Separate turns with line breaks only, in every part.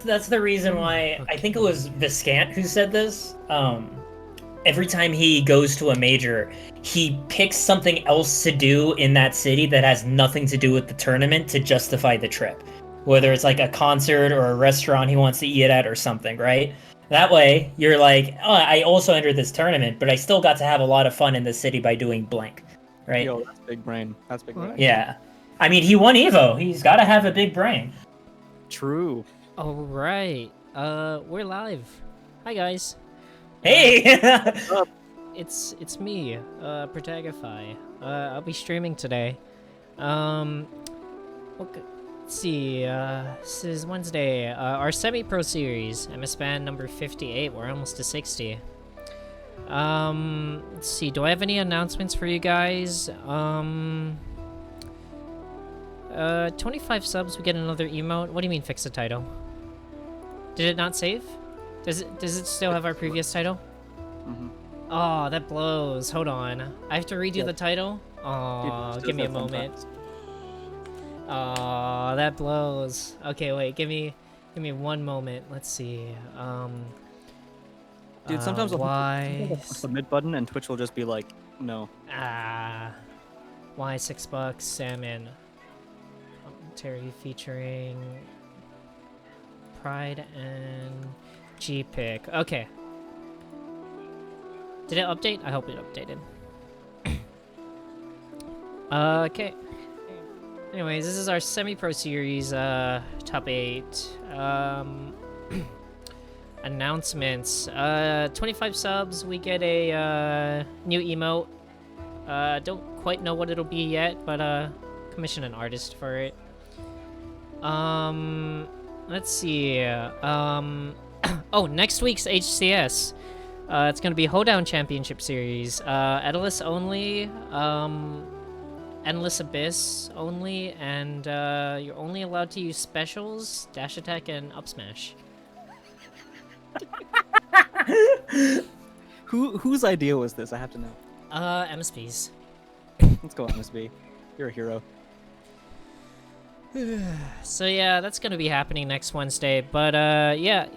that's the reason why I think it was Viscant who said this. Every time he goes to a major, he picks something else to do in that city that has nothing to do with the tournament to justify the trip. Whether it's like a concert or a restaurant he wants to eat at or something, right? That way, you're like, oh, I also entered this tournament, but I still got to have a lot of fun in the city by doing blank, right?
Yo, that's big brain. That's big brain.
Yeah. I mean, he won Evo. He's got to have a big brain.
True.
All right. We're live. Hi guys.
Hey!
It's me, Protagify. I'll be streaming today. Okay, let's see. This is Wednesday. Our semi-pro series, Msban number 58. We're almost to 60. Let's see. Do I have any announcements for you guys? 25 subs, we get another emote. What do you mean fix the title? Did it not save? Does it still have our previous title?
Mm-hmm.
Oh, that blows. Hold on. I have to redo the title? Oh, give me a moment. Oh, that blows. Okay, wait, give me 1 moment. Let's see.
Dude, sometimes
why?
I'll push the mid button and Twitch will just be like, no.
Why Sixbux Salmon? Commentary featuring Pride and G-Pick. Okay. Did it update? I hope it updated. Okay. Anyways, this is our semi-pro series, top 8. Announcements. 25 subs, we get a new emote. Don't quite know what it'll be yet, but commission an artist for it. Let's see. Oh, next week's HCS. It's gonna be Hoedown Championship Series. Endless only, Endless Abyss only, and you're only allowed to use specials, dash attack, and up smash.
Whose idea was this? I have to know.
MSP's.
Let's go, MSB. You're a hero.
So yeah, that's gonna be happening next Wednesday. But yeah,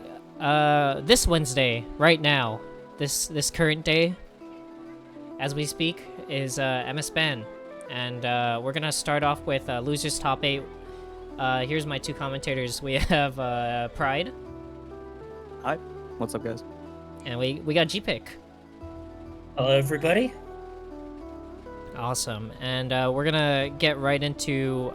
this Wednesday, right now, this current day, as we speak, is Msban, and we're gonna start off with losers top 8. Here's my 2 commentators. We have Pride.
Hi. What's up, guys?
And we got G-Pick.
Hello, everybody.
Awesome. And we're gonna get right into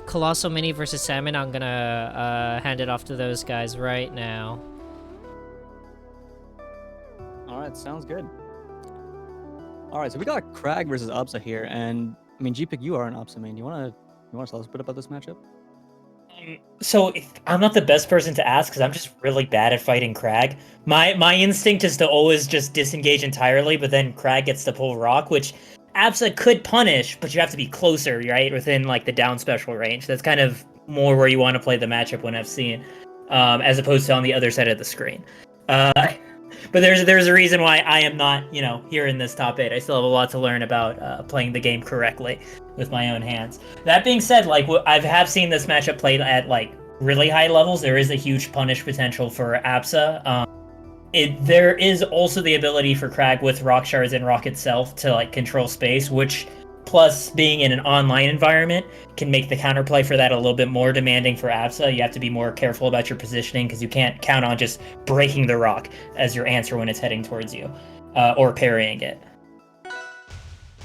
Colossalmini versus Salmon. I'm gonna hand it off to those guys right now.
Alright, sounds good. Alright, so we got Crag versus Upsa here, and I mean, G-Pick, you are an Upsa main. You wanna tell us a bit about this matchup?
So I'm not the best person to ask because I'm just really bad at fighting Crag. My instinct is to always just disengage entirely, but then Crag gets to pull Rock, which Absa could punish, but you have to be closer, right? Within like the down special range. That's kind of more where you want to play the matchup when I've seen, as opposed to on the other side of the screen. But there's a reason why I am not, here in this top 8. I still have a lot to learn about playing the game correctly with my own hands. That being said, like I have seen this matchup played at like really high levels. There is a huge punish potential for Absa. There is also the ability for Crag with Rock Shards and Rock itself to like control space, which plus being in an online environment can make the counterplay for that a little bit more demanding for Absa. You have to be more careful about your positioning because you can't count on just breaking the rock as your answer when it's heading towards you, or parrying it.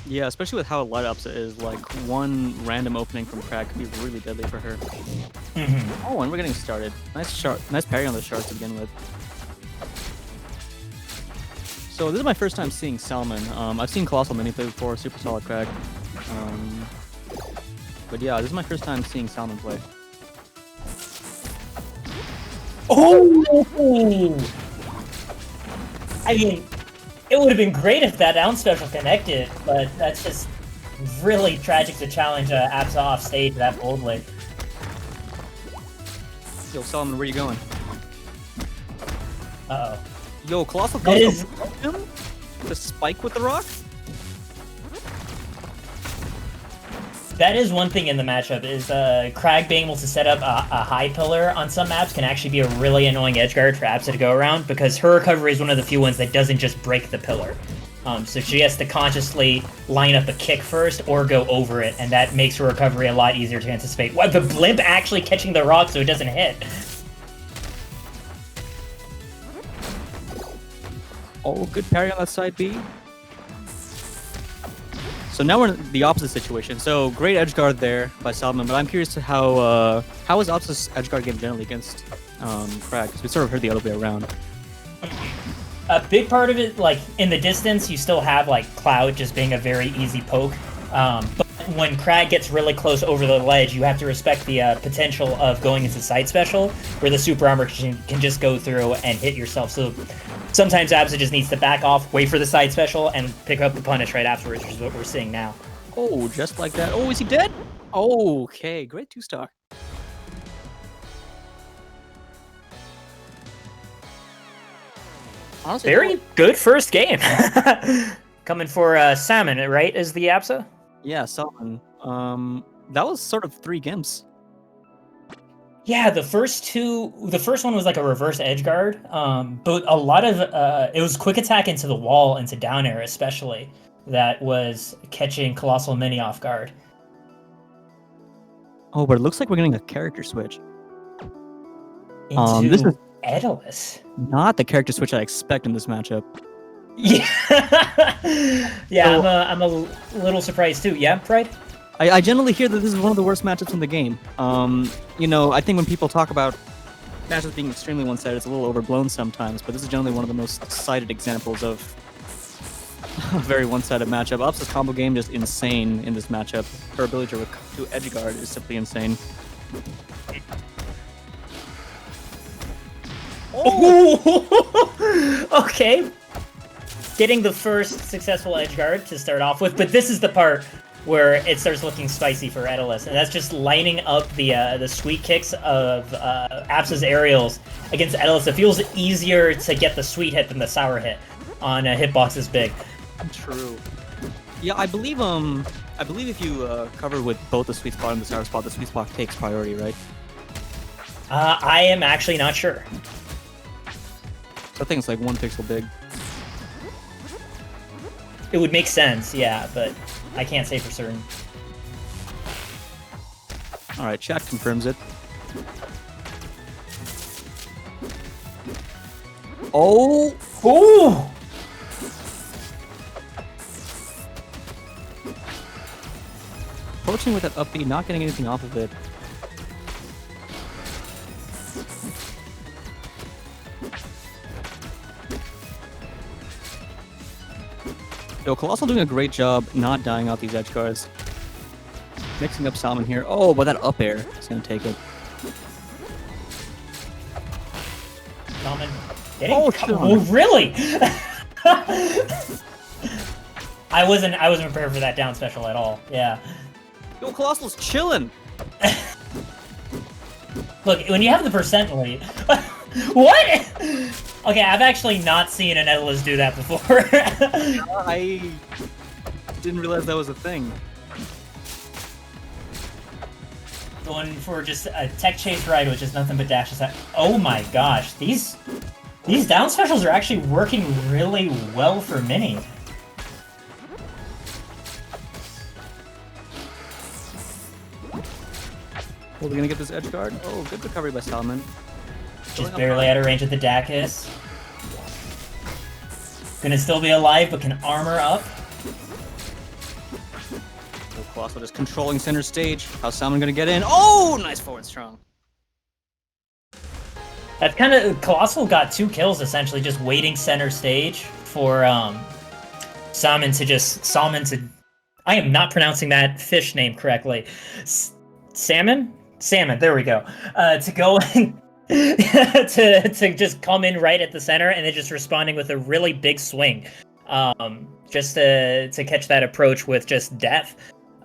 Yeah, especially with how light Upsa is, like one random opening from Crag could be really deadly for her.
Mm-hmm.
Oh, and we're getting started. Nice parry on the shards to begin with. So this is my first time seeing Salmon. I've seen Colossalmini play before, super solid Crag. But yeah, this is my first time seeing Salmon play.
Oh! I mean, it would have been great if that down special connected, but that's just really tragic to challenge Absa off stage that boldly.
Yo, Salmon, where you going?
Uh-oh.
Yo, Colossal
That
goes
is-
to him? The spike with the rock?
That is one thing in the matchup, is Crag being able to set up a high pillar on some maps can actually be a really annoying edgeguard for Absa to go around, because her recovery is one of the few ones that doesn't just break the pillar. So she has to consciously line up a kick first or go over it, and that makes her recovery a lot easier to anticipate. What, the blimp actually catching the rock so it doesn't hit?
Oh, good parry on that side B. So now we're in the opposite situation. So great edge guard there by Salmon, but I'm curious to how is Opsa's edge guard game generally against Crag? Because we sort of heard the other way around.
A big part of it, like, in the distance, you still have, like, Cloud just being a very easy poke. But when Crag gets really close over the ledge, you have to respect the potential of going into side special, where the super armor can just go through and hit yourself. So sometimes Absa just needs to back off, wait for the side special, and pick up the punish right afterwards, which is what we're seeing now.
Oh, just like that. Oh, is he dead? Oh, okay, great 2-star. Honestly,
Very good first game. Coming for Salmon, right, is the Absa?
Yeah, Salmon. That was sort of 3 gimps.
Yeah, the first one was like a reverse edge guard, but a lot of it was quick attack into the wall, into down air especially, that was catching Colossalmini off guard.
Oh, but it looks like we're getting a character switch.
Into
this is
Edalus.
not the character switch I expect in this matchup.
Yeah, yeah,
So-
I'm a little surprised too. Yeah, Pride?
I generally hear that this is one of the worst matchups in the game. You know, I think when people talk about matchups being extremely one-sided, it's a little overblown sometimes, but this is generally one of the most cited examples of a very one-sided matchup. Opsa's combo game just insane in this matchup. Her ability to edge guard is simply insane.
Oh! Okay. Getting the first successful edge guard to start off with, but this is the part where it starts looking spicy for Edalus, and that's just lining up the sweet kicks of Absa's aerials against Edalus. It feels easier to get the sweet hit than the sour hit on a hitbox this big.
True. Yeah, I believe if you cover with both the sweet spot and the sour spot, the sweet spot takes priority, right?
I am actually not sure.
So I think it's like 1 pixel big.
It would make sense, yeah, but I can't say for certain.
All right, chat confirms it. Oh!
Oh!
Approaching with that up B, not getting anything off of it. Yo, Colossal doing a great job not dying out these edge guards. Mixing up Salmon here. Oh, but that up air is gonna take it.
Salmon.
Oh,
really? I wasn't prepared for that down special at all. Yeah.
Yo, Colossal's chilling.
Look, when you have the percent lead. What? Okay, I've actually not seen an Edalus do that before.
I didn't realize that was a thing.
Going for just a tech chase ride, which is nothing but dashes. Oh my gosh, these down specials are actually working really well for Mini.
Are we gonna get this edge guard? Oh, good recovery by Salmon.
Just barely out of range of the Dacus. Gonna still be alive, but can armor up.
Oh, Colossal just controlling center stage. How's Salmon gonna get in? Oh, nice forward strong.
That's kind of... Colossal got 2 kills, essentially, just waiting center stage for Salmon to... I am not pronouncing that fish name correctly. Salmon? Salmon, there we go. To go and... to just come in right at the center and then just responding with a really big swing. Just to catch that approach with just death.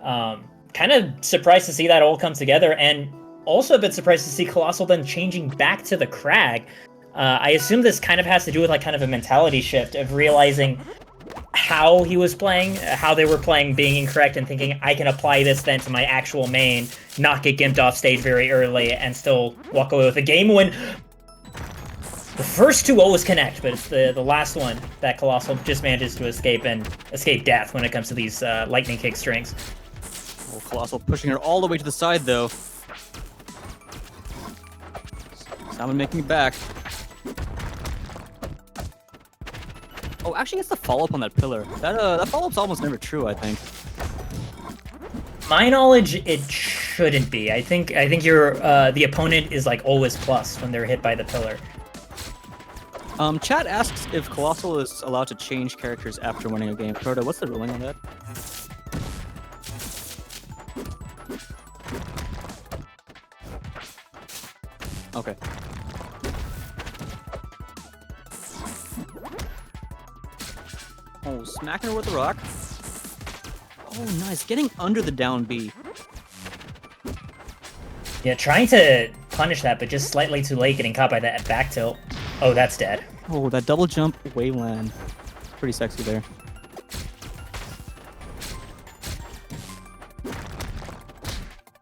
Kind of surprised to see that all come together, and also a bit surprised to see Colossal then changing back to the Crag. I assume this kind of has to do with like kind of a mentality shift of realizing how he was playing, how they were playing being incorrect, and thinking I can apply this then to my actual main, not get gimped off stage very early, and still walk away with a game win. The first two always connect, but it's the last one that Colossal just manages to escape and escape death when it comes to these lightning kick strings.
Oh, Colossal pushing her all the way to the side, though. Salmon making it back. Oh, actually gets the follow-up on that pillar. That follow-up's almost never true, I think.
My knowledge, it shouldn't be. I think your the opponent is like always plus when they're hit by the pillar.
Chat asks if Colossal is allowed to change characters after winning a game. Proto, what's the ruling on that? Okay. Oh, smacking her with the rock. Oh, nice. Getting under the down B.
Yeah, trying to punish that, but just slightly too late, getting caught by that back tilt. Oh, that's dead.
Oh, that double jump wayland. Pretty sexy there.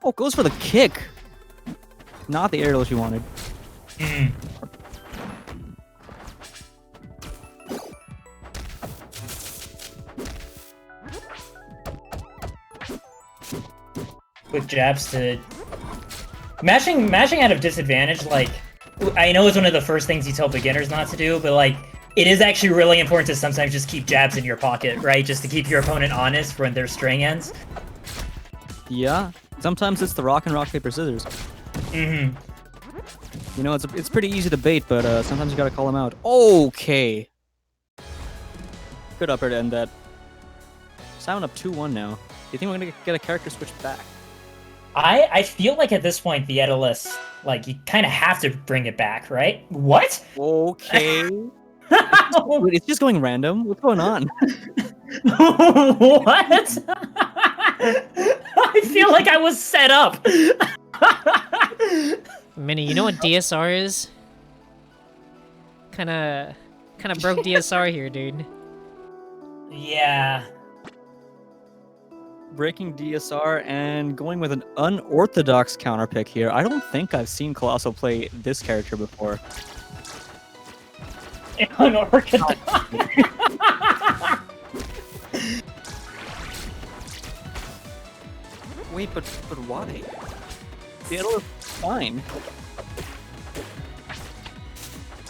Oh, goes for the kick. Not the aerial she wanted.
Quick jabs to... Mashing out of disadvantage, like, I know it's one of the first things you tell beginners not to do, but like, it is actually really important to sometimes just keep jabs in your pocket, right? Just to keep your opponent honest when their string ends.
Yeah, sometimes it's the rock and rock, paper, scissors.
Mm-hmm.
You know, it's pretty easy to bait, but sometimes you gotta call them out. Okay. Good upper to end that. Salmon up 2-1 now. Do you think we're gonna get a character switch back?
I feel like at this point, the Edalus, like, you kind of have to bring it back, right? What?
Okay. It's just going random. What's going on?
What? I feel like I was set up.
Mini, you know what DSR is? Kinda broke DSR here, dude.
Yeah.
Breaking DSR and going with an unorthodox counter pick here. I don't think I've seen Colossal play this character before.
Unorthodox.
Wait, but why? The Edel is fine.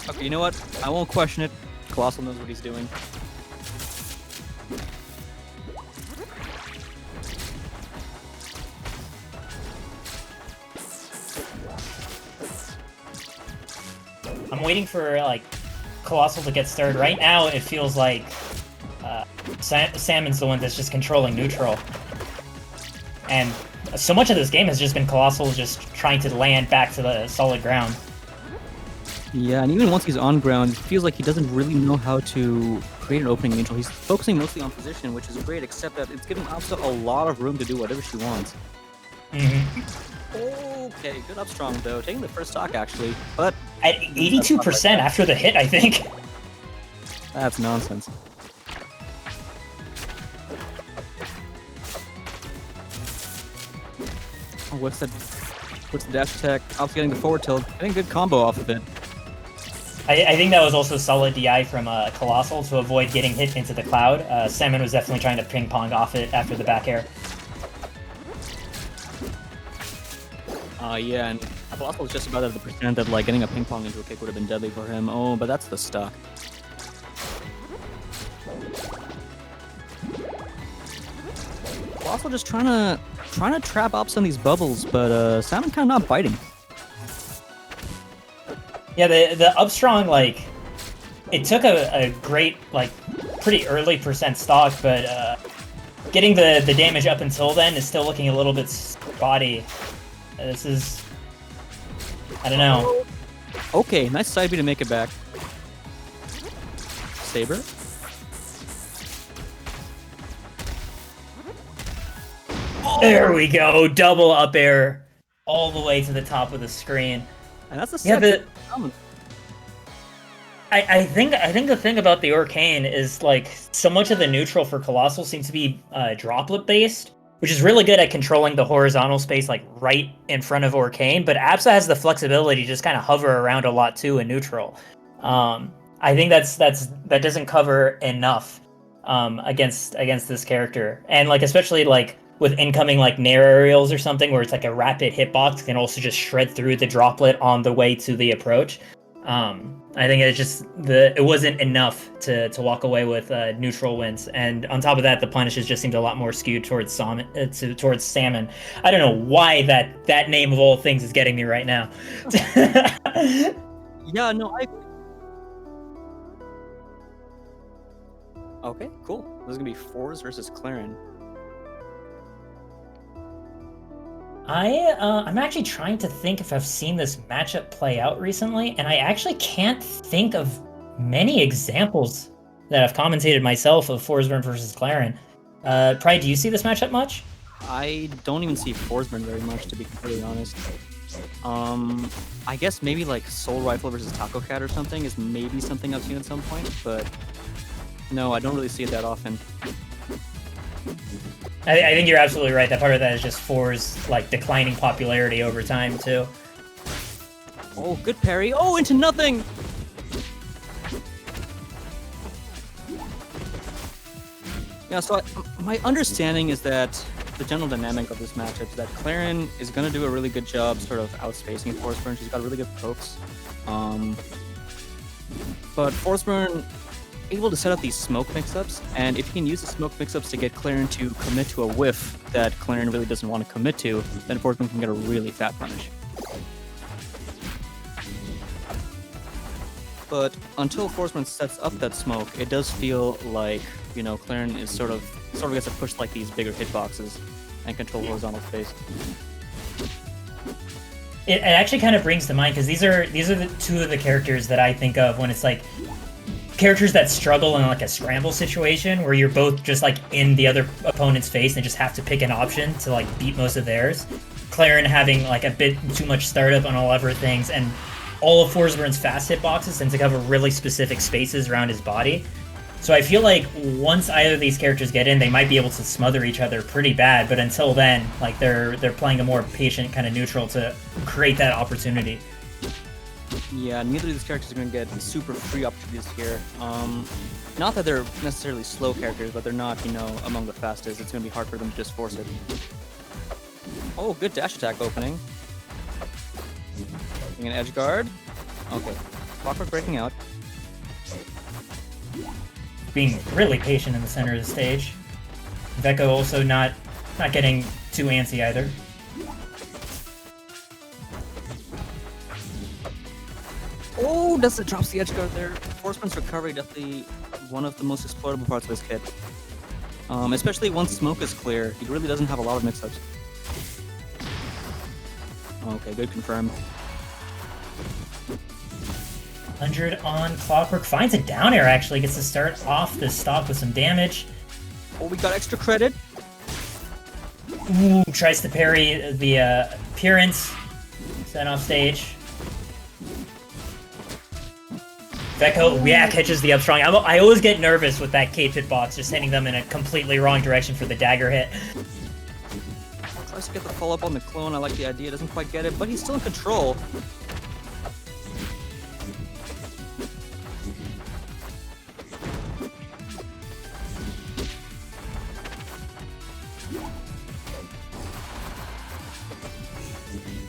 Okay, you know what? I won't question it. Colossal knows what he's doing.
I'm waiting for, like, Colossal to get stirred. Right now, it feels like Salmon's the one that's just controlling neutral. And so much of this game has just been Colossal just trying to land back to the solid ground.
Yeah, and even once he's on ground, it feels like he doesn't really know how to create an opening neutral. He's focusing mostly on position, which is great, except that it's giving Apsa a lot of room to do whatever she wants. Okay, good up strong though, taking the first stock actually, but...
At 82% after the hit, I think.
That's nonsense. Oh, what's the dash attack? Alp's getting the forward tilt. Getting a good combo off of it.
I think that was also solid DI from Colossal to avoid getting hit into the cloud. Salmon was definitely trying to ping pong off it after the back air.
Yeah, and Colossal was just about at the percent that like getting a ping pong into a kick would have been deadly for him. Oh, but that's the stock. Colossal just trying to trap Ops on these bubbles, but Salmon kind of not biting.
Yeah, the up strong, like, it took a great, like, pretty early percent stock, but getting the damage up until then is still looking a little bit spotty. This is... I don't know.
Okay, nice side B to make it back. Saber?
There we go! Double up air all the way to the top of the screen.
And that's the
Yeah,
second.
I think the thing about the Arcane is like so much of the neutral for Colossal seems to be droplet based, which is really good at controlling the horizontal space like right in front of Arcane. But Absa has the flexibility to just kind of hover around a lot too in neutral. I think that doesn't cover enough against this character, and like especially like with incoming like Nair aerials or something where it's like a rapid hitbox can also just shred through the droplet on the way to the approach. I think it wasn't enough to walk away with neutral wins, and on top of that, the punishes just seemed a lot more skewed towards towards Salmon. I don't know why that name of all things is getting me right now.
Yeah, no, Okay, cool. This is gonna be Fours versus Clarin.
I'm actually trying to think if I've seen this matchup play out recently, and I actually can't think of many examples that I've commentated myself of Forsburn versus Clarin. Pride, do you see this matchup much?
I don't even see Forsburn very much, to be completely honest. I guess maybe like Soul Rifle versus Taco Cat or something is maybe something I've seen at some point, but no, I don't really see it that often.
I think you're absolutely right. That part of that is just For's like declining popularity over time too.
Oh, good parry. Oh, into nothing! Yeah, so my understanding is that the general dynamic of this matchup is that Clarin is going to do a really good job sort of outspacing Forsburn. She's got really good pokes. But Forsburn able to set up these smoke mix-ups, and if he can use the smoke mix-ups to get Clarin to commit to a whiff that Clarin really doesn't want to commit to, then Forsburn can get a really fat punish. But until Forsburn sets up that smoke, it does feel like, you know, Clarin is sort of gets to push like these bigger hitboxes and control horizontal space.
It actually kind of brings to mind because these are the two of the characters that I think of when it's like characters that struggle in like a scramble situation where you're both just like in the other opponent's face and just have to pick an option to like beat most of theirs. Clarin having like a bit too much startup on all other things, and all of Forsburn's fast hitboxes tend to cover really specific spaces around his body. So I feel like once either of these characters get in, they might be able to smother each other pretty bad, but until then, like they're playing a more patient kind of neutral to create that opportunity.
Yeah, neither of these characters are going to get super free opportunities here. Not that they're necessarily slow characters, but they're not, you know, among the fastest. It's going to be hard for them to just force it. Oh, good dash attack opening. Getting an edge guard. Okay. Clockwork breaking out.
Being really patient in the center of the stage. Vecho also not getting too antsy either.
Oh, drops the edge guard there. Forsburn's recovery definitely one of the most exploitable parts of this kit. Especially once smoke is clear, he really doesn't have a lot of mix-ups. Okay, good confirm.
100 on Clockwork, finds a down air actually, gets to start off the stock with some damage.
Oh, we got extra credit.
Ooh, tries to parry the appearance. Sent off stage. Vecho, yeah, catches the up strong. I always get nervous with that cape hitbox, just sending them in a completely wrong direction for the dagger hit.
Tries to get the follow-up on the clone. I like the idea. Doesn't quite get it, but he's still in control.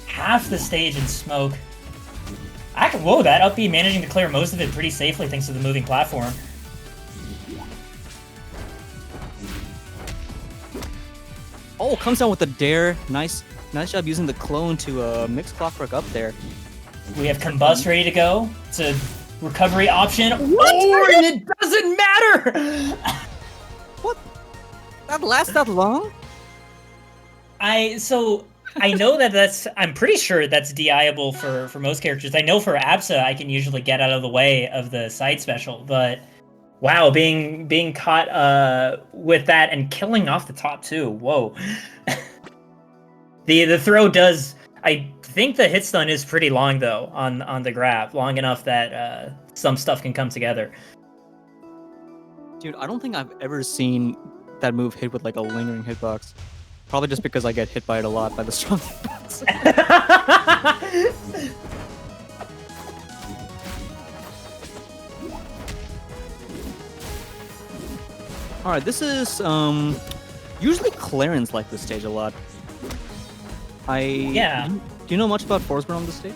Half the stage in smoke. Whoa, that up B managing to clear most of it pretty safely thanks to the moving platform.
Oh, comes down with the dare. Nice job using the clone to mix Clockwork up there.
We have Combust ready to go. It's a recovery option.
What?
Oh, and it doesn't matter!
What? That lasts that long?
I know I'm pretty sure that's DI-able for most characters. I know for Absa, I can usually get out of the way of the side special, but wow, being caught with that and killing off the top two, whoa. The throw does, I think the hit stun is pretty long though on the grab, long enough that some stuff can come together.
Dude, I don't think I've ever seen that move hit with like a lingering hitbox. Probably just because I get hit by it a lot by the strong hitbox. Alright, this is usually Clarence like this stage a lot.
Yeah.
Do you know much about Forsburn on this stage?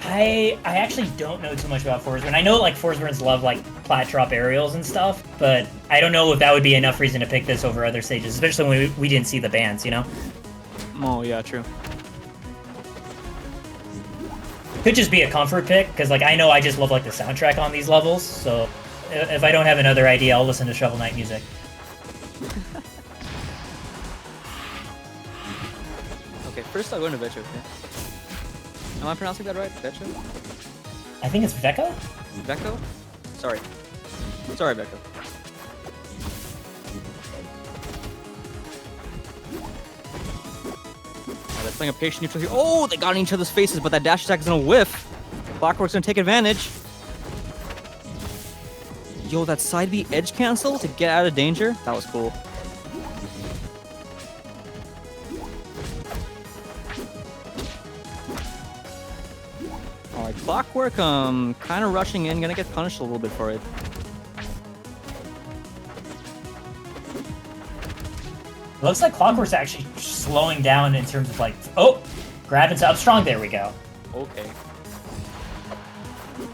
I actually don't know too much about Forsburn. I know like Forsburns love like plat drop aerials and stuff, but I don't know if that would be enough reason to pick this over other stages, especially when we didn't see the bans, you know?
Oh, yeah, true.
Could just be a comfort pick, because like I know I just love like the soundtrack on these levels, so if I don't have another idea, I'll listen to Shovel Knight music.
Okay, first I'll go into Vecho, okay? Am I pronouncing that right? Vecho?
I think it's Vecho?
Vecho? Sorry. Sorry, Vecho. They're playing a patient neutral here. Oh, they got in each other's faces, but that dash attack is gonna whiff. Clockwork's gonna take advantage. Yo, that side B edge cancel to get out of danger? That was cool. Alright, Clockwork, kind of rushing in, gonna get punished a little bit for it.
Looks like Clockwork's actually slowing down in terms of like, oh, grab into up strong, there we go.
Okay.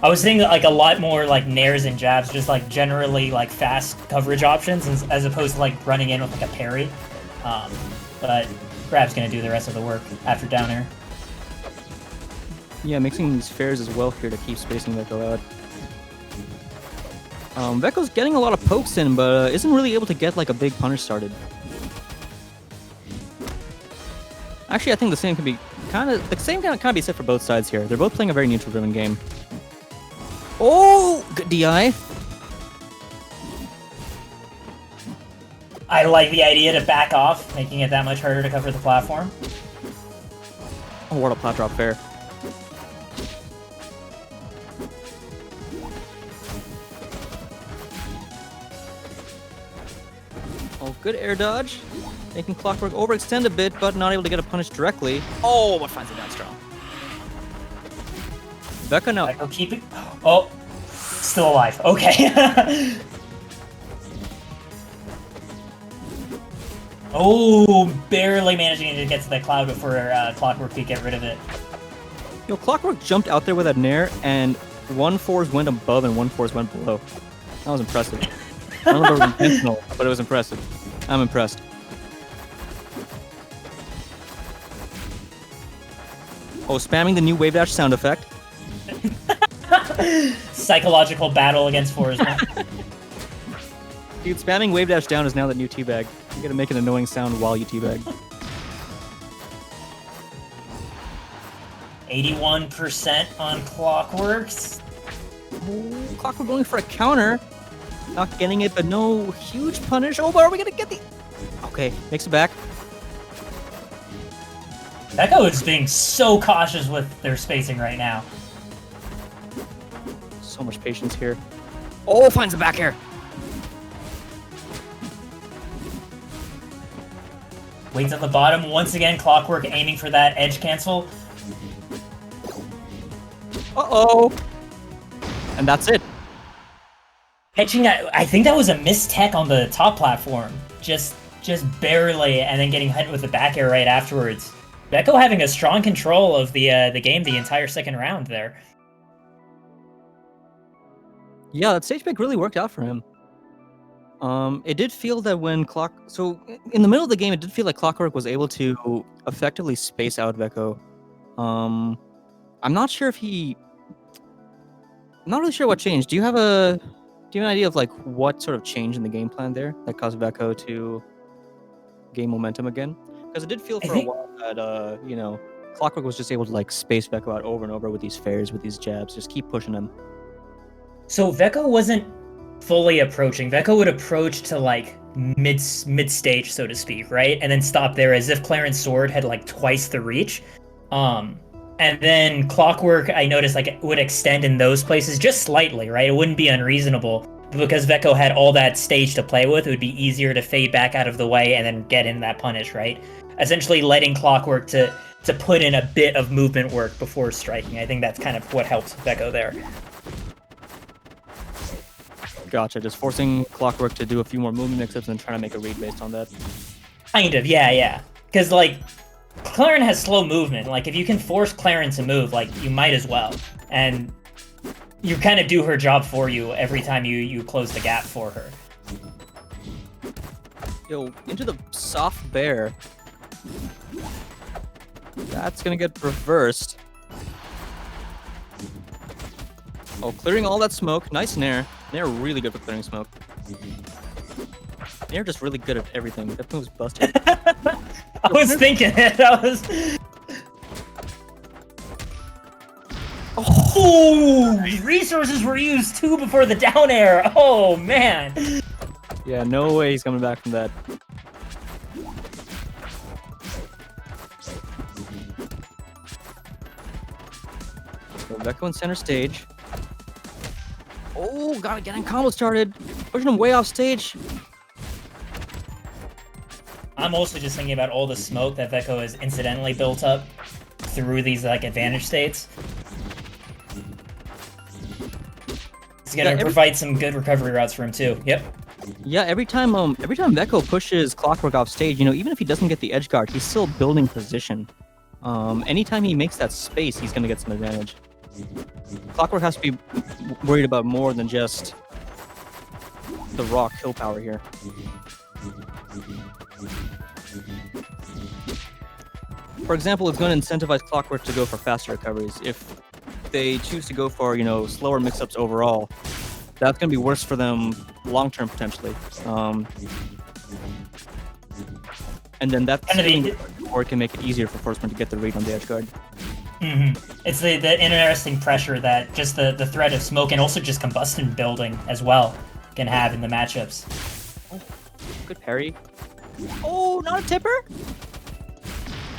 I was thinking like a lot more like nairs and jabs, just like generally like fast coverage options as opposed to like running in with like a parry. But grab's gonna do the rest of the work after down air.
Yeah, mixing these fares as well here to keep spacing Vecho out. Vecho's getting a lot of pokes in, but isn't really able to get like a big punish started. Actually, I think the same can be kind of be said for both sides here. They're both playing a very neutral-driven game. Oh, good DI.
I like the idea to back off, making it that much harder to cover the platform.
Oh, what a plat drop fair. Oh, good air dodge. Making Clockwork overextend a bit, but not able to get a punish directly. Oh, but finds it down strong. Vecho now.
Vecho keep it. Oh, still alive. Okay. Oh, barely managing to get to the cloud before Clockwork could get rid of it.
Yo, Clockwork jumped out there with that nair, and one fours went above and one fours went below. That was impressive. I don't know if it was intentional, but it was impressive. I'm impressed. Oh, spamming the new wave dash sound effect.
Psychological battle against Forsburn.
Dude, spamming wave dash down is now the new teabag. You gotta make an annoying sound while you teabag.
81% on Clockworks.
Ooh, Clockwork going for a counter. Not getting it, but no huge punish. Oh, but are we gonna get the... Okay, makes it back.
Vecho is being so cautious with their spacing right now.
So much patience here. Oh, finds the back air.
Waits at the bottom. Once again, Clockwork aiming for that edge cancel.
Uh-oh. And that's it.
Catching that, I think that was a missed tech on the top platform. Just barely, and then getting hit with the back air right afterwards. Vecho having a strong control of the game the entire second round there.
Yeah, that stage pick really worked out for him. It did feel that when So, in the middle of the game, it did feel like Clockwork was able to effectively space out Vecho. I'm not sure if he... I'm not really sure what changed. Do you have an idea of like what sort of change in the game plan there that caused Vecho to gain momentum again? Because it did feel for a while that, you know, Clockwork was just able to like space Vecho out over and over with these fares, with these jabs, just keep pushing him.
So Vecho wasn't fully approaching. Vecho would approach to like mid stage, so to speak, right? And then stop there as if Clarence's sword had like twice the reach. And then Clockwork, I noticed like it would extend in those places just slightly, right? It wouldn't be unreasonable. But because Vecho had all that stage to play with, it would be easier to fade back out of the way and then get in that punish, right? Essentially letting Clockwork to put in a bit of movement work before striking. I think that's kind of what helps Vecho there.
Gotcha, just forcing Clockwork to do a few more movement mix-ups and trying to make a read based on that.
Kind of, yeah. Because, like, Claren has slow movement. Like, if you can force Claren to move, like, you might as well. And you kind of do her job for you every time you close the gap for her.
Yo, into the soft bear. That's gonna get reversed. Oh, clearing all that smoke. Nice Nair. Nair really good for clearing smoke. Nair just really good at everything. That move's busted.
I was thinking it. I was... Oh, resources were used too before the down air. Oh, man.
Yeah, no way he's coming back from that. So Vecho in center stage. Oh, gotta get in combo started. Pushing him way off stage.
I'm also just thinking about all the smoke that Vecho has incidentally built up through these like advantage states. It's gonna provide some good recovery routes for him too. Yep.
Yeah, every time Vecho pushes Clockwork off stage, you know, even if he doesn't get the edge guard, he's still building position. Anytime he makes that space, he's gonna get some advantage. Clockwork has to be worried about more than just the raw kill power here. For example, it's going to incentivize Clockwork to go for faster recoveries. If they choose to go for, you know, slower mix-ups overall, that's going to be worse for them long-term potentially. And then that or it can make it easier for Forceman to get the read on the edge guard.
It's the interesting pressure that just the threat of smoke and also just combustion building as well can have in the matchups.
Oh, good parry. Oh, not a tipper?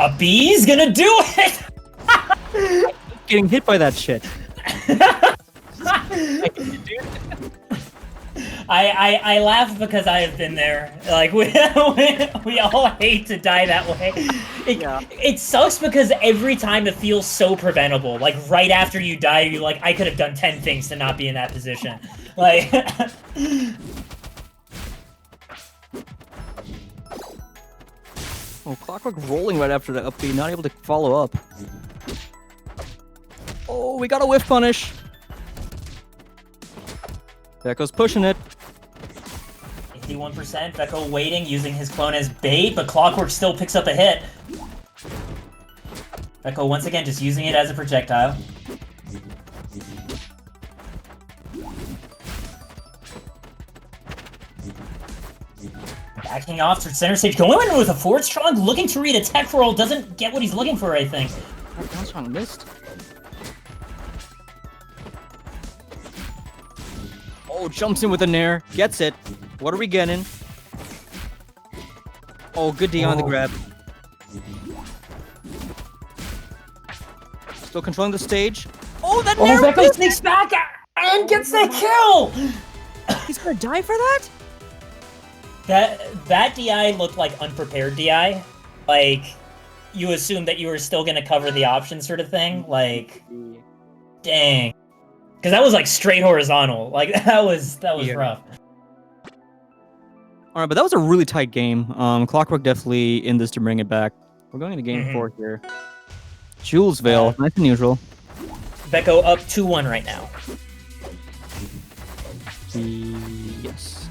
A bee's gonna do it!
Getting hit by that shit.
I laugh because I have been there. Like, we all hate to die that way. It sucks because every time it feels so preventable. Like, right after you die, you're like, I could have done 10 things to not be in that position. Like...
Oh, Clockwork rolling right after the up B, not able to follow up. Oh, we got a whiff punish. Vecho's pushing it.
51%, Vecho waiting, using his clone as bait, but Clockwork still picks up a hit. Vecho once again just using it as a projectile. Backing off to center stage, going in with a forward strong, looking to read a tech roll, doesn't get what he's looking for, I think.
Down strong missed. Oh, jumps in with a nair, gets it. What are we getting? Oh, good D on the grab. Still controlling the stage. Oh, that nair!
Oh, Vecho sneaks back and gets the kill!
He's gonna die for that?
That DI looked like unprepared DI. Like, you assume that you were still gonna cover the option sort of thing. Like, dang. Because that was like straight horizontal. Like, that was rough.
Alright, but that was a really tight game. Clockwork definitely in this to bring it back. We're going into game 4 here. Jules Veil, nice and neutral.
Vecho up 2-1 right now.
Yes.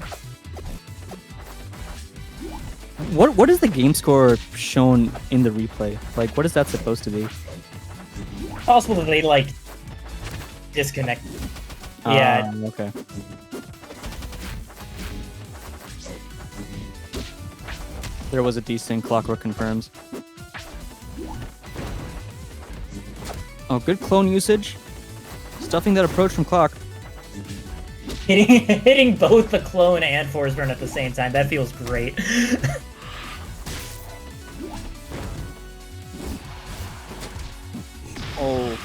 What is the game score shown in the replay? Like, what is that supposed to be?
Possible that they, like, disconnect. Yeah.
Okay. There was a decent Clockwork confirms. Oh, good clone usage. Stuffing that approach from Clock.
Hitting both the clone and Force Burn at the same time. That feels great.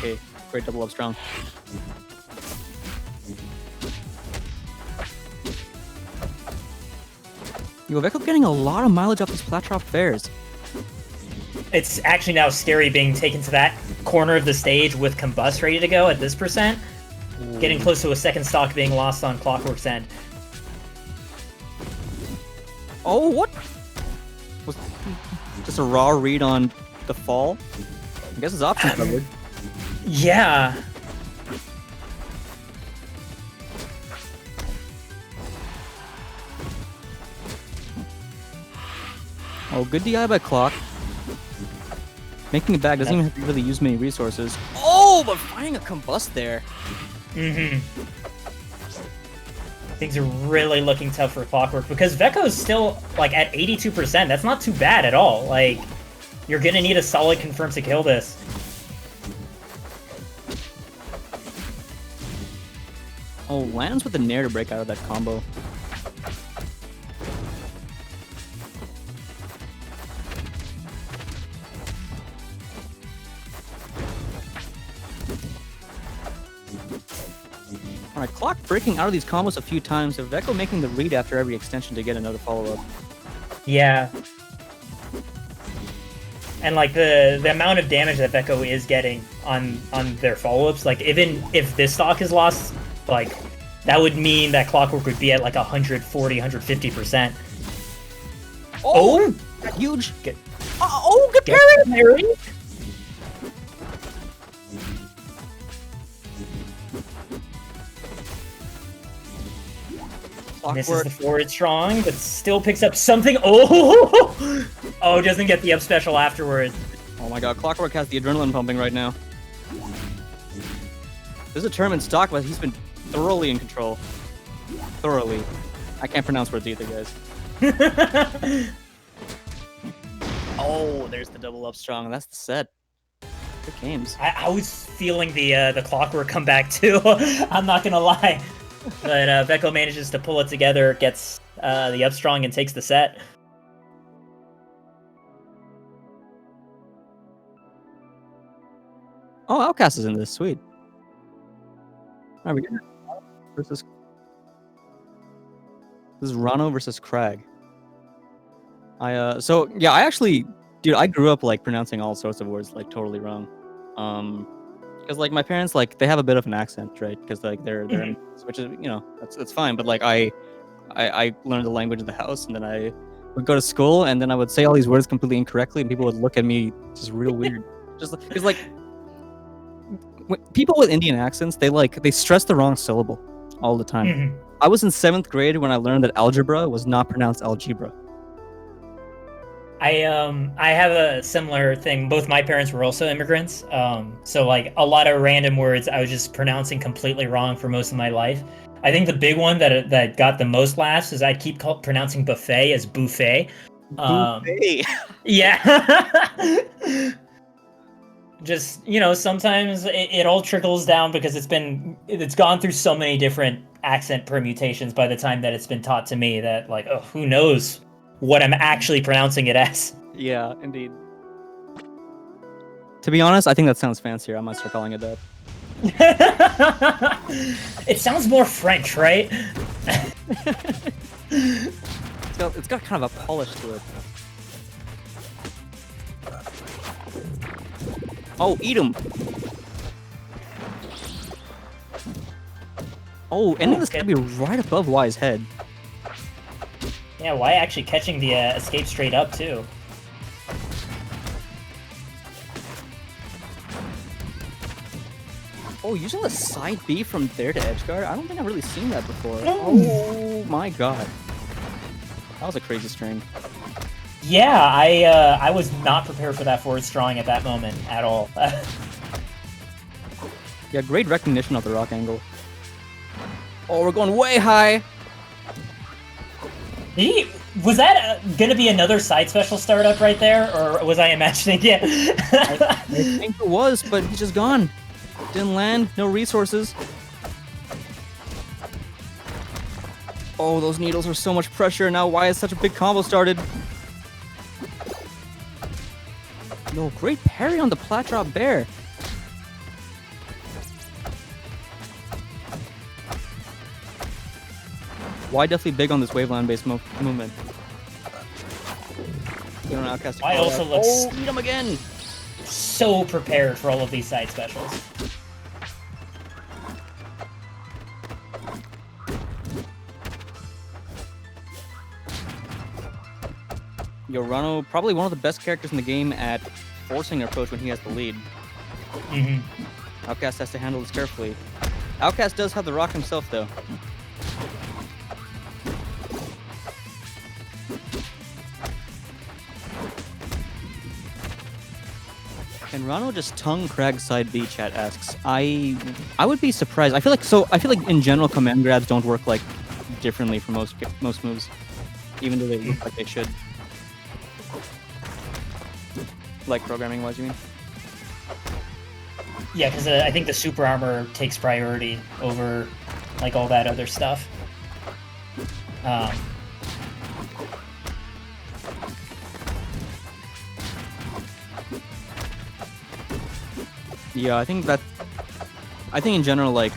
Okay, great double up strong. Yo, Vecho's getting a lot of mileage off these flat drop fairs.
It's actually now scary being taken to that corner of the stage with Combust ready to go at this percent. Getting close to a second stock being lost on Clockwork's end.
Oh, what? Was just a raw read on the fall? I guess his option covered.
Yeah.
Oh, good DI by Clock. Making it back doesn't even have to really use many resources. Oh, but finding a Combust there.
Mm-hmm. Things are really looking tough for Clockwork because Vecho's still like at 82%. That's not too bad at all. Like, you're gonna need a solid confirm to kill this.
Oh, lands with the Nair to break out of that combo. Alright, Clock breaking out of these combos a few times, with Vecho making the read after every extension to get another follow-up.
Yeah. And like the amount of damage that Vecho is getting on their follow-ups, like even if this stock is lost, like that would mean that Clockwork would be at like 140, 150%. Oh!
Huge!
Good
Parry!
Misses the forward strong, but still picks up something. Oh! Oh, doesn't get the up special afterwards.
Oh my god, Clockwork has the adrenaline pumping right now. There's a term in stock, but he's been thoroughly in control. Thoroughly. I can't pronounce words either, guys. Oh, there's the double up strong. That's the set. Good games.
I was feeling the Clockwork come back too. I'm not gonna lie. But Vecho manages to pull it together, gets the up strong, and takes the set.
Oh, Outcast is in this. Sweet. Are we good? Versus... This is Rano versus Crag. So yeah, I actually, dude, I grew up like pronouncing all sorts of words like totally wrong. Because like my parents, like they have a bit of an accent, right? Because like they're which is, you know, that's fine. But like I learned the language of the house, and then I would go to school, and then I would say all these words completely incorrectly, and people would look at me just real weird. Just because like people with Indian accents, they stress the wrong syllable all the time.
Mm-hmm.
I was in 7th grade when I learned that algebra was not pronounced algebra.
I have a similar thing. Both my parents were also immigrants, so like a lot of random words I was just pronouncing completely wrong for most of my life. I think the big one that got the most laughs is I keep pronouncing buffet as buffet.
Buffet.
Yeah. Just, you know, sometimes it all trickles down because it's gone through so many different accent permutations by the time that it's been taught to me that like, oh, who knows what I'm actually pronouncing it as.
Yeah, indeed. To be honest, I think that sounds fancier. I might start calling it that.
It sounds more French, right?
It's got kind of a polish to it. Oh, eat him! Oh, and this gotta be right above Y's head.
Yeah, Y actually catching the escape straight up, too.
Oh, using the side B from there to edgeguard? I don't think I've really seen that before. Oh my god. That was a crazy string.
Yeah, I was not prepared for that forward strong at that moment at all.
Yeah, great recognition of the rock angle. Oh, we're going way high!
Was that gonna be another side special startup right there, or was I imagining it?
I think it was, but he's just gone. Didn't land, no resources. Oh, those needles are so much pressure. Now why is such a big combo started? No, great parry on the plat drop bear. Y definitely big on this waveland-based movement. You know, Outcast.
Y also looks
eat him again.
so prepared for all of these side specials.
Rano, probably one of the best characters in the game at forcing an approach when he has the lead. Outcast has to handle this carefully. Outcast does have the rock himself, though. Can Rano just tongue Crag's side B? Chat asks. I would be surprised. I feel like in general command grabs don't work like differently for most moves, even though they look like they should. Like programming wise, you mean?
Yeah, because I think the super armor takes priority over like all that other stuff.
Yeah, I think in general, like,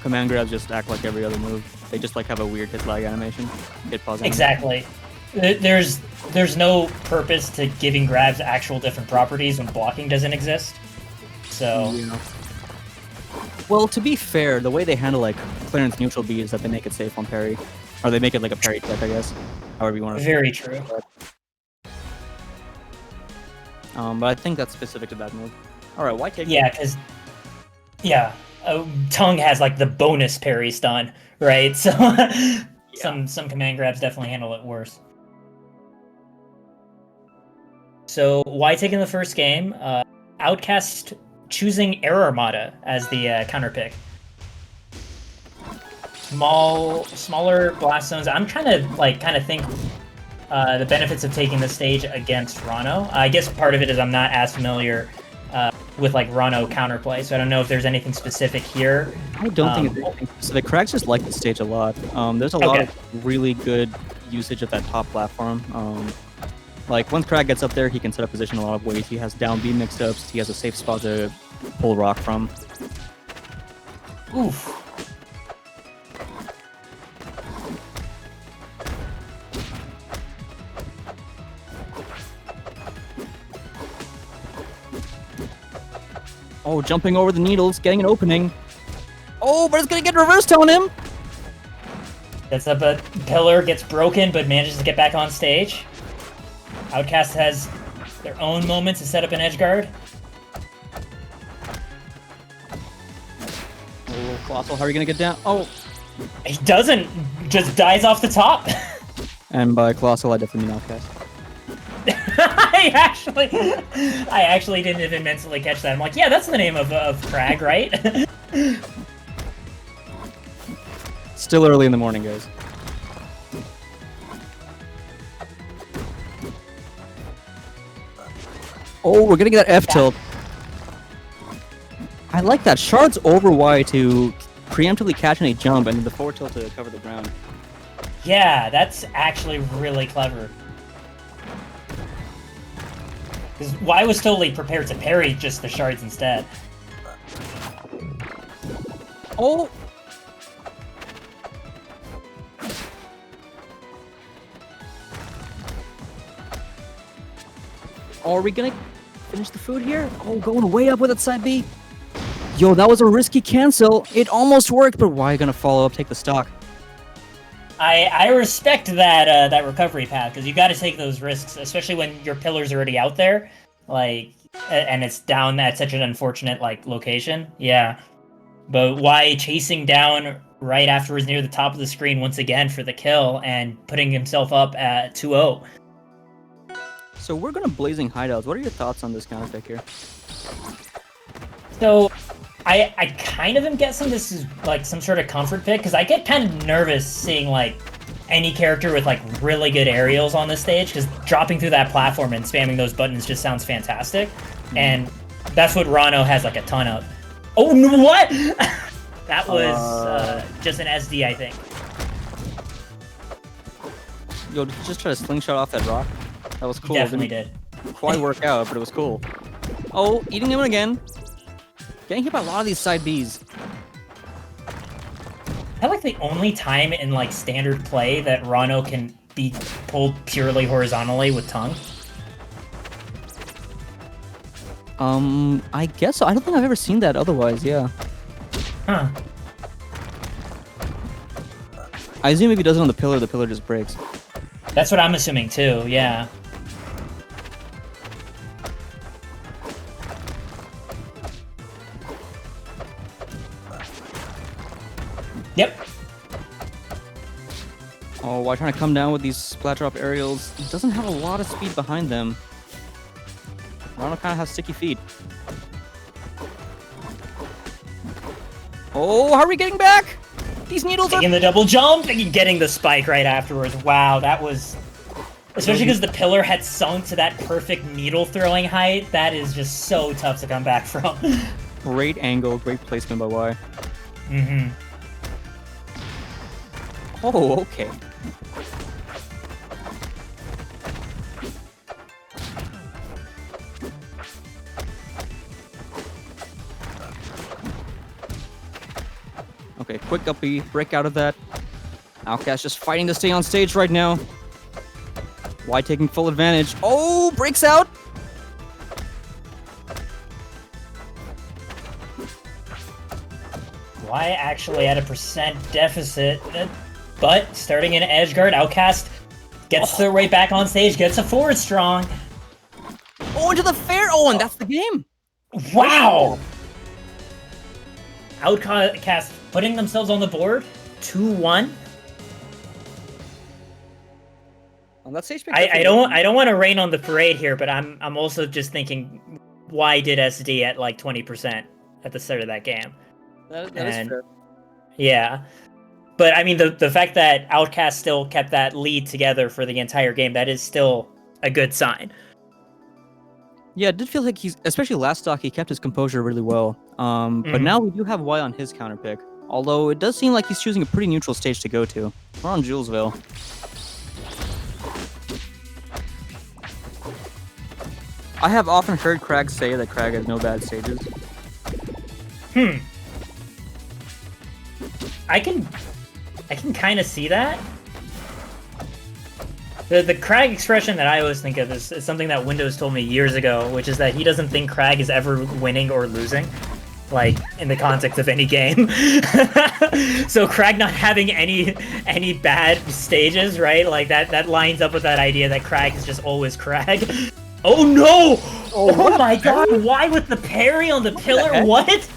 command grabs just act like every other move. They just like have a weird hit lag animation, hit pause animation.
Exactly. There's no purpose to giving grabs actual different properties when blocking doesn't exist. So.
Yeah. Well, to be fair, the way they handle like clearance neutral B is that they make it safe on parry, or they make it like a parry check, I guess. However you want to.
Very true.
But I think that's specific to that move. All right, why take?
Yeah, because tongue has like the bonus parry stun, right? So some command grabs definitely handle it worse. So why taking the first game? Outcast choosing Air Armada as the counter pick. Smaller blast zones. I'm trying to kind of think the benefits of taking the stage against Rano. I guess part of it is I'm not as familiar with like Rano counterplay, so I don't know if there's anything specific here.
I don't think it's anything specific. Crags just like the stage a lot. There's a lot of really good usage of that top platform. Like, once Crag gets up there, he can set up position a lot of ways. He has down B mix-ups. He has a safe spot to pull rock from.
Oof.
Oh, jumping over the needles, getting an opening. Oh, but it's gonna get reversed on him!
Gets up a pillar, gets broken, but manages to get back on stage. Outcast has their own moment to set up an edge guard.
Oh, Colossal, how are you gonna get down? Oh!
He doesn't, just dies off the top.
And by Colossal, I definitely mean Outcast.
I actually didn't even mentally catch that. I'm like, yeah, that's the name of Crag, right?
Still early in the morning, guys. Oh, we're getting that F tilt. I like that. Shards over Y to preemptively catch a jump and the forward tilt to cover the ground.
Yeah, that's actually really clever. Because Y was totally prepared to parry just the shards instead.
Oh! Are we gonna finish the food here? Oh, going way up with it, side B. Yo, that was a risky cancel. It almost worked, but why gonna follow up, take the stock?
I respect that that recovery path, because you got to take those risks, especially when your pillar's already out there, like, and it's down at such an unfortunate location. Yeah, but why chasing down right afterwards near the top of the screen once again for the kill and putting himself up at 2-0.
So we're gonna Blazing Hideouts. What are your thoughts on this counter pick here?
So, I kind of am guessing this is like some sort of comfort pick, because I get kind of nervous seeing like any character with like really good aerials on this stage, because dropping through that platform and spamming those buttons just sounds fantastic, and that's what Rano has like a ton of. Oh, no, what? That was just an SD, I think.
Yo, did you just try to slingshot off that rock? That was cool.
He definitely did.
Quite work out, but it was cool. Oh, eating him again. Getting hit by a lot of these side Bs.
that like the only time in like standard play that Rano can be pulled purely horizontally with tongue?
I guess so. I don't think I've ever seen that otherwise, yeah.
Huh.
I assume if he does it on the pillar just breaks.
That's what I'm assuming too, yeah. Yep.
Oh, while trying to come down with these splat drop aerials, he doesn't have a lot of speed behind them. Ronald kind of has sticky feet. Oh, how are we getting back? These needles are...
Taking the double jump and getting the spike right afterwards. Wow, that was... Especially because the pillar had sunk to that perfect needle throwing height. That is just so tough to come back from.
Great angle, great placement by Y.
Mm-hmm.
Oh, okay. Okay, quick up B, break out of that. Outcast just fighting to stay on stage right now. Y taking full advantage. Oh, breaks out!
Y actually at a percent deficit, but starting in edge guard, Outcast gets their way back on stage, gets a forward strong.
Oh, into the fair! Oh, and that's the game!
Wow! Outcast putting themselves on the board, 2-1.
On that stage
I don't want to rain on the parade here, but I'm also just thinking, why did SD at like 20% at the start of that game?
That is fair.
Yeah. But I mean, the fact that Outcast still kept that lead together for the entire game, that is still a good sign.
Yeah, it did feel like he's, especially last stock, he kept his composure really well. But now we do have Y on his counter pick. Although it does seem like he's choosing a pretty neutral stage to go to. We're on Julesville. I have often heard Crag say that Crag has no bad stages.
I can kind of see that. The Crag expression that I always think of is something that Windows told me years ago, which is that he doesn't think Crag is ever winning or losing, like in the context of any game. So Crag not having any bad stages, right? Like that lines up with that idea that Crag is just always Crag. Oh no! Oh my god, why with the parry on the pillar? What?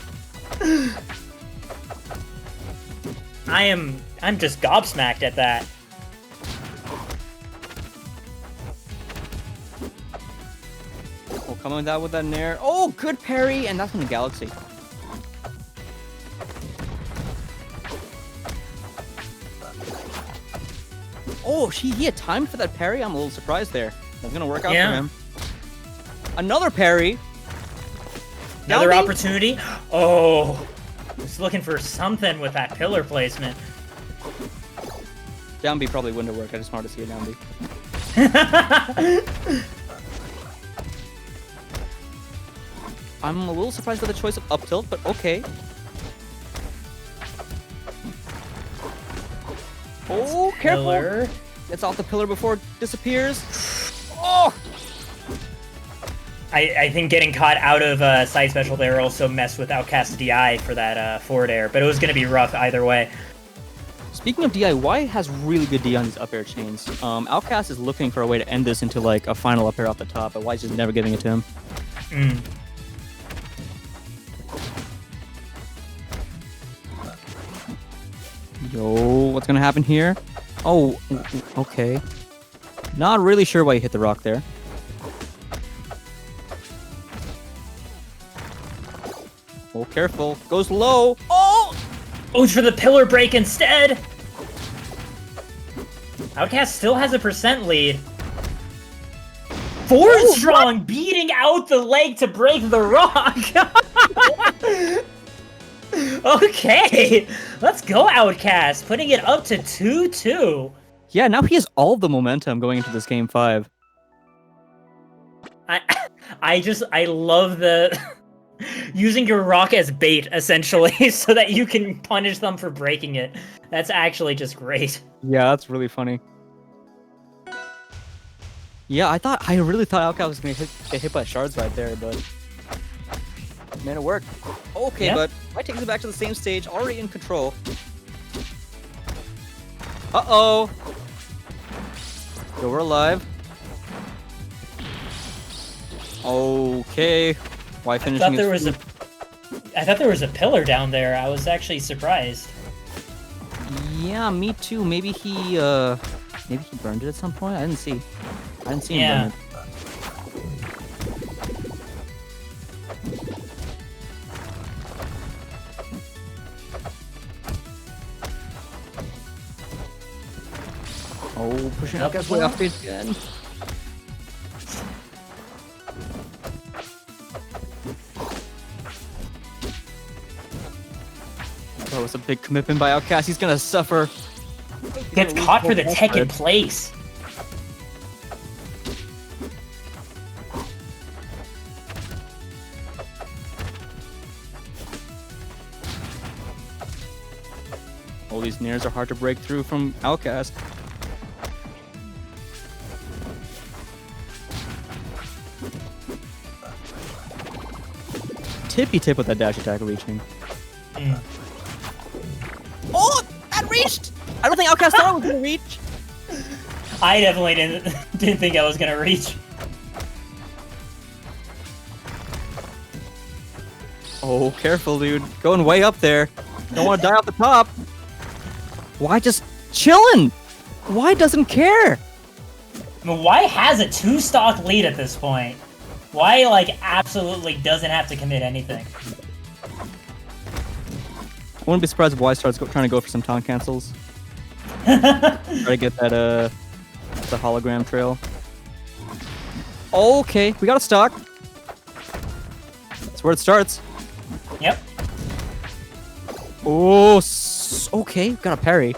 I'm just gobsmacked at that.
Oh, coming down with that nair. Oh, good parry, and that's from the Galaxy. Oh, he had time for that parry? I'm a little surprised there. That's gonna work out for him. Another parry.
Another opportunity. Oh, just looking for something with that pillar placement.
Down B probably wouldn't work. I just wanted to see a down B. I'm a little surprised by the choice of up tilt, but okay. Oh, careful!
Pillar.
Gets off the pillar before it disappears. Oh!
I think getting caught out of side special there also messed with Outcast DI for that forward air, but it was going to be rough either way.
Speaking of DI, Y has really good DI on these up air chains. Outcast is looking for a way to end this into like a final up air off the top, but Y's just never giving it to him. Yo, what's gonna happen here? Oh, okay. Not really sure why you hit the rock there. Oh, careful. Goes low. Oh!
Oh, it's for the pillar break instead! Outcast still has a percent lead. Forward strong beating out the leg to break the rock! Okay, let's go Outcast, putting it up to 2-2.
Yeah, now he has all the momentum going into this game 5.
I love the Using your rock as bait, essentially, so that you can punish them for breaking it. That's actually just great.
Yeah, that's really funny. Yeah, I really thought Outcast was gonna get hit by shards right there, but man, it worked. Okay,
Yeah.
but I takes it back to the same stage, already in control. Uh-oh. So we're alive. Okay. Why
I
finishing?
thought there was a pillar down there. I was actually surprised.
Yeah, me too. Maybe he burned it at some point. I didn't see him
Yeah.
burn it. Oh, pushing Outcast way off stage again. That was a big commitment by Outcast. He's gonna suffer.
Gets caught for the tech in place.
All these nairs are hard to break through from Outcast. Tippy tip with that dash attack reaching.
Mm.
Oh, that reached! I don't think Outcast thought it was gonna reach.
I definitely didn't think I was gonna reach.
Oh, careful, dude. Going way up there. Don't want to die off the top. Why just chillin'? Why doesn't care?
I mean, why has a 2-stock lead at this point? Why, like, absolutely doesn't have to commit anything?
I wouldn't be surprised if Y starts trying to go for some taunt cancels. Try to get that, the hologram trail. Okay, we got a stock. That's where it starts.
Yep.
Oh, okay, got a parry.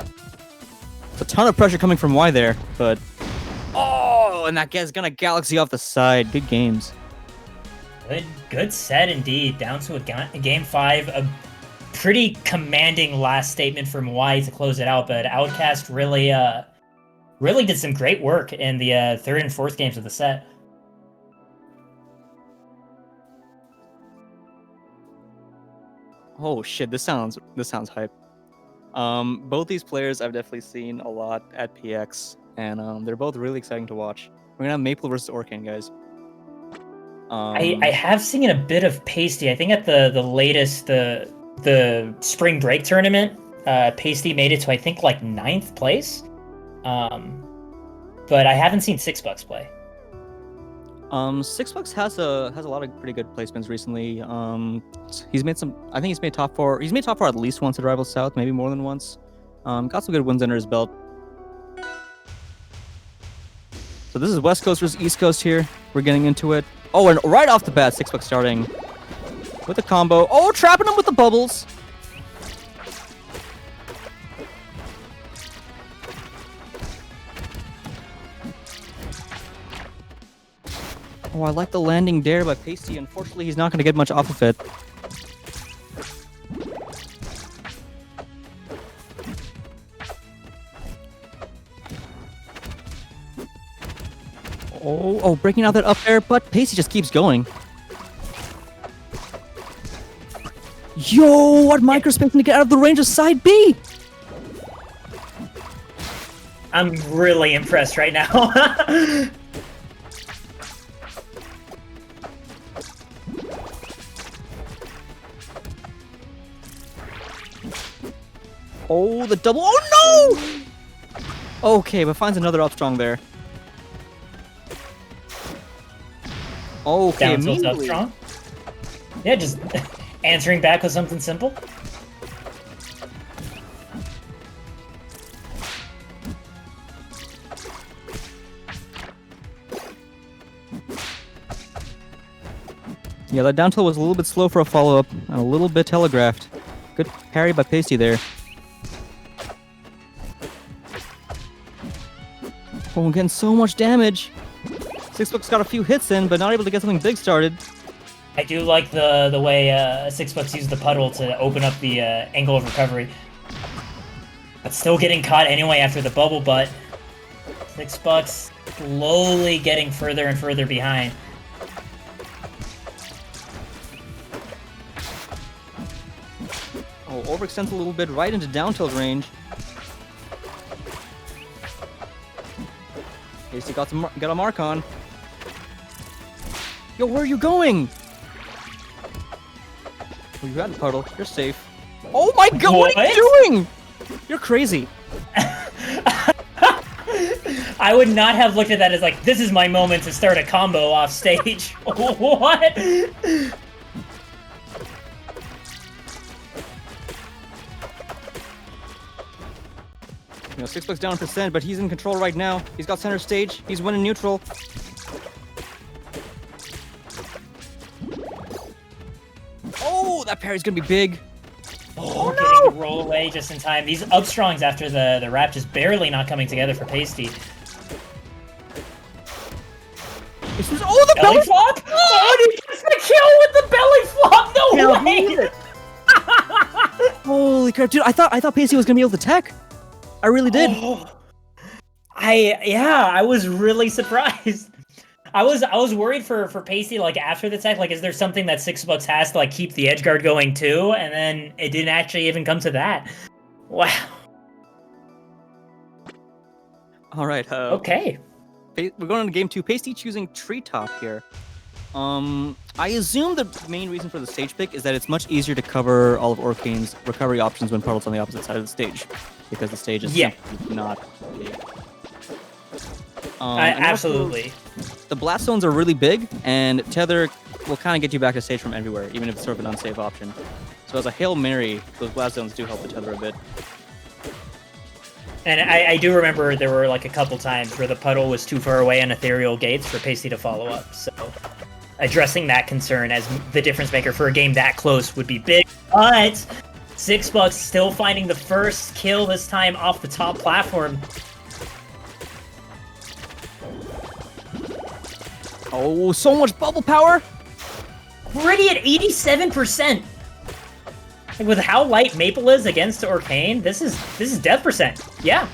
It's a ton of pressure coming from Y there, but... Oh, and that guy's gonna galaxy off the side. Good games.
Good set indeed. Down to a game 5. A pretty commanding last statement from Y to close it out, but Outcast really did some great work in the 3rd and 4th games of the set.
Oh shit, this sounds hype. Both these players I've definitely seen a lot at PX, and they're both really exciting to watch. We're gonna have Maple versus Orcan, guys.
I have seen a bit of Pasty. I think at the latest the spring break tournament, Pasty made it to I think like 9th place. But I haven't seen Sixbux play.
Sixbux has a lot of pretty good placements recently. He's made some. I think he's made top 4. He's made top 4 at least once at Rival South, maybe more than once. Got some good wins under his belt. So this is West Coast versus East Coast here. We're getting into it. Oh, and right off the bat, Sixbux starting with a combo. Oh, trapping him with the bubbles. Oh, I like the landing dare by Pasty. Unfortunately, he's not going to get much off of it. Oh, breaking out that up air, but Pasty just keeps going. Yo, what microspacing to get out of the range of side B?
I'm really impressed right now.
Oh, the double. Oh, no! Okay, but finds another up strong there. Okay,
Down tilts up strong. Yeah, just answering back with something simple.
Yeah, that down tilt was a little bit slow for a follow-up, and a little bit telegraphed. Good parry by Pasty there. Oh, we're getting so much damage. Sixbux got a few hits in, but not able to get something big started.
I do like the way Sixbux used the puddle to open up the angle of recovery. But still getting caught anyway after the bubble butt. Sixbux slowly getting further and further behind.
Oh, overextends a little bit right into down tilt range. Pasty got a mark on. Yo, where are you going? Oh, you had the puddle. You're safe. Oh my god, what are you doing? You're crazy.
I would not have looked at that as like, this is my moment to start a combo off stage. What?
You know, Sixbux down %, but he's in control right now. He's got center stage. He's winning neutral. Oh, that parry's gonna be big.
Oh, getting the roll away just in time. These up strongs after the wrap just barely not coming together for Pasty.
Oh, the
Belly flop? Oh, he gets the kill with the belly flop! No way!
Holy crap, dude! I thought Pasty was gonna be able to tech. I really did.
Oh, I was really surprised. I was worried for Pasty, like, after the tech, like, is there something that Sixbux has to, like, keep the edge guard going too? And then it didn't actually even come to that. Wow.
All right.
Okay.
We're going on to game 2. Pasty choosing Treetop here. I assume the main reason for the stage pick is that it's much easier to cover all of Orcane's recovery options when Puddle's on the opposite side of the stage, because the stage is simply not big.
Absolutely.
The blast zones are really big, and Tether will kind of get you back to stage from everywhere, even if it's sort of an unsafe option. So as a Hail Mary, those blast zones do help the Tether a bit.
And I do remember there were like a couple times where the puddle was too far away on ethereal gates for Pasty to follow up. So addressing that concern as the difference maker for a game that close would be big. But Sixbux still finding the first kill this time off the top platform.
Oh, so much bubble power!
Already at 87%. Like, with how light Maple is against Orcane, this is death percent. Yeah.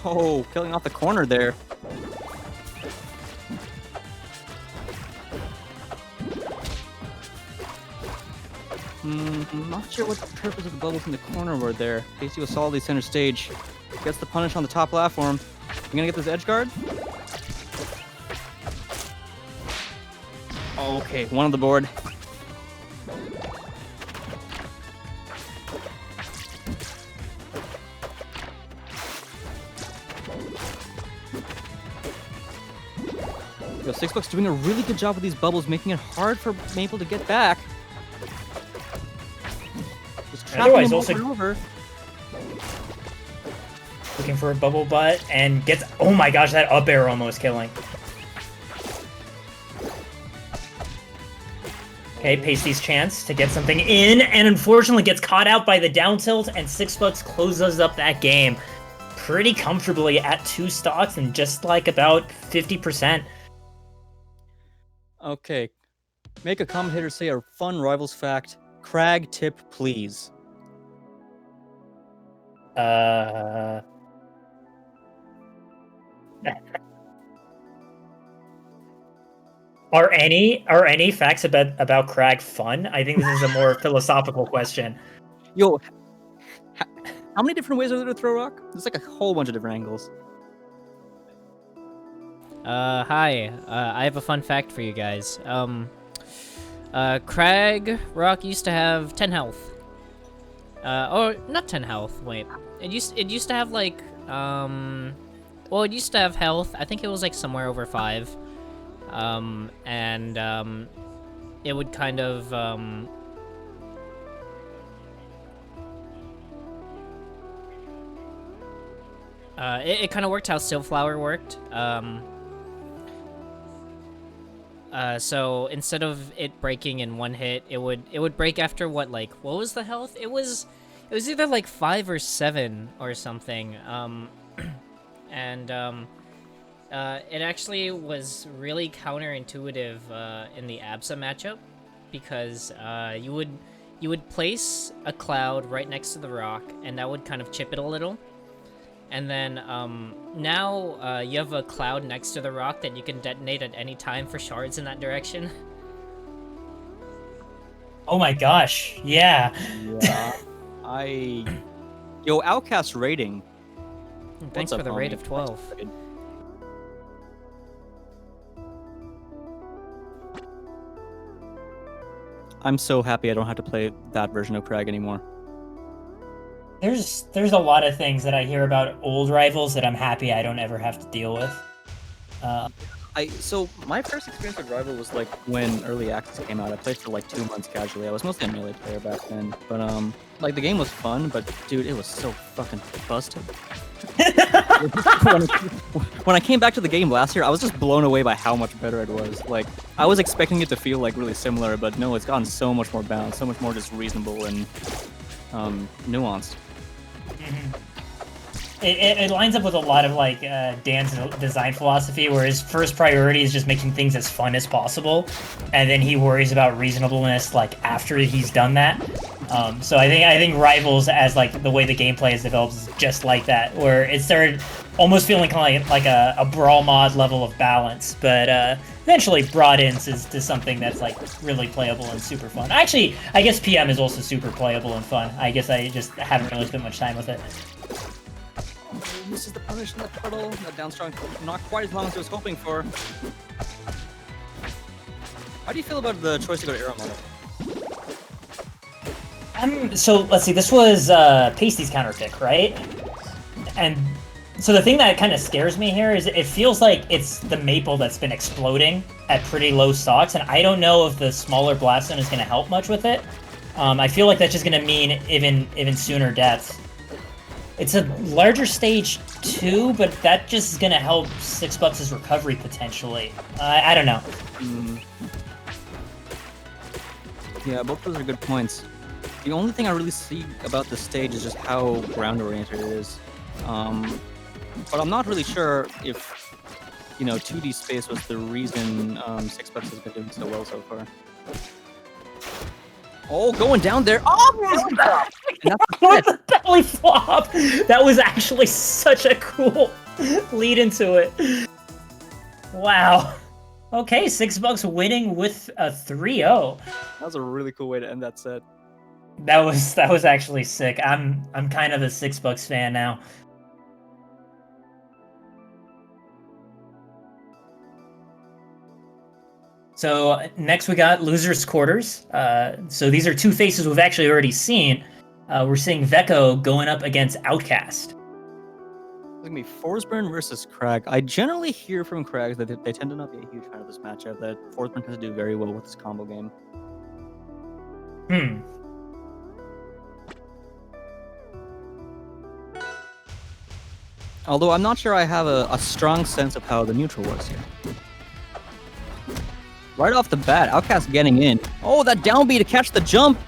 Oh, killing off the corner there. I'm not sure what the purpose of the bubbles in the corner were there. Pasty was solidly center stage. Gets the punish on the top platform. You gonna get this edge guard? Okay, one on the board. Yo, Sixbux doing a really good job with these bubbles, making it hard for Maple to get back. Just
Otherwise,
him
also
over.
Looking for a bubble butt and gets. Oh my gosh, that up air almost killing. Okay, Pasty's chance to get something in, and unfortunately gets caught out by the down tilt, and Sixbux closes up that game pretty comfortably at 2 stocks and just like about 50%.
Okay. Make a commentator say a fun Rivals fact. Crag tip, please.
Are any facts about Crag fun? I think this is a more philosophical question.
Yo, how many different ways are there to throw rock? There's like a whole bunch of different angles.
Hi. I have a fun fact for you guys. Crag Rock used to have 10 health. Or not 10 health. Wait. It used to have like well, it used to have health. I think it was like somewhere over 5. It would kind of it kind of worked how Stillflower worked. So instead of it breaking in one hit, it would break after what was the health? It was either like 5 or 7 or something. It actually was really counterintuitive in the Absa matchup. because you would place a cloud right next to the rock, and that would kind of chip it a little. And then now you have a cloud next to the rock that you can detonate at any time for shards in that direction.
Oh my gosh, yeah.
Yeah. Yo, Outcast rating.
Thanks for the rate of 12.
I'm so happy I don't have to play that version of Crag anymore.
There's a lot of things that I hear about old rivals that I'm happy I don't ever have to deal with.
So my first experience with Rival was like when Early Access came out. I played for like 2 months casually. I was mostly a melee player back then, but like the game was fun, but dude, it was so fucking busted. When I came back to the game last year, I was just blown away by how much better it was. Like I was expecting it to feel like really similar, but no, it's gotten so much more balanced, so much more just reasonable and nuanced.
Mm-hmm. It lines up with a lot of like Dan's design philosophy, where his first priority is just making things as fun as possible, and then he worries about reasonableness like after he's done that. So I think Rivals, as like the way the gameplay is developed, is just like that, where it started almost feeling kind of like a brawl mod level of balance, but eventually brought into something that's like really playable and super fun. Actually, I guess PM is also super playable and fun. I guess I just haven't really spent much time with it.
This is the punish in the turtle. That down strong, not quite as long as I was hoping for. How do you feel about the choice to go to arrow mode?
So let's see. This was Pasty's counter pick, right? And so the thing that kind of scares me here is it feels like it's the maple that's been exploding at pretty low stocks, and I don't know if the smaller blast zone is going to help much with it. I feel like that's just going to mean even sooner deaths. It's a larger stage too, but that just is going to help Sixbux' recovery potentially. I don't know.
Yeah, both those are good points. The only thing I really see about this stage is just how ground-oriented it is. But I'm not really sure if, 2D space was the reason Sixbux has been doing so well so far. Oh, going down there. Oh!
What the belly flop? That was actually such a cool lead into it. Wow. Okay, Sixbux winning with a 3-0.
That was a really cool way to end that set.
That was actually sick. I'm kind of a Sixbux fan now. So next we got Losers Quarters. So these are two faces we've actually already seen. We're seeing Vecho going up against Outcast.
It's gonna be Forsburn versus Crag. I generally hear from Crag that they tend to not be a huge fan of this matchup, that Forsburn tends to do very well with this combo game. Although I'm not sure I have a strong sense of how the neutral works here. Right off the bat, Outcast getting in. Oh, that down B to catch the jump!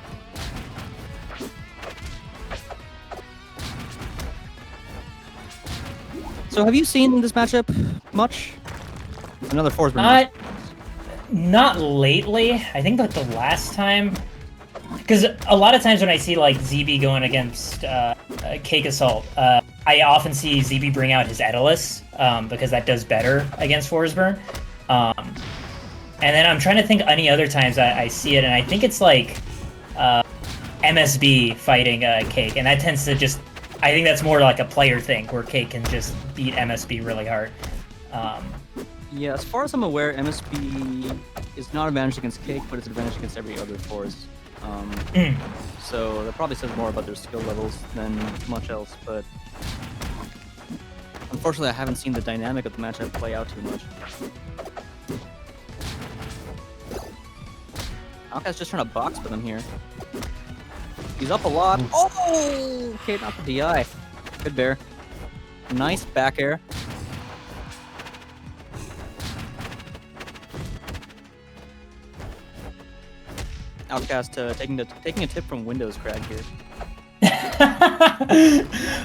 So have you seen this matchup much? Another Forsburn.
Not lately. I think that the last time... Because a lot of times when I see like ZB going against Cake Assault, I often see ZB bring out his Edilus, because that does better against Forsburn. And then I'm trying to think any other times I see it, and I think it's like MSB fighting Cake, and that tends to just... I think that's more like a player thing, where Cake can just beat MSB really hard.
Yeah, as far as I'm aware, MSB is not advantage against Cake, but it's advantage against every other force. So that probably says more about their skill levels than much else, but unfortunately I haven't seen the dynamic of the matchup play out too much. Outcast's just trying to box for them here. He's up a lot. Oh! Okay, not the DI. Good bear. Nice back air. Outcast taking a tip from Windows Crag here.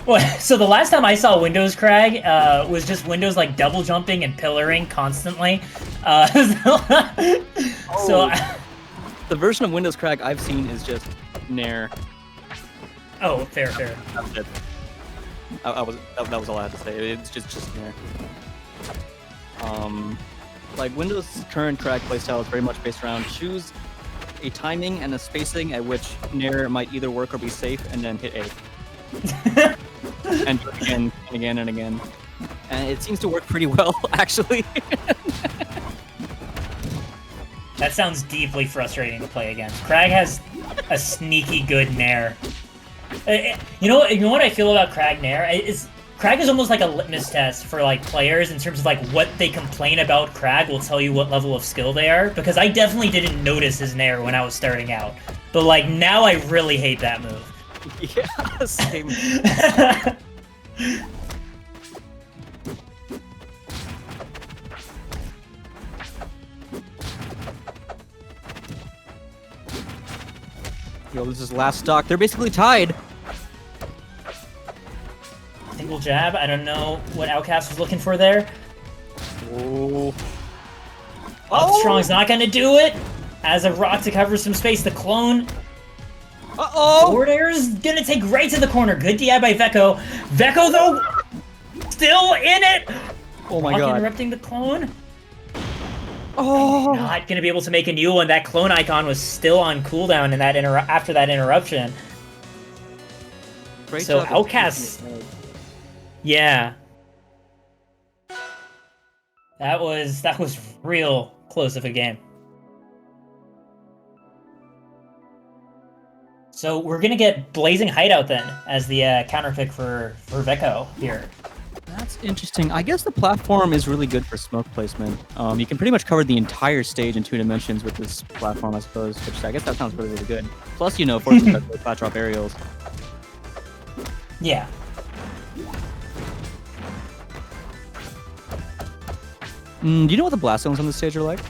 Well, so the last time I saw Windows Crag was just Windows like double jumping and pillaring constantly. So
The version of Windows Crag I've seen is just Nair.
Oh, fair.
That's it. That was all I had to say. It's just Nair. Like Windows' current Crag playstyle is very much based around choose a timing and a spacing at which Nair might either work or be safe, and then hit A. And do it again and again and again. And it seems to work pretty well, actually.
That sounds deeply frustrating to play against. Crag has a sneaky good Nair. You know what I feel about Crag Nair? Crag is almost like a litmus test for like players in terms of like what they complain about Crag will tell you what level of skill they are, because I definitely didn't notice his Nair when I was starting out. But like now I really hate that move.
Yeah, same. Yo, this is last stock. They're basically tied.
Single jab. I don't know what Outcast was looking for there.
Oh.
Strong's not gonna do it. Has a rock to cover some space. The clone.
Uh-oh!
Forward air is gonna take right to the corner. Good DI by Vecho. Vecho though, still in it.
Oh my
rock
god.
Interrupting the clone.
Oh!
Not gonna be able to make a new one. That clone icon was still on cooldown in that after that interruption.
Great
So
job of
Outcast.
keeping it.
Yeah. That was real close of a game. So we're gonna get Blazing Hideout then as the counter pick for Vecho here.
That's interesting. I guess the platform is really good for smoke placement. You can pretty much cover the entire stage in 2 dimensions with this platform, I suppose. Which I guess that sounds really, really good. Plus, you know, forces got the flat drop aerials.
Yeah.
Do you know what the blast zones on the stage are like?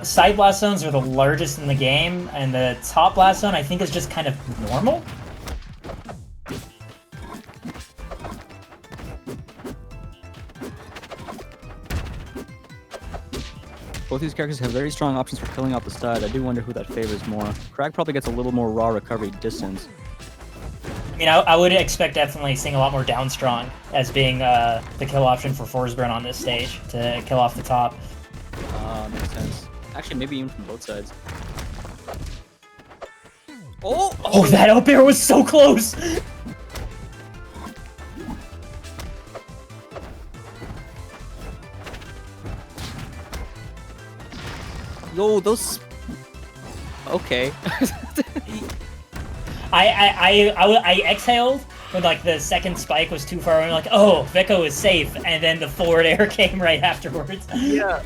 Side blast zones are the largest in the game, and the top blast zone I think is just kind of normal.
Both these characters have very strong options for killing off the side. I do wonder who that favors more. Crag probably gets a little more raw recovery distance.
I mean, I would expect definitely seeing a lot more down strong as being the kill option for Forsburn on this stage to kill off the top.
Makes sense. Actually, maybe even from both sides. Oh,
that up air was so close!
Yo, those... Okay.
I exhaled when like the second spike was too far. I'm like, oh, Vecho is safe, and then the forward air came right afterwards.
Yeah,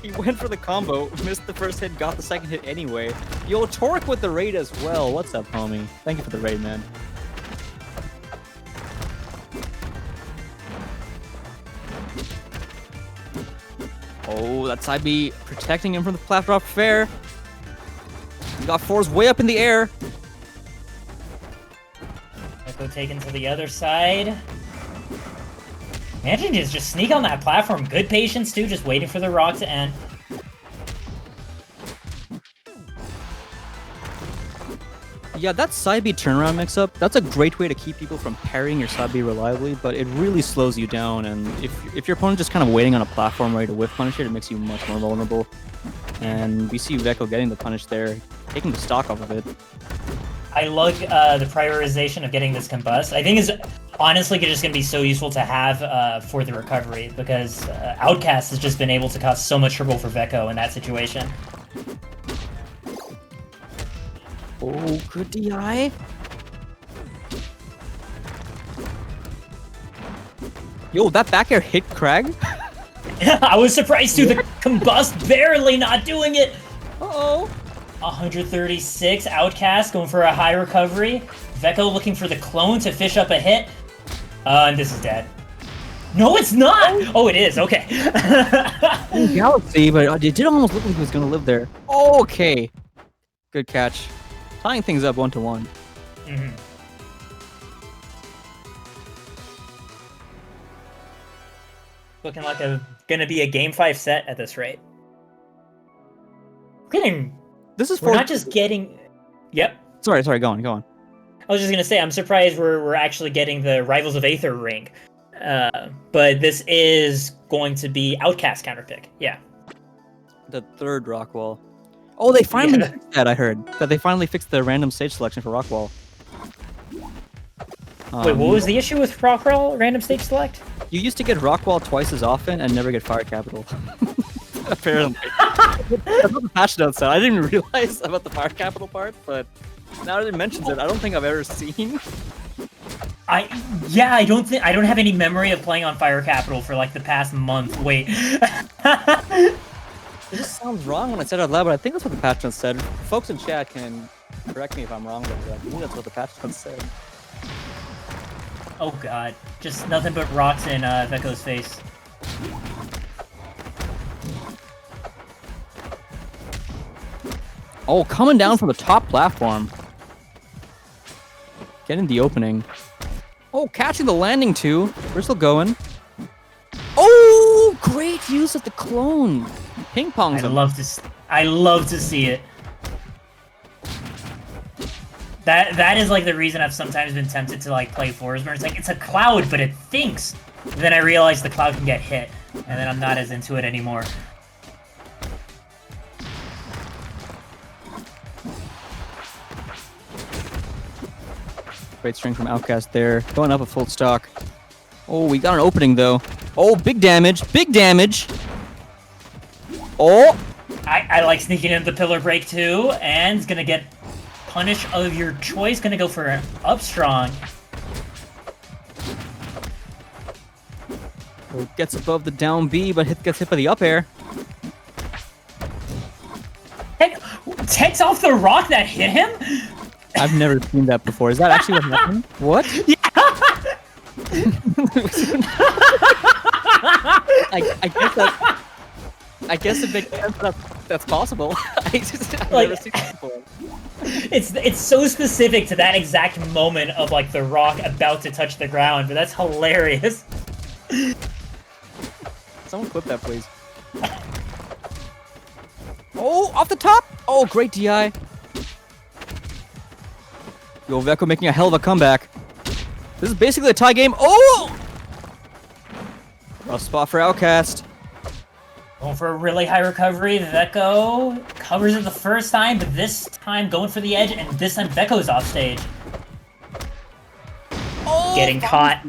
he went for the combo, missed the first hit, got the second hit anyway. Yo, Torque with the raid as well. What's up, homie? Thank you for the raid, man. Oh, that side B protecting him from the flat drop fair. He got fours way up in the air.
Vecho taken to the other side. Imagine just sneak on that platform. Good patience too, just waiting for the rock to end.
Yeah, that side B turnaround mix-up, that's a great way to keep people from parrying your side B reliably, but it really slows you down, and if your opponent just kind of waiting on a platform ready to whiff punish it, it makes you much more vulnerable. And we see Vecho getting the punish there, taking the stock off of it.
I love the prioritization of getting this combust. I think is honestly just going to be so useful to have for the recovery, because Outcast has just been able to cause so much trouble for Vecho in that situation.
Oh, good DI. Yo, that back air hit Crag?
I was surprised too. The combust barely not doing it.
Uh-oh.
136, Outcast going for a high recovery. Vecho looking for the clone to fish up a hit. And this is dead. No, it's not! Oh, it is, okay.
Oh, Galaxy, but it did almost look like he was going to live there. Okay. Good catch. Tying things up 1-1.
Mm-hmm. Looking like gonna be a game 5 set at this rate. getting.
This is
We're
for.
not just getting. Yep.
Sorry, go on.
I was just gonna say, I'm surprised we're actually getting the Rivals of Aether ring, but this is going to be Outcast counterpick. Yeah.
The third Rockwall. Oh, they finally fixed that. I heard that they finally fixed the random stage selection for Rockwall.
Wait, what was the issue with Rockwall random stage select?
You used to get Rockwall twice as often and never get Fire Capital. Apparently. That's what the patch notes said. I didn't even realize about the Fire Capital part, but now that it mentions it, I don't think I've ever seen.
I don't have any memory of playing on Fire Capital for like the past month. Wait.
It just sounds wrong when I said it out loud, but I think that's what the patch notes said. Folks in chat can correct me if I'm wrong, but I think that's what the patch notes said.
Oh god, just nothing but rocks in Vecho's face.
Oh, coming down from the top platform. Getting the opening. Oh, catching the landing too. We're still going. Oh, great use of the clone. Ping pong.
I love to see it. That is like the reason I've sometimes been tempted to like play Forsberg. It's like it's a cloud, but it thinks. And then I realize the cloud can get hit, and then I'm not as into it anymore.
Great string from Outcast there. Going up a full stock. Oh, we got an opening though. Oh, big damage. Big damage. Oh.
I like sneaking in the pillar break too, and it's gonna get punish of your choice. Gonna go for an up strong.
Oh, gets above the down B, but gets hit by the up air.
Takes off the rock that hit him?
I've never seen that before. Is that actually what happened? What?
Yeah.
I guess it makes sense that's possible. I've
Like,
never seen that before.
It's so specific to that exact moment of like the rock about to touch the ground, but that's hilarious.
Someone clip that, please. Oh, off the top! Oh, great DI. Yo, Vecho making a hell of a comeback. This is basically a tie game. Oh! Rough spot for Outcast.
Going for a really high recovery. Vecho covers it the first time, but this time going for the edge, and this time Vecho's off stage.
Oh,
Getting caught.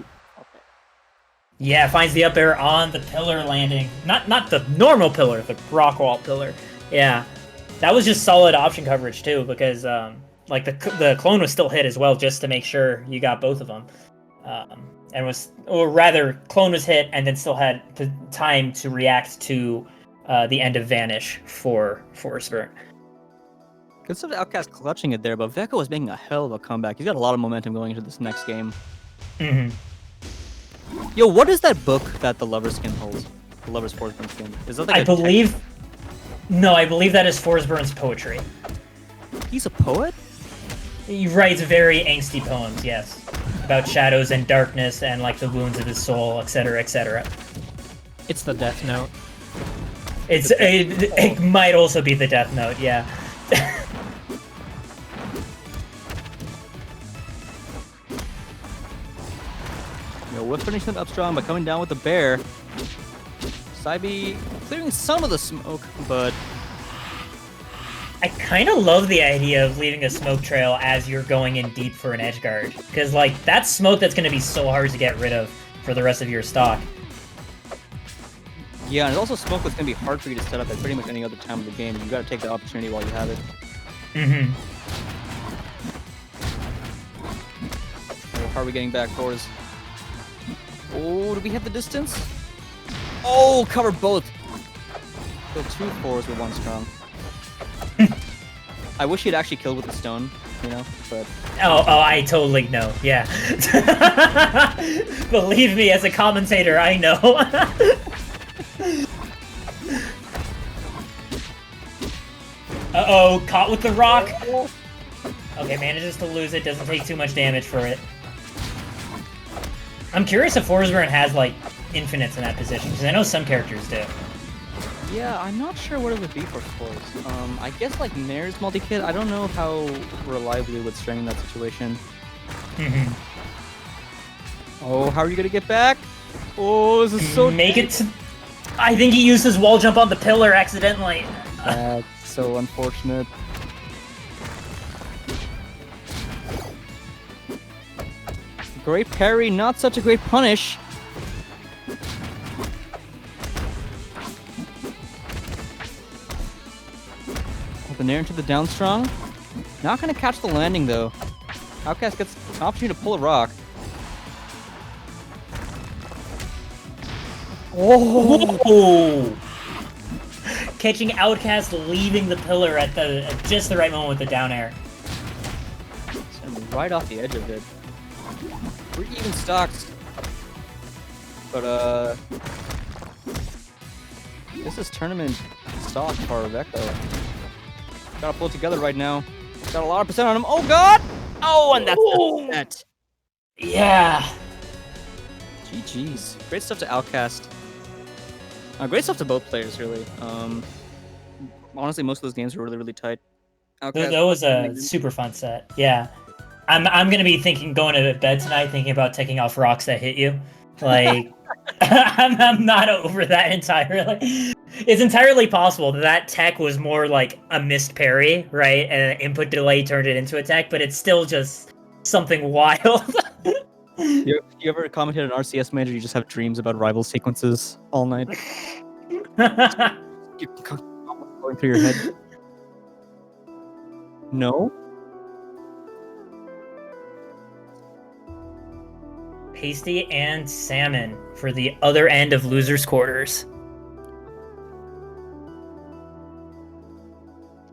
Yeah, finds the up air on the pillar landing. Not the normal pillar, the Rockwall pillar. Yeah, that was just solid option coverage too, because like the clone was still hit as well, just to make sure you got both of them. And was, or rather, clone was hit and then still had the time to react to the end of Vanish for Forsberg.
Good stuff, Outcast clutching it there, but Vecho was making a hell of a comeback. He's got a lot of momentum going into this next game.
Mm-hmm.
Yo, what is that book that the Lover's Skin holds? The Lover's Forsberg skin. Is that like
I believe that is Forsberg's poetry.
He's a poet?
He writes very angsty poems, yes. About shadows and darkness and like the wounds of his soul, etc., etc.
It's the Death Note.
It might also be the Death Note, yeah.
Yo, we're finishing up strong by coming down with the bear. Saibi clearing some of the smoke, but
I kind of love the idea of leaving a smoke trail as you're going in deep for an edge guard. Because, like, that's smoke that's going to be so hard to get rid of for the rest of your stock.
yeah, and it's also smoke that's going to be hard for you to set up at pretty much any other time of the game. You got to take the opportunity while you have it.
Mm-hmm.
How are we getting back, fours? Oh, do we have the distance? Oh, cover both. So 2 fours with 1 strong. I wish he'd actually killed with the stone, you know, but...
Oh, I totally know, yeah. Believe me, as a commentator, I know. Uh-oh, caught with the rock. Okay, manages to lose it, doesn't take too much damage for it. I'm curious if Forsberg has, like, infinites in that position, because I know some characters do.
Yeah, I'm not sure what it would be for scores. I guess like Nair's multi-kit, I don't know how reliably it would string in that situation.
Mhm.
Oh, how are you gonna get back? Oh, this is so
Make it to... I think he used his wall jump on the pillar accidentally.
That's so unfortunate. Great parry, not such a great punish. The Nair into the down strong. Not gonna catch the landing though. Outcast gets an opportunity to pull a rock.
Oh! Catching Outcast leaving the pillar at just the right moment with the down air.
Send him right off the edge of it. We're even stocks. But this is tournament stock for Vecho. Gotta pull it together right now. Got a lot of percent on him. Oh god! Oh, and that's the set.
Yeah.
GG's. Great stuff to Outcast. Great stuff to both players, really. Honestly, most of those games were really, really tight.
That was a super fun set. Yeah. I'm gonna be going to bed tonight thinking about taking off rocks that hit you. Like, I'm not over that entirely. It's entirely possible that tech was more like a missed parry, right? And an input delay turned it into a tech, but it's still just something wild.
You ever commented on RCS Major? You just have dreams about rival sequences all night. Going through your head. No.
Pasty and Salmon for the other end of losers' quarters.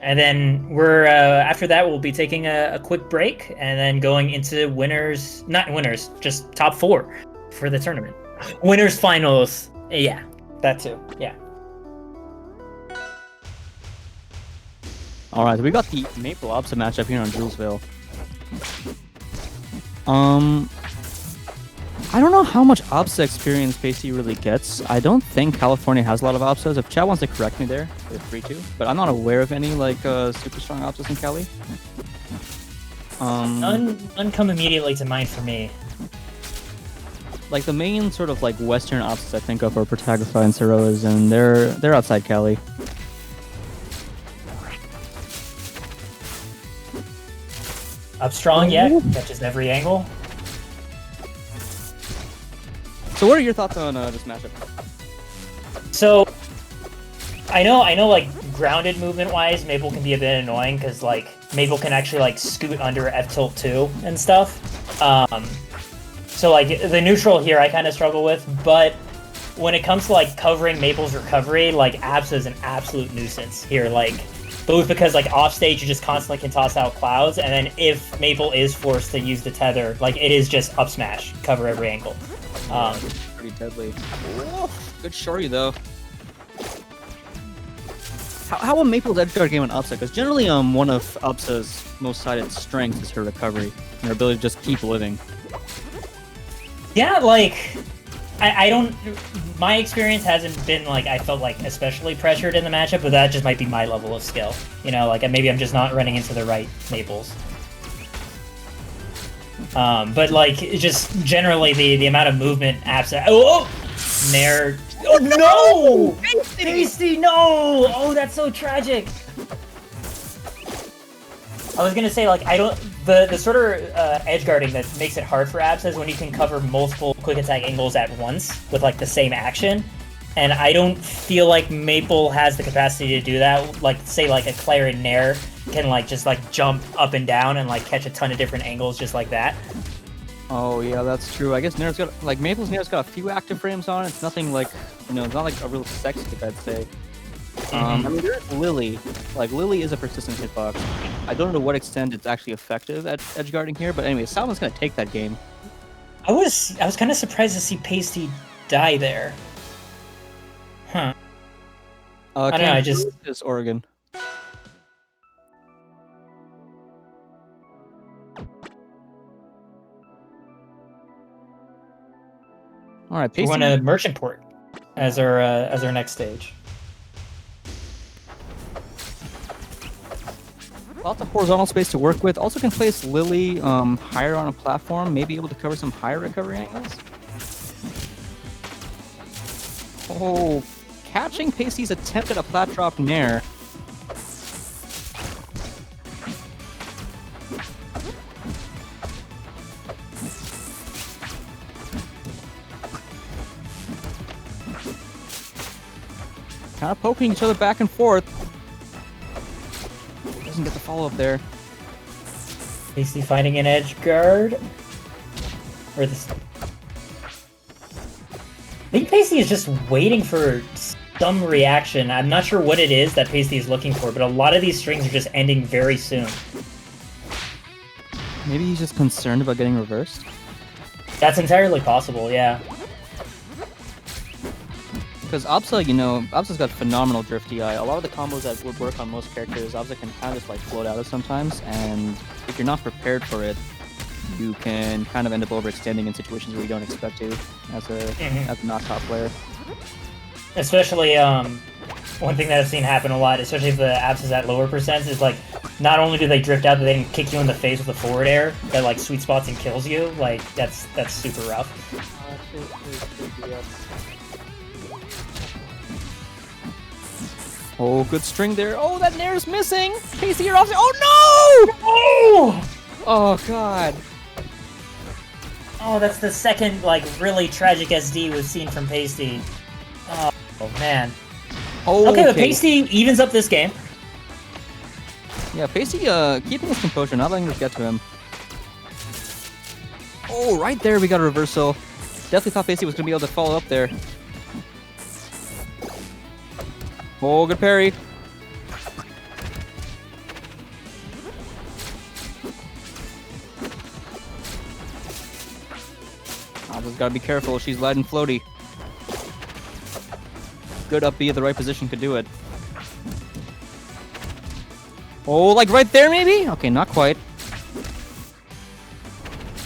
And then we're after that we'll be taking a quick break and then going into winners, not winners, just top 4 for the tournament. Winners finals. Yeah, that too. Yeah.
All right, we got the Maple Opsa matchup here on Julesville. I don't know how much Opsa experience Pasty really gets. I don't think California has a lot of Opsas. If Chad wants to correct me there, feel free to. But I'm not aware of any like super strong Opsas in Cali.
None come immediately to mind for me.
Like the main sort of like Western Opsas I think of are Protagify and Seroas, and they're outside Cali.
Up strong, yeah, catches every angle.
So what are your thoughts on this matchup?
So, I know, like, grounded movement-wise, Maple can be a bit annoying, because, like, Maple can actually, like, scoot under F-tilt 2 and stuff. So, like, the neutral here I kind of struggle with, but when it comes to, like, covering Maple's recovery, like, Absa is an absolute nuisance here, like, both because, like, offstage you just constantly can toss out clouds, and then if Maple is forced to use the tether, like, it is just up smash, cover every angle.
Pretty deadly. Oh, good shorty though. How will Maple's edgeguard game on Upsa? Because generally, one of Upsa's most cited strengths is her recovery and her ability to just keep living.
Yeah, like, I don't. My experience hasn't been like I felt like especially pressured in the matchup, but that just might be my level of skill. You know, like maybe I'm just not running into the right Maples. But like, just generally the amount of movement Absa. Oh, Nair. Oh no! Pasty, no! Oh, that's so tragic. I was gonna say like I don't. The sort of edge guarding that makes it hard for Absa is when you can cover multiple quick attack angles at once with like the same action. And I don't feel like Maple has the capacity to do that. Like, say, like a Claire and Nair can like just like jump up and down and like catch a ton of different angles just like that.
Oh yeah, that's true. I guess Nair's got like Maple's Nair's got a few active frames on it. It's nothing like it's not like a real sex hit, I'd say. I mean, there's Lily. Like Lily is a persistent hitbox. I don't know to what extent it's actually effective at edge guarding here, but anyway, Salmon's gonna take that game.
I was kind of surprised to see Pasty die there. Huh. I don't know, I just...
It's Oregon. Alright,
Pasty. We want a Merchant Port as our next stage.
Lots of horizontal space to work with. Also can place Lily higher on a platform, maybe able to cover some higher recovery angles. Oh, catching Pasty's attempt at a flat drop nair. Kind of poking each other back and forth. Doesn't get the follow-up there.
Pasty finding an edge guard. Or this. I think Pasty is just waiting for some reaction. I'm not sure what it is that Pasty is looking for, but a lot of these strings are just ending very soon.
Maybe he's just concerned about getting reversed?
That's entirely possible, yeah.
Because Absa, you know, Absa's got phenomenal drift DI. A lot of the combos that would work on most characters, Absa can kind of just like float out of sometimes, and if you're not prepared for it, you can kind of end up overextending in situations where you don't expect to as a not top player.
Especially, one thing that I've seen happen a lot, especially if the Abs is at lower percents, is like, not only do they drift out, but they can kick you in the face with a forward air that like sweet spots and kills you. Like, that's super rough.
Oh, good string there. Oh, that nair's missing! Pasty, you're off. Oh, no!
Oh!
Oh, God.
Oh, that's the second, like, really tragic SD we've seen from Pasty. Oh, man.
Oh,
okay, but Pasty evens up this game.
Yeah, Pasty keeping his composure, not letting this get to him. Oh, right there we got a reversal. Definitely thought Pasty was going to be able to follow up there. Oh, good parry. Just gotta be careful, she's light and floaty. Good up B at the right position could do it. Oh, like right there maybe? Okay, not quite.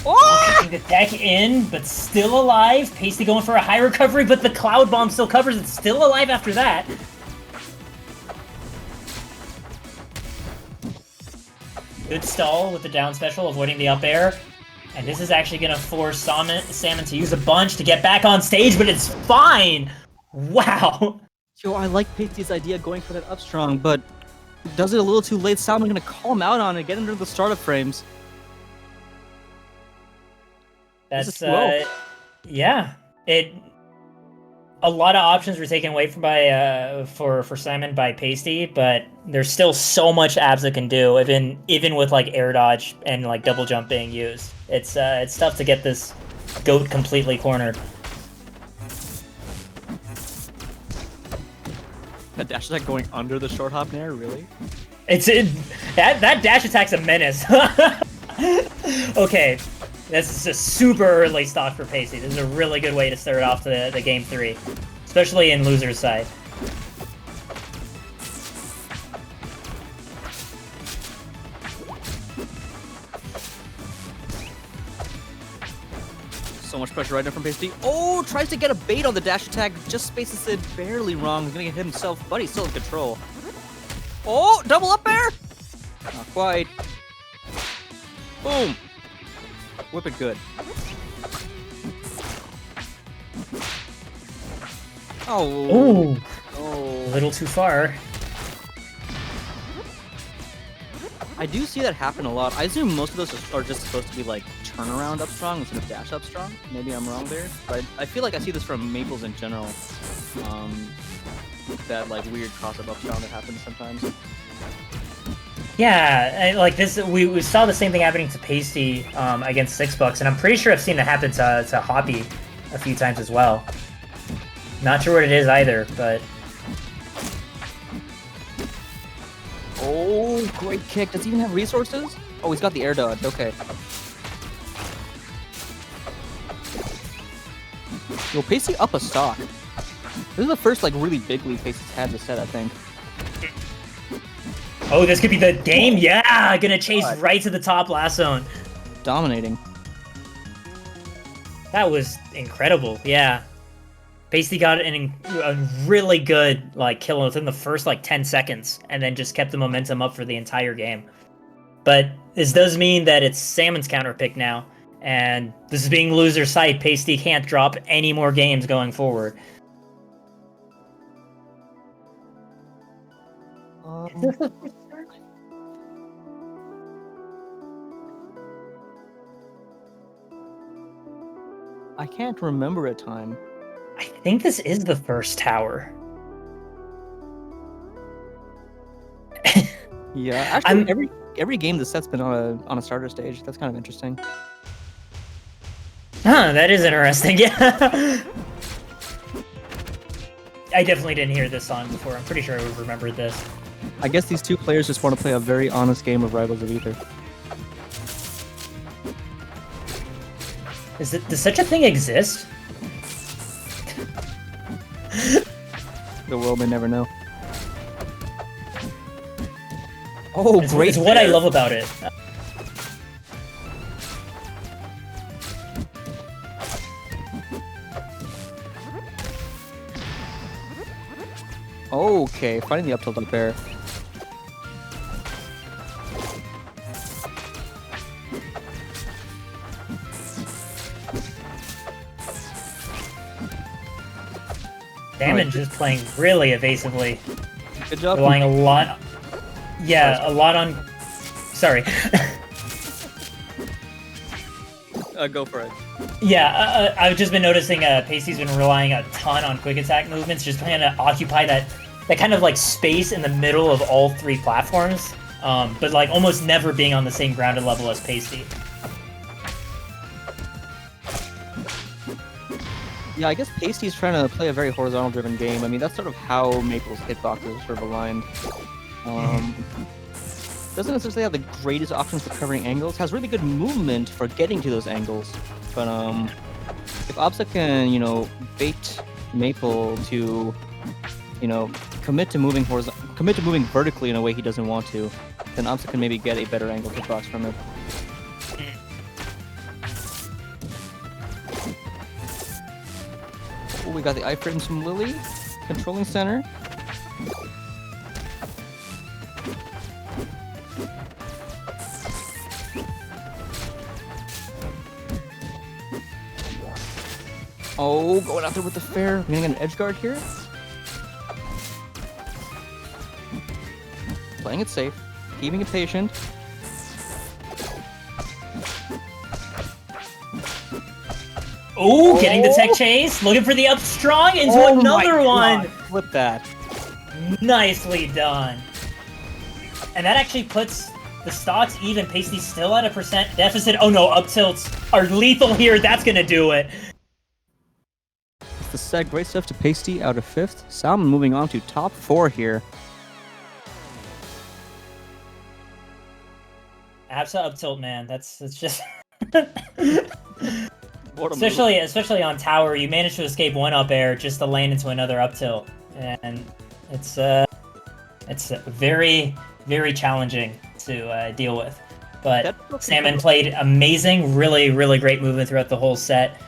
Oh!
Kicking the deck in, but still alive. Pasty going for a high recovery, but the Cloud Bomb still covers it. Still alive after that. Good stall with the down special, avoiding the up air. And this is actually going to force Salmon to use a bunch to get back on stage, but it's fine! Wow!
Yo, I like Pasty's idea going for that up strong, but does it a little too late. Salmon going to call him out on it, get into the startup frames.
That's, yeah. A lot of options were taken away from for Salmon by Pasty, but there's still so much abs that can do, even with like air dodge and like double jump being used. It's tough to get this goat completely cornered.
That dash attack going under the short hop nair, really?
That dash attack's a menace. Okay. This is a super early stock for Pasty. This is a really good way to start off the game 3, especially in loser's side.
So much pressure right now from Pasty. Oh, tries to get a bait on the dash attack, just spaces it barely wrong. He's gonna get hit himself, but he's still in control. Oh, double up air! Not quite. Boom! Whip it good. Oh.
Ooh.
Oh.
A little too far.
I do see that happen a lot. I assume most of those are just supposed to be like turnaround up strong instead of dash up strong. Maybe I'm wrong there, but I feel like I see this from Maples in general. That like weird cross up strong that happens sometimes.
Yeah, like this, we saw the same thing happening to Pasty against Sixbux, and I'm pretty sure I've seen it happen to Hoppy a few times as well. Not sure what it is either, but...
Oh, great kick. Does he even have resources? Oh, he's got the air dodge. Okay. Yo, Pasty up a stock. This is the first like really big lead Pasty's had this set, I think.
Oh, this could be the game? Yeah! Gonna chase right to the top last zone.
Dominating.
That was incredible, yeah. Pasty got a really good like kill within the first like 10 seconds, and then just kept the momentum up for the entire game. But this does mean that it's Salmon's counter pick now, and this is being loser site. Pasty can't drop any more games going forward.
I can't remember a time.
I think this is the first tower.
Yeah, actually, every game this set's been on a starter stage. That's kind of interesting.
Huh, that is interesting. Yeah. I definitely didn't hear this song before. I'm pretty sure I would remember this.
I guess these two players just want to play a very honest game of Rivals of Ether.
Does such a thing exist?
The world may never know. Oh, great!
It's what I love about it.
Okay, finding the up tilt up there.
Damage is playing really evasively.
Good job.
Relying a lot. Yeah, a lot on. Sorry.
Go for it.
Yeah, I've just been noticing Pasty's been relying a ton on quick attack movements, just trying to occupy that kind of like space in the middle of all three platforms, but like almost never being on the same grounded level as Pasty.
Yeah, I guess Pasty's trying to play a very horizontal-driven game. I mean, that's sort of how Maple's hitboxes are sort of aligned. Doesn't necessarily have the greatest options for covering angles. Has really good movement for getting to those angles. But if Obsa can, bait Maple to, commit to moving vertically in a way he doesn't want to, then Obsa can maybe get a better angle hitbox from it. Oh, we got the iframes from Lily, controlling center. Oh, going out there with the fair. We're gonna get an edge guard here. Playing it safe, keeping it patient.
Ooh, getting the tech chase, looking for the up strong into another one.
Flip that.
Nicely done. And that actually puts the stocks even. Pasty's still at a % deficit. Oh no, up tilts are lethal here. That's gonna do it.
It's the set. Great stuff to Pasty out of 5th. Salmon moving on to top 4 here.
Absa up tilt, man. It's just
What a
especially on tower, you manage to escape one up air just to land into another up tilt, and it's very, very challenging to deal with. But Salmon played amazing, really, really great movement throughout the whole set.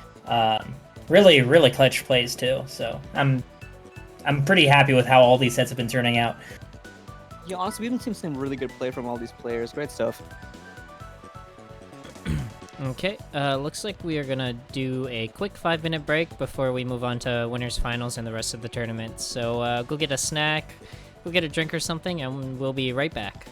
Really, really clutch plays too. So I'm pretty happy with how all these sets have been turning out.
Yeah, honestly, we've been seeing some really good play from all these players. Great stuff.
Okay, looks like we are gonna do a quick 5-minute break before we move on to winners finals and the rest of the tournament. So go get a snack, go get a drink or something, and we'll be right back.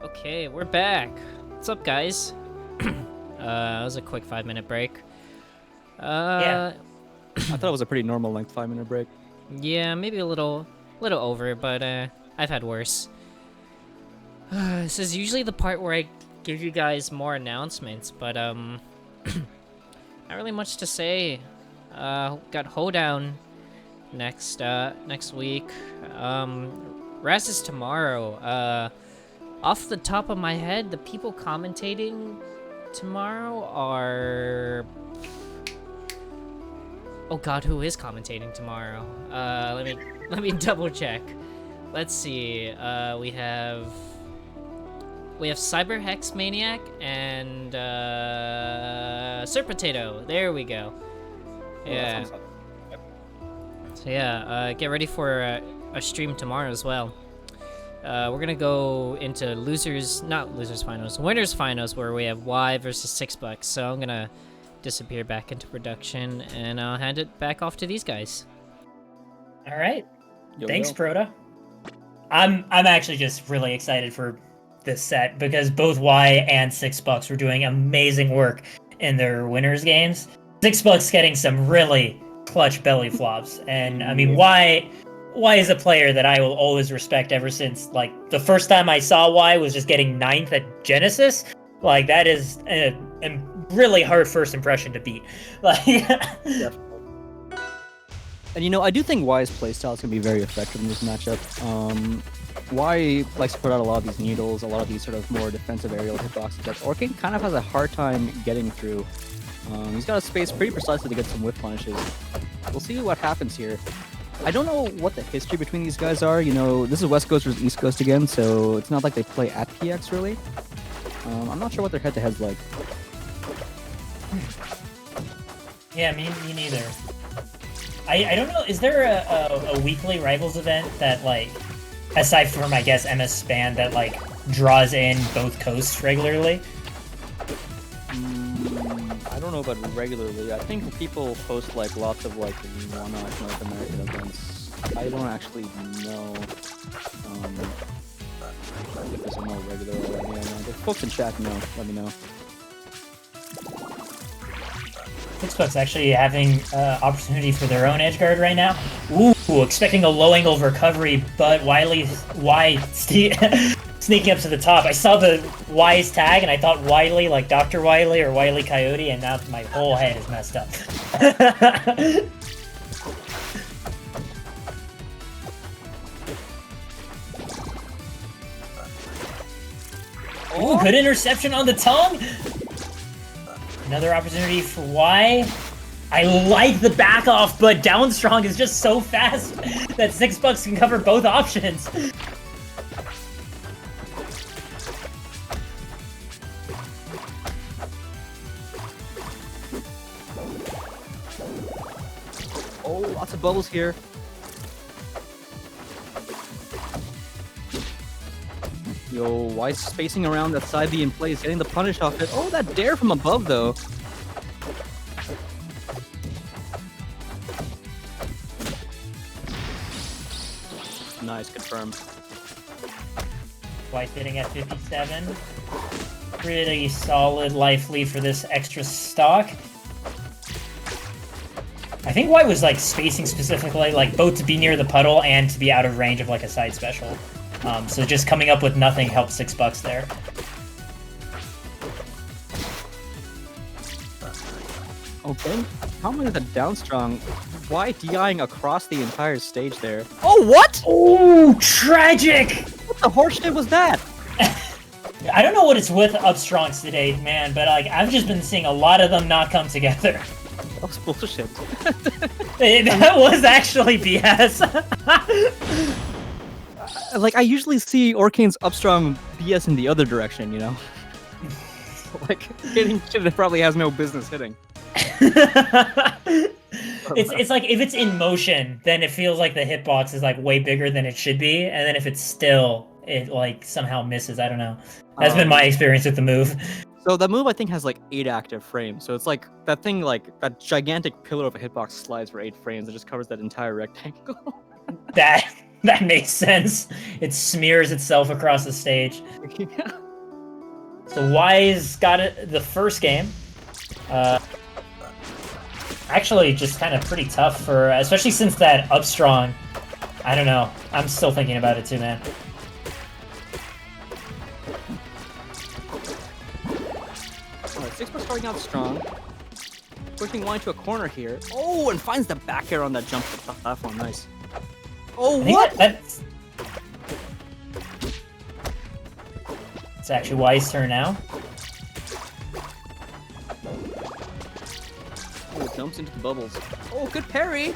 Okay, we're back. What's up, guys? That was a quick 5-minute break.
Yeah.
I thought it was a pretty normal length 5-minute break.
Yeah, maybe a little over, but I've had worse. This is usually the part where I give you guys more announcements, but not really much to say. Got Hoedown next week. Raz is tomorrow. Off the top of my head, the people commentating tomorrow are... Oh god, who is commentating tomorrow? Let me double check. Let's see. We have Cyber Hex Maniac and Serpotato. There we go. Yeah. So yeah, get ready for a stream tomorrow as well. We're gonna go into winners finals, where we have Y versus Sixbux. So I'm gonna disappear back into production, and I'll hand it back off to these guys.
All right.
Yo,
Thanks,
yo.
Proto. I'm actually just really excited for this set because both Y and Sixbux were doing amazing work in their winners games. Sixbux getting some really clutch belly flops, and I mean Y is a player that I will always respect ever since like the first time I saw Y was just getting 9th at Genesis. Like that is a really hard first impression to beat. Like
Definitely. And I do think Y's playstyle is going to be very effective in this matchup. Y likes to put out a lot of these needles, a lot of these sort of more defensive aerial hitboxes that Orkin kind of has a hard time getting through. He's got a space pretty precisely to get some whiff punishes. We'll see what happens here. I don't know what the history between these guys are. This is West Coast versus East Coast again, so it's not like they play at PX really. I'm not sure what their head-to-head's like.
yeah, me neither. I don't know. Is there a weekly rivals event that like, aside from I guess Msban, that like draws in both coasts regularly?
I don't know about regularly. I think people post like lots of like one-off North American events. I don't actually know if there's a more regular one. If folks in chat know, let me know.
Sixbux actually having opportunity for their own edge guard right now. Ooh, expecting a low angle recovery, but Y sneaking up to the top. I saw the Y's tag and I thought Wiley, like Dr. Wiley or Wiley Coyote, and now my whole head is messed up. Ooh, good interception on the tongue! Another opportunity for Y. I like the back off, but down strong is just so fast that Sixbux can cover both options.
Oh, lots of bubbles here. Yo, why is spacing around that side B in place, getting the punish off it. Oh, that dare from above, though. Nice, confirmed.
White hitting at 57. Pretty solid life lead for this extra stock. I think White was like spacing specifically, like both to be near the puddle and to be out of range of like a side special. So just coming up with nothing helped Sixbux there.
Okay, how many of the down strong? Why DIing across the entire stage there? Oh, what?
Oh, tragic!
What the horse shit was that?
I don't know what it's with Upstrongs today, man, but like I've just been seeing a lot of them not come together.
That was bullshit.
That was actually BS.
Like, I usually see Orcane's Upstrong BS in the other direction, Like, hitting shit that probably has no business hitting.
It's like if it's in motion, then it feels like the hitbox is like way bigger than it should be, and then if it's still, it like somehow misses. I don't know. That's been my experience with the move.
So that move I think has like 8 active frames. So it's like that thing, like that gigantic pillar of a hitbox slides for 8 frames. It just covers that entire rectangle.
That That makes sense. It smears itself across the stage.
Yeah.
So Wise got it the first game. Actually, just kind of pretty tough for, especially since that up strong. I don't know. I'm still thinking about it too, man.
Alright, Sixbux starting out strong. Pushing Wine to a corner here. Oh, and finds the back air on that jump to the platform. Nice. Oh, what?
It's actually Wise's turn now.
Oh, jumps into the bubbles. Oh, good parry.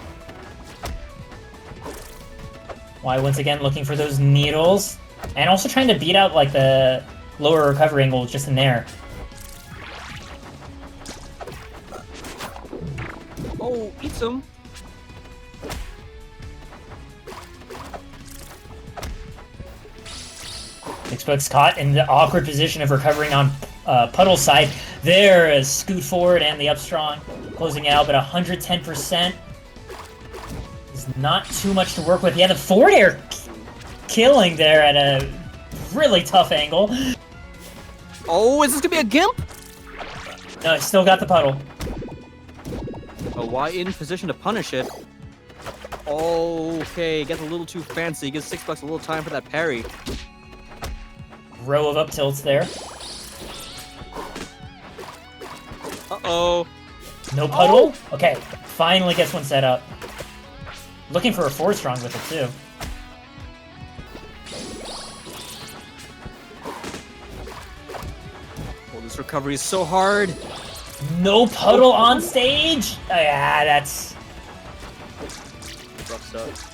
Y once again looking for those needles. And also trying to beat out like the lower recovery angle just in there.
Oh, eats him.
Sixbux caught in the awkward position of recovering on Puddle's side. There is scoot forward and the up strong closing out, but 110% is not too much to work with. Yeah, the forward air killing there at a really tough angle.
Oh, is this gonna be a gimp?
No, I still got the puddle.
Oh, why in position to punish it? Okay, gets a little too fancy. Gives Sixbux a little time for that parry.
Row of up tilts there.
Uh-oh.
No puddle? Oh. Okay, finally gets one set up. Looking for a forward strong with it too.
Oh, this recovery is so hard.
No puddle on stage? Yeah, that's...
Rough stuff.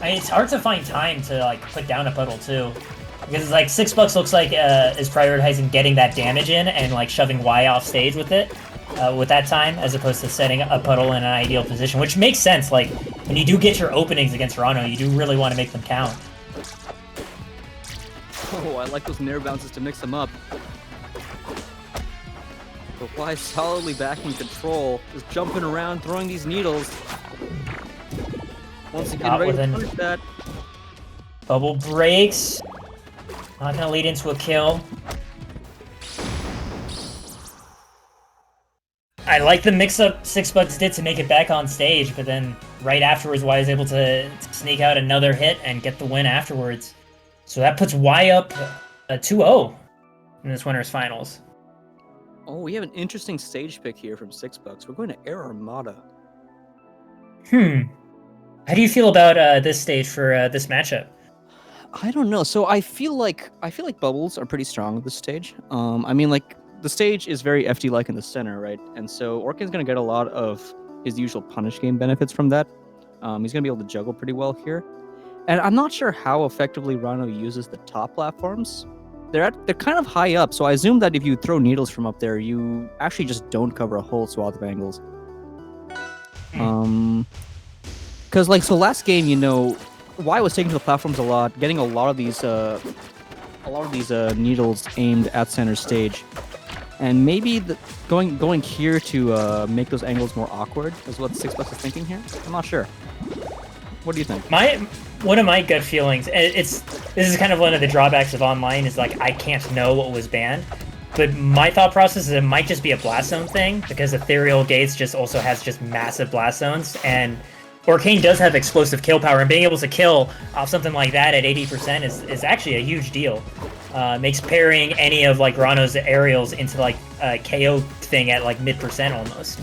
I mean, it's hard to find time to like put down a puddle too, because like Sixbux looks like is prioritizing getting that damage in and like shoving Y off stage with it, with that time, as opposed to setting a puddle in an ideal position, which makes sense. Like when you do get your openings against Rano, you do really want to make them count.
Oh, I like those nair bounces to mix them up. But Y solidly back in control, just jumping around, throwing these needles. Once again, ready to punish that.
Bubble breaks. Not gonna lead into a kill. I like the mix-up Sixbux did to make it back on stage, but then right afterwards, Y is able to sneak out another hit and get the win afterwards. So that puts Y up 2-0 in this winner's finals.
Oh, we have an interesting stage pick here from Sixbux. We're going to Air Armada.
How do you feel about this stage for this matchup?
I don't know. So I feel like bubbles are pretty strong at this stage. I mean, like the stage is very FD-like in the center, right? And so Orkin's gonna get a lot of his usual punish game benefits from that. He's gonna be able to juggle pretty well here. And I'm not sure how effectively Rano uses the top platforms. They're kind of high up, so I assume that if you throw needles from up there, you actually just don't cover a whole swath of angles. Because like so last game, you know, Y was taking to the platforms a lot, getting a lot of these needles aimed at center stage, and maybe going here to make those angles more awkward is what Sixbux is thinking here. I'm not sure. What do you think?
One of my gut feelings, this is kind of one of the drawbacks of online, is like I can't know what was banned. But my thought process is it might just be a blast zone thing, because Ethereal Gates just also has just massive blast zones, and Orcane does have explosive kill power, and being able to kill off something like that at 80% is actually a huge deal. Makes parrying any of like Rano's aerials into like a KO thing at like mid% almost.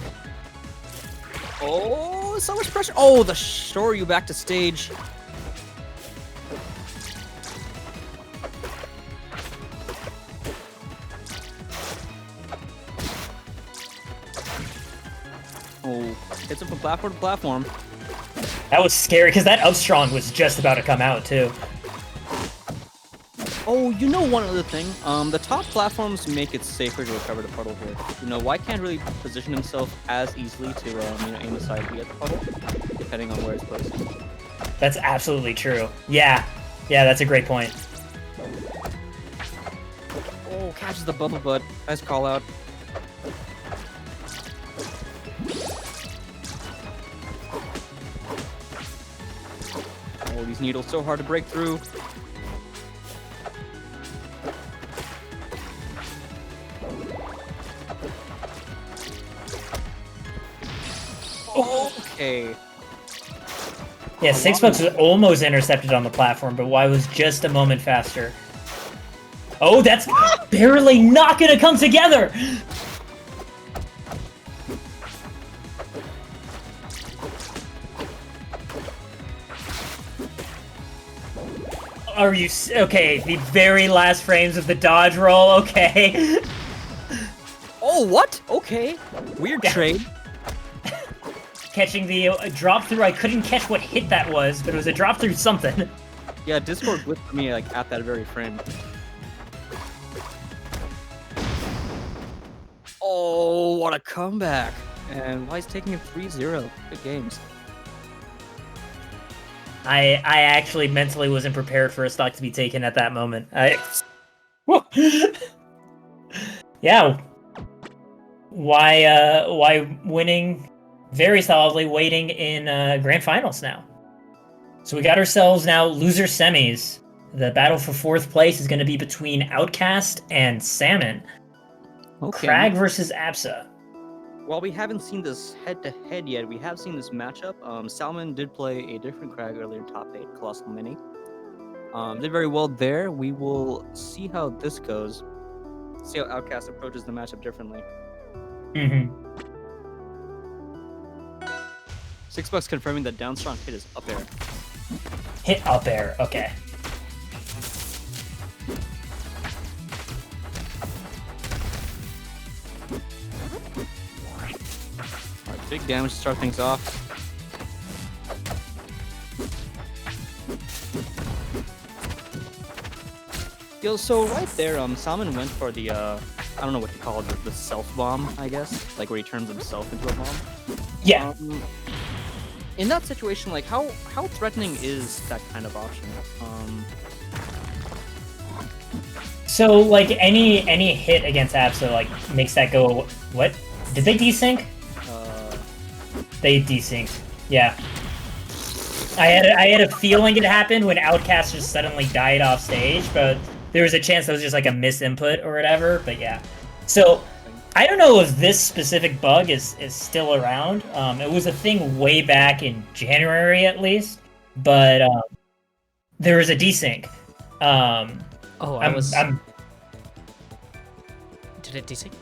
Oh, so much pressure. Oh, the Shoryu back to stage. Oh, hits him from platform to platform.
That was scary, because that up strong was just about to come out, too.
Oh, you know one other thing? The top platforms make it safer to recover the puddle here. You know, Y can't really position himself as easily to aim aside to get the puddle, depending on where it's placed.
That's absolutely true. Yeah, that's a great point.
Oh, catches the bubble butt. Nice call out. Oh, these needles so hard to break through. Okay.
Yeah, Sixbux was almost intercepted on the platform, but Y was just a moment faster. Oh, that's barely not gonna come together! Are you okay? The very last frames of the dodge roll. Okay.
Oh, what? Okay. Weird trade.
Catching the drop through. I couldn't catch what hit that was, but it was a drop through something.
Yeah, Discord glitched for me like at that very frame. Oh, what a comeback! And why is taking it 3-0? Good games.
I actually mentally wasn't prepared for a stock to be taken at that moment. Yeah. Why winning very solidly, waiting in grand finals now. So we got ourselves now loser semis. The battle for 4th place is going to be between Outcast and Salmon.
Okay.
Crag versus Absa.
While we haven't seen this head-to-head yet, we have seen this matchup. Salmon did play a different Crag earlier in top 8, Colossalmini. Did very well there. We will see how this goes. See how Outcast approaches the matchup differently.
Mm-hmm.
Sixbux confirming that down strong hit is up air.
Hit up air, okay.
Alright, big damage to start things off. Yo, so right there, Salmon went for the, I don't know what you call it, the self-bomb, I guess? Like where he turns himself into a bomb?
Yeah.
In that situation, like, how threatening is that kind of option?
So, like, any hit against Absa, like, makes that go... What? Did they desync? They desynced. Yeah. I had a feeling it happened when Outcast just suddenly died off stage, but there was a chance that was just, like, a misinput or whatever, but yeah. So, I don't know if this specific bug is still around. It was a thing way back in January, at least, but there was a desync.
Did it desync?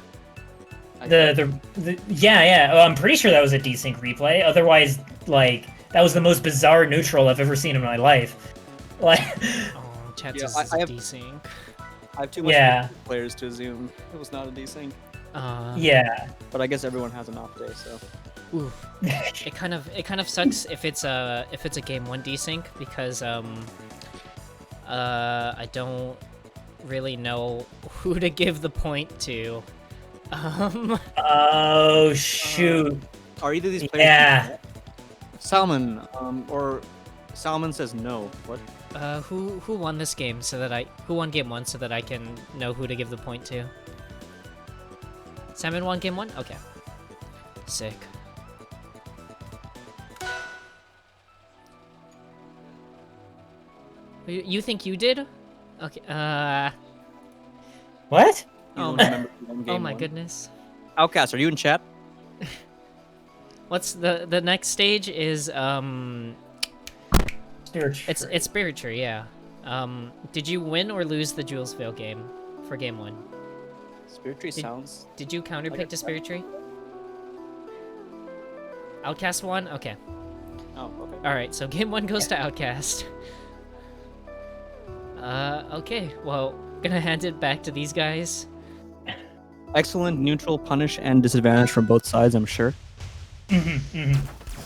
Yeah. I'm pretty sure that was a desync replay. Otherwise, like, that was the most bizarre neutral I've ever seen in my life. Like,
chances
I have
desync.
I have too much players to assume it was not a desync.
Yeah.
But I guess everyone has an off day, so.
Ooh. it kind of sucks if it's a game 1 desync because I don't really know who to give the point to.
Oh shoot.
Are either of these players?
Yeah.
Salmon, or Salmon says no. What?
Who won this game who won game 1 so that I can know who to give the point to? Salmon won game 1? Okay. Sick. You think you did? Okay,
What?
Oh my goodness.
Outcast, are you in chat?
What's the next stage is
Spirit Tree.
It's Spirit Tree, yeah. Did you win or lose the Jules Vale game for game 1?
Spirit Tree sounds.
Did you counterpick to Spirit Tree? Outcast won? Okay.
Oh, okay.
Alright, so game 1 goes to Outcast. Okay, well, gonna hand it back to these guys.
Excellent, neutral, punish, and disadvantage from both sides, I'm sure.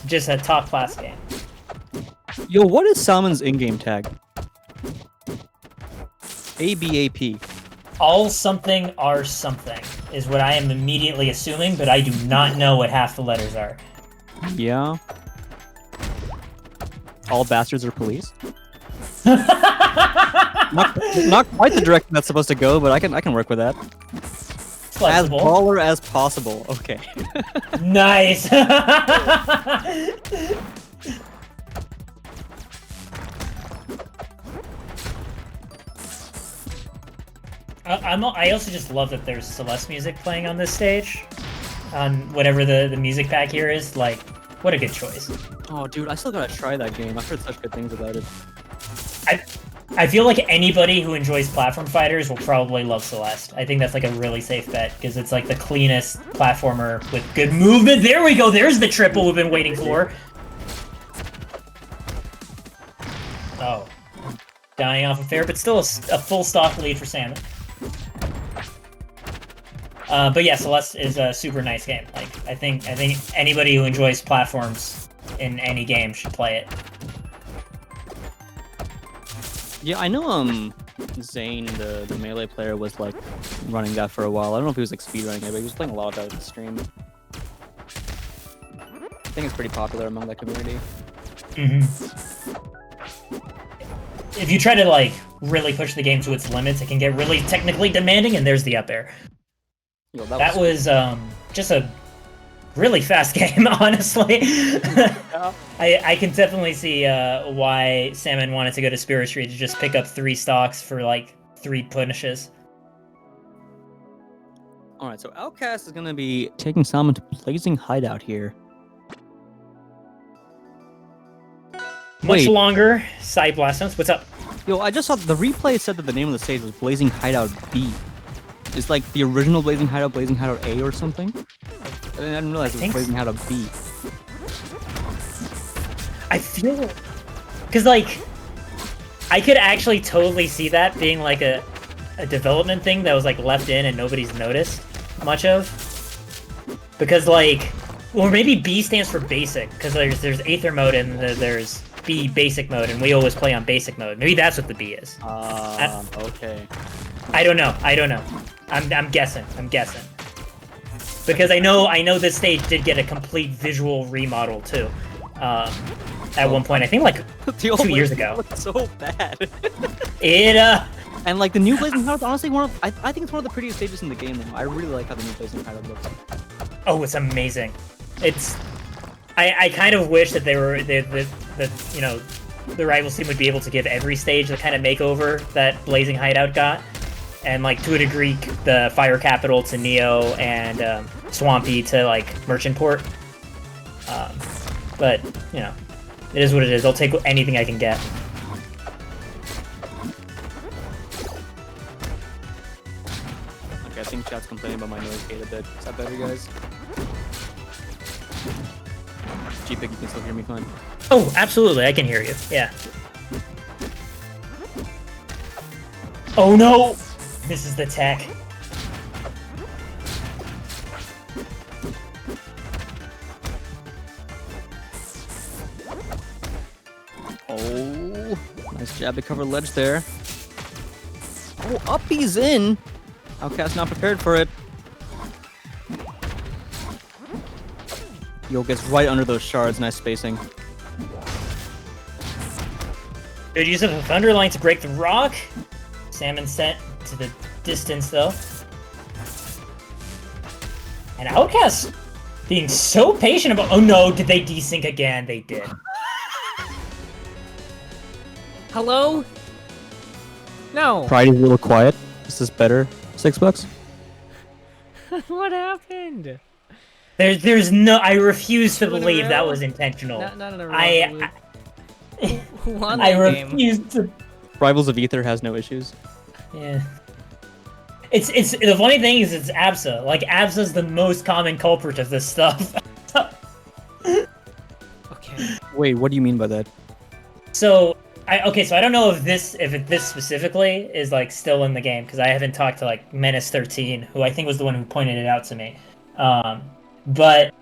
Just a top class game.
Yo, what is Salmon's in-game tag? ABAP.
All something are something is what I am immediately assuming, but I do not know what half the letters are.
Yeah. All bastards are police. not quite the direction that's supposed to go, but I can work with that. As baller as possible. Okay.
Nice. I also just love that there's Celeste music playing on this stage, on whatever the music pack here is. Like, what a good choice.
Oh, dude, I still gotta try that game. I've heard such good things about it.
I feel like anybody who enjoys platform fighters will probably love Celeste. I think that's like a really safe bet because it's like the cleanest platformer with good movement. There we go. There's the triple we've been waiting for. Oh, dying off of fair, but still a full stock lead for Salmon. But yeah, Celeste is a super nice game. Like I think anybody who enjoys platforms in any game should play it.
Yeah, I know Zane, the melee player, was like running that for a while. I don't know if he was like speedrunning it, but he was playing a lot of that in the stream. I think it's pretty popular among that community.
If you try to like really push the game to its limits, it can get really technically demanding, and there's the up air.
Yo,
that was just a really fast game, honestly. I can definitely see why Salmon wanted to go to Spirit Street to just pick up 3 stocks for like 3 punishes.
Alright, so Outcast is gonna be taking Salmon to Blazing Hideout here.
Much longer side blast notes. What's up?
Yo, I just saw the replay said that the name of the stage was Blazing Hideout B. Is like the original Blazing Hideout A or something? I didn't realize it was Blazing Hideout B.
I feel... Because, like, I could actually totally see that being, like, a development thing that was, like, left in and nobody's noticed much of. Because, like... Or maybe B stands for basic, because there's Aether mode and there's B basic mode, and we always play on basic mode. Maybe that's what the B is.
Okay.
I don't know. I'm guessing. Because I know this stage did get a complete visual remodel too. At one point, I think like 2 years ago.
Looked so bad.
It
and like the new Blazing Hideout, honestly, I think it's one of the prettiest stages in the game. Though I really like how the new Blazing Hideout looks.
Oh, it's amazing. It's I kind of wish that the Rivals team would be able to give every stage the kind of makeover that Blazing Hideout got. And, like, to a degree, the Fire Capital to Neo and Swampy to, like, Merchant Port. But, you know, it is what it is. I'll take anything I can get.
Okay, I think chat's complaining about my noise gate a bit. Is that better, guys? G-Pig, you can still hear me fine?
Oh, absolutely. I can hear you. Yeah. Oh, no! This is the tech.
Oh, nice jab to cover ledge there. Oh, up he's in. Outcast not prepared for it. Yo gets right under those shards. Nice spacing.
Good use of the Thunderline to break the rock. Salmon sent to the distance, though. And Outcast being so patient about... Oh no, did they desync again? They did.
Hello? No.
Pride is a little quiet. Is this better, Sixbux?
What happened?
There's no... I refuse to believe that was intentional.
Not in a row. Who won that game?
refuse to...
Rivals of Ether has no issues.
Yeah. It's the funny thing is it's Absa. Like, Absa's the most common culprit of this stuff.
Okay.
Wait, what do you mean by that?
So I don't know if this specifically is like still in the game because I haven't talked to like Menace13, who I think was the one who pointed it out to me. But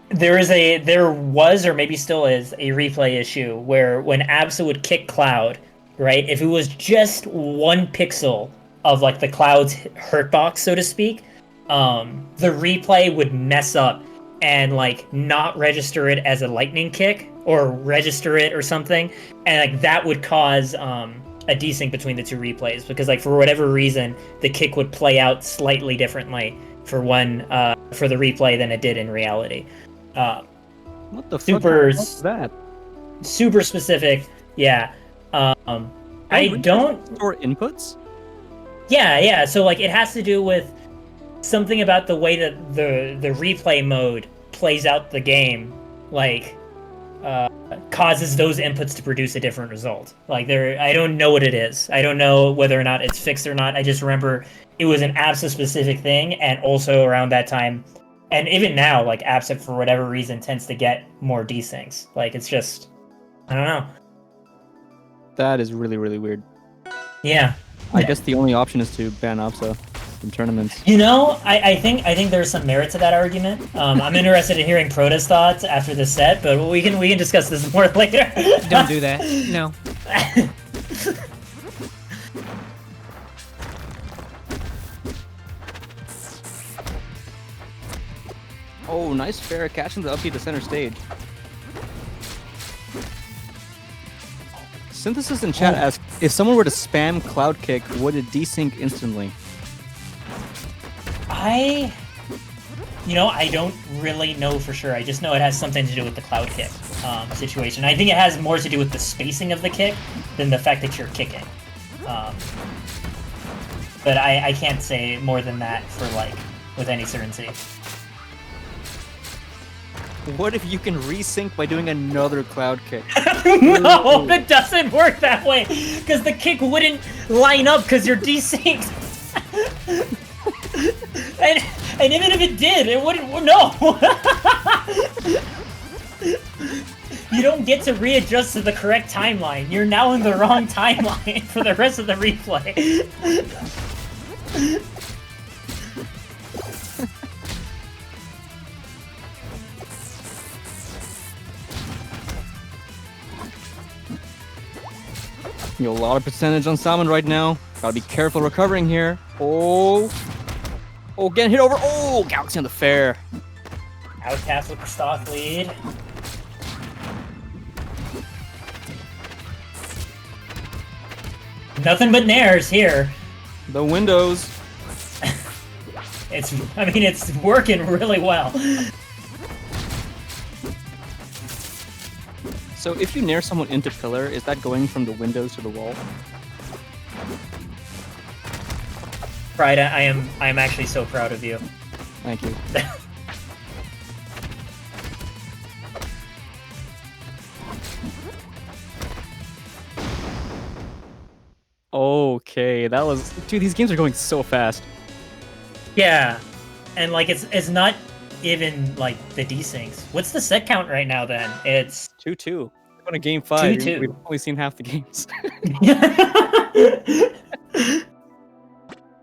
there was or maybe still is a replay issue where when Absa would kick Cloud, right? If it was just 1 pixel of like the Cloud's hurt box, so to speak, the replay would mess up and like not register it as a lightning kick or register it or something, and like that would cause a desync between the 2 replays because like for whatever reason the kick would play out slightly differently for the replay than it did in reality.
What the fuck was that?
Super specific, yeah. I don't
store inputs.
Yeah. So like, it has to do with something about the way that the replay mode plays out the game, like causes those inputs to produce a different result. Like I don't know what it is. I don't know whether or not it's fixed or not. I just remember it was an APSA specific thing, and also around that time, and even now, like APSA for whatever reason tends to get more desyncs. Like it's just, I don't know.
That is really, really weird.
Yeah.
I guess the only option is to ban APSA from tournaments.
You know, I think there's some merit to that argument. I'm interested in hearing Prota's thoughts after this set, but we can discuss this more later.
Don't do that. No.
Oh, nice fair catching the up to center stage. Synthesis in chat asks, if someone were to spam Cloud Kick, would it desync instantly?
I don't really know for sure. I just know it has something to do with the Cloud Kick situation. I think it has more to do with the spacing of the kick than the fact that you're kicking. But I can't say more than that for like with any certainty.
What if you can resync by doing another Cloud Kick?
No, it doesn't work that way, because the kick wouldn't line up because you're desynced. and even if it did, it wouldn't. No. You don't get to readjust to the correct timeline. You're now in the wrong timeline for the rest of the replay.
You know, a lot of percentage on Salmon right now. Gotta be careful recovering here. Oh, getting hit over. Oh, Galaxy on the fair.
Outcast with the stock lead. Nothing but nairs here.
The windows.
It's working really well.
So if you nair someone into pillar, is that going from the windows to the wall?
Pride, I am actually so proud of you.
Thank you. Okay, that was... Dude, these games are going so fast.
Yeah, and like it's not even like the desyncs. What's the set count right now then? It's
2-2. We're on a game 5.
2-2.
We've only seen half the games.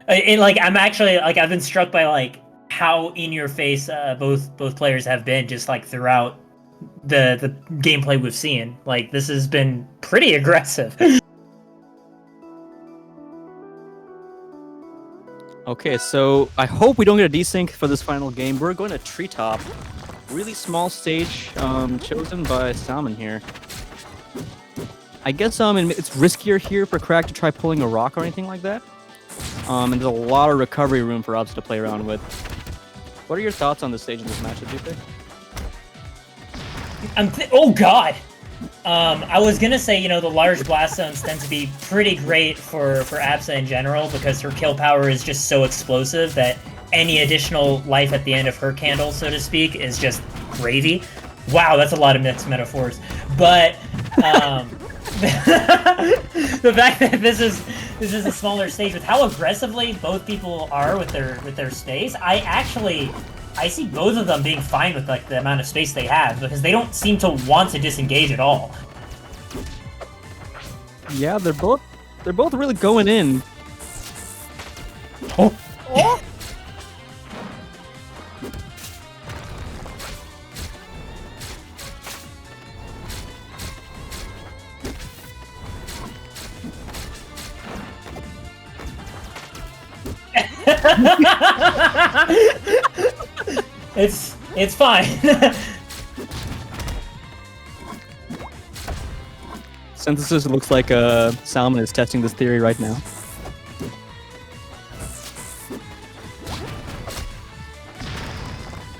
I'm actually like I've been struck by like how in your face both players have been just like throughout the gameplay we've seen. Like this has been pretty aggressive.
Okay, so I hope we don't get a desync for this final game. We're going to Treetop. Really small stage chosen by Salmon here. I guess it's riskier here for Crack to try pulling a rock or anything like that. And there's a lot of recovery room for Obs to play around with. What are your thoughts on this stage in this matchup, do you think?
Oh god! I was gonna say, the large blast zones tend to be pretty great for Absa in general because her kill power is just so explosive that any additional life at the end of her candle, so to speak, is just gravy. Wow, that's a lot of mixed metaphors. But the fact that this is a smaller stage with how aggressively both people are with their space, I see both of them being fine with like the amount of space they have because they don't seem to want to disengage at all.
Yeah, they're both really going in.
Oh.
Oh.
It's fine.
Synthesis looks like Salmon is testing this theory right now.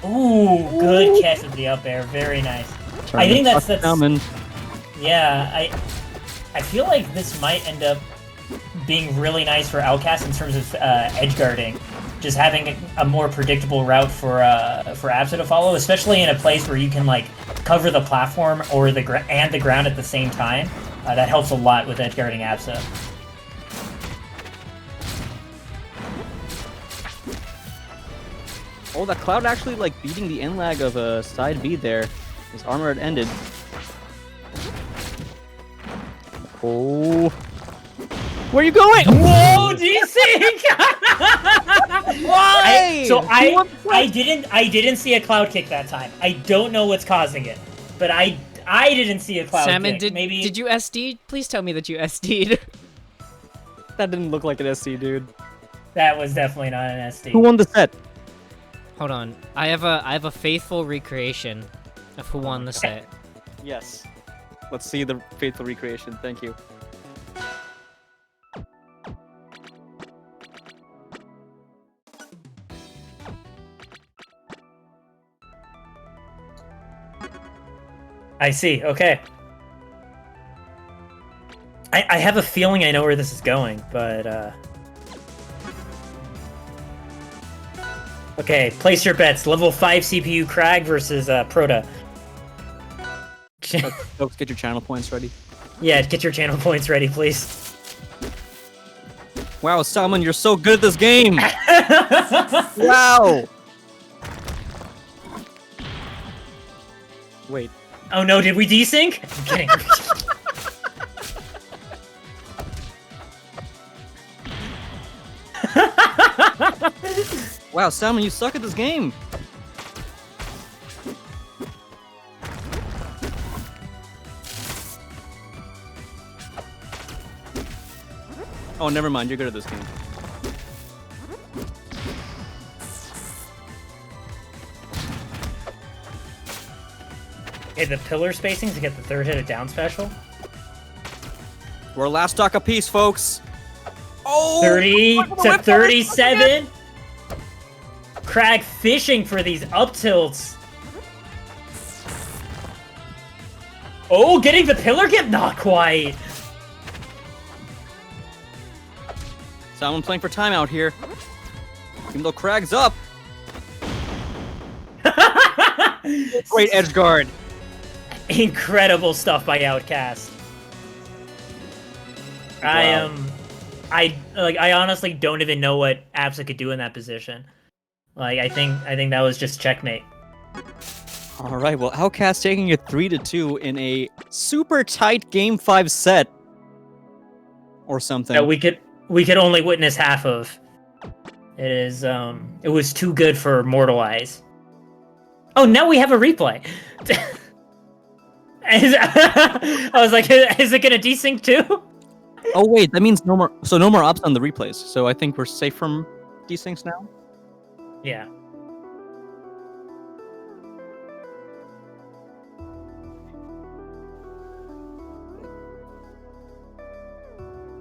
Ooh, good catch of the up air. Very nice. I think that's
Salmon.
Yeah, I feel like this might end up being really nice for Outcast in terms of edge guarding. Just having a more predictable route for Absa to follow, especially in a place where you can like cover the platform or the ground at the same time. That helps a lot with edge guarding Absa.
Oh, that Cloud actually like beating the end lag of side B there. His armor had ended. Oh. Where are you going?
Whoa, desync!
Why?
I didn't see a Cloud kick that time. I don't know what's causing it, but I didn't see a Cloud
Salmon,
kick.
did you SD? Please tell me that you SD'd.
That didn't look like an SC, dude.
That was definitely not an SD.
Who won the set?
Hold on. I have a faithful recreation of who won the set.
Yes. Let's see the faithful recreation. Thank you.
I see. Okay. I have a feeling I know where this is going, but okay, place your bets. Level 5 CPU Crag versus Proto.
Folks, get your channel points ready.
Yeah, get your channel points ready, please.
Wow, Salmon, you're so good at this game! Wow! Wait.
Oh no, did we desync? I'm kidding.
Wow, Salmon, you suck at this game! Oh, never mind, you're good at this game.
Okay, the pillar spacing to get the third hit of down special.
We're last stock apiece, folks! Oh!
30 to 37. Crag fishing for these up tilts. Oh, getting the pillar get not quite.
Salmon playing for timeout here. Even though Crag's up. Great edge guard.
Incredible stuff by Outcast.
Wow.
I honestly don't even know what Absa could do in that position. Like I think that was just checkmate.
All right, well, Outcast taking it 3-2 in a super tight Game 5 set, or something.
That we could only witness half of. It was too good for mortal eyes. Oh, now we have a replay. I was like, is it gonna desync too?
Oh wait, that means no more ups on the replays. So I think we're safe from desyncs now.
Yeah.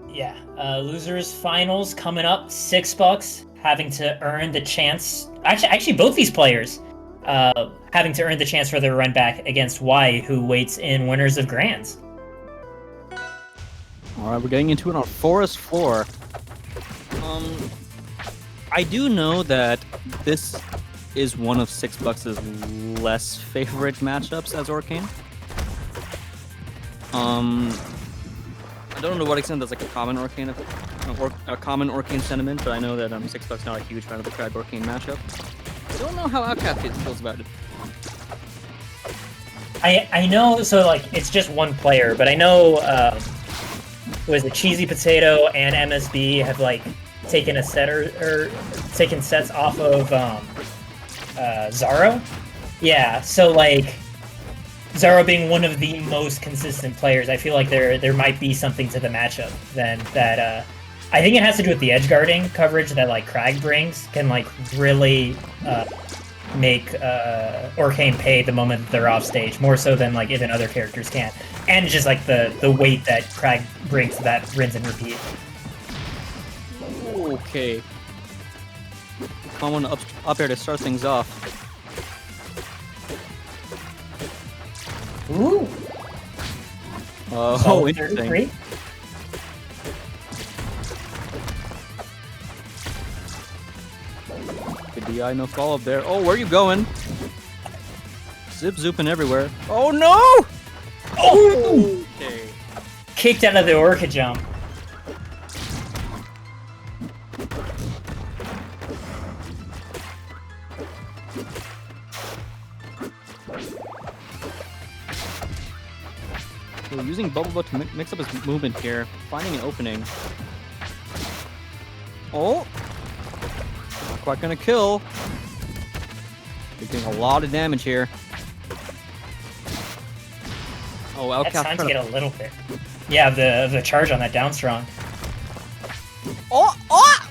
Yeah. Losers finals coming up. Sixbux having to earn the chance. Actually, both these players having to earn the chance for their run back against Y, who waits in winners of Grands.
All right, we're getting into it on Forest Floor. I do know that this is one of Sixbux's less favorite matchups as Orcane. I don't know to what extent that's like a common Orcane sentiment, but I know that Sixbux not a huge fan of the Crag Orcane matchup. I don't know how Outcast feels about it.
I know, so like it's just one player, but I know was it Cheesy Potato and MSB have like taken a set or taken sets off of Zaro. Yeah, so like Zaro being one of the most consistent players, I feel like there might be something to the matchup then that I think it has to do with the edge guarding coverage that like Crag brings can like really make Orcane pay the moment that they're off stage, more so than like even other characters can. And just like the weight that Crag brings to that rinse and repeat.
Okay. Common up here to start things off.
Ooh.
Oh, interesting. DI, no follow-up there. Oh, where are you going? Zip-zooping everywhere. Oh, no!
Oh!
Okay.
Kicked out of the Orca jump.
So using Bubble Butt to mix up his movement here, finding an opening. Oh! Not quite gonna kill. He's doing a lot of damage here. Oh,
That's
Outcast
time to get a little bit. Yeah, the charge on that down strong.
Oh! Oh!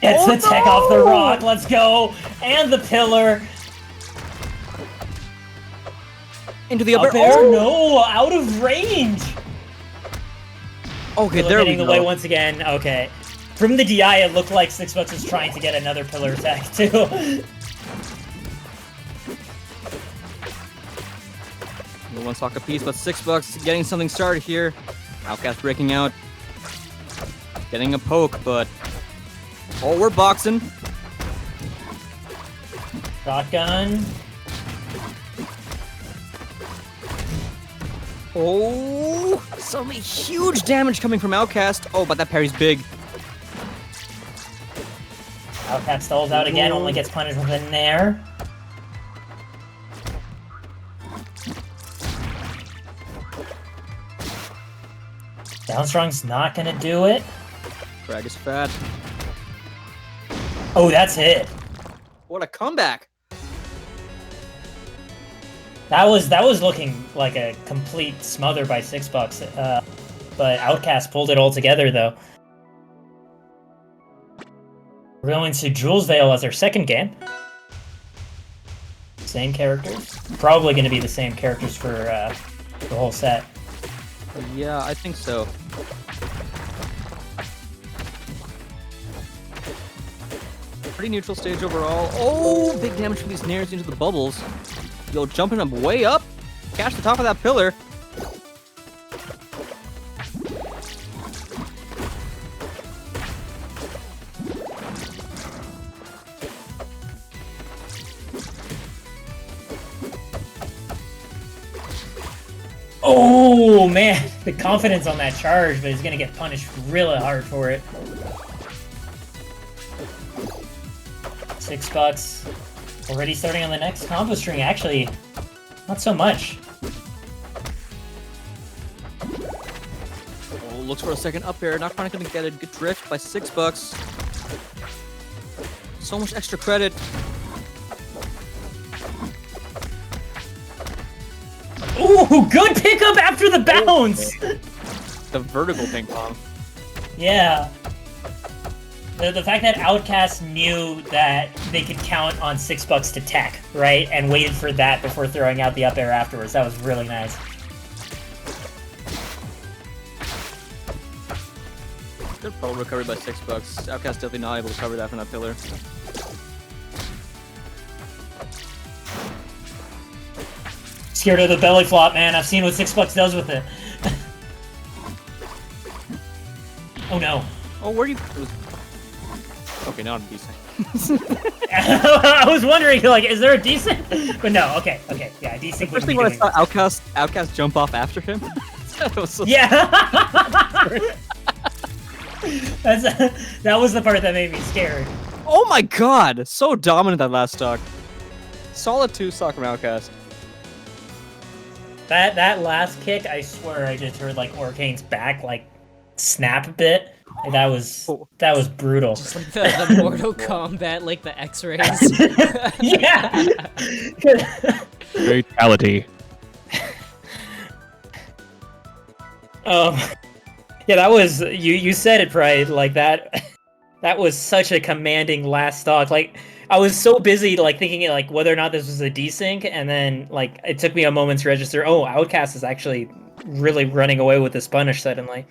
It's
Oh,
the tech
no!
off the rock. Let's go. And the pillar.
Into the upper.
Up there,
Oh!
no, out of range.
Okay,
Pillar
there we
getting
go.
the way once again. Okay. From the DI, it looked like Sixbux was trying to get another pillar attack too.
One stock a piece, but $6 getting something started here. Outcast breaking out. Getting a poke, but... Oh, we're boxing.
Shotgun.
Oh, some huge damage coming from Outcast. Oh, but that parry's big.
Outcast stalls out again, only gets punished with a nair. Downstrong's not gonna do it.
Frag is fat.
Oh, that's it.
What a comeback.
That was looking like a complete smother by Sixbux. But Outcast pulled it all together though. We're going to Jules Vale as our second game. Same characters. Probably going to be the same characters for the whole set.
Yeah, I think so. Pretty neutral stage overall. Oh, big damage from these nairs into the bubbles. Yo, jumping up way up. Catch the top of that pillar.
Oh man, the confidence on that charge, but he's gonna get punished really hard for it. $6. Already starting on the next combo string, actually. Not so much.
Oh, looks for a second up air. Not quite gonna get it. Good drift by $6. So much extra credit.
Ooh, good pickup after the bounce!
The vertical ping pong.
Yeah. The fact that Outcast knew that they could count on $6 to tech, right? And waited for that before throwing out the up air afterwards. That was really nice.
Good pro recovery by $6. Outcast definitely not able to cover that from that pillar.
Scared of the belly flop, man. I've seen what $6 does with it. Oh no.
Oh, where are you? Okay, not a decent.
I was wondering, like, is there a decent? But no, okay, yeah, decent.
Especially when I saw Outcast jump off after him. That was so
yeah. That was the part that made me scared.
Oh my god! So dominant that last stock. Solid 2 stock from Outcast.
That last kick, I swear I just heard like Orcane's back like snap a bit. That was brutal.
Just like the Mortal Kombat, like the X-rays.
Yeah.
Fatality.
Yeah, that was you said it, Pride. Like that was such a commanding last stock. Like I was so busy like thinking like whether or not this was a desync, and then like it took me a moment to register. Oh, Outcast is actually really running away with this punish suddenly.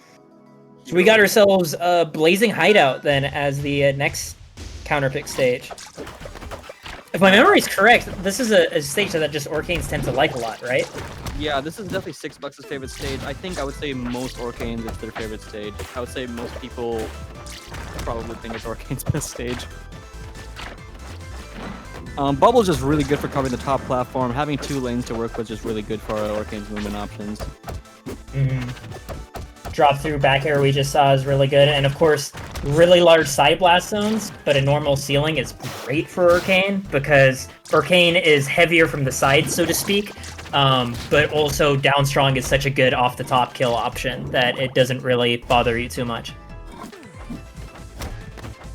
So we got ourselves a Blazing Hideout then as the next counterpick stage. If my memory is correct, this is a stage that just Orcanes tend to like a lot, right?
Yeah, this is definitely Sixbux' favorite stage. I think I would say most Orcanes it's their favorite stage. I would say most people probably think it's Orcane's best stage. Bubble's just really good for covering the top platform. Having 2 lanes to work with is just really good for Orcane's movement options.
Drop through back air we just saw is really good, and of course, really large side blast zones, but a normal ceiling is great for Arcane, because Arcane is heavier from the side, so to speak, but also down strong is such a good off-the-top kill option that it doesn't really bother you too much.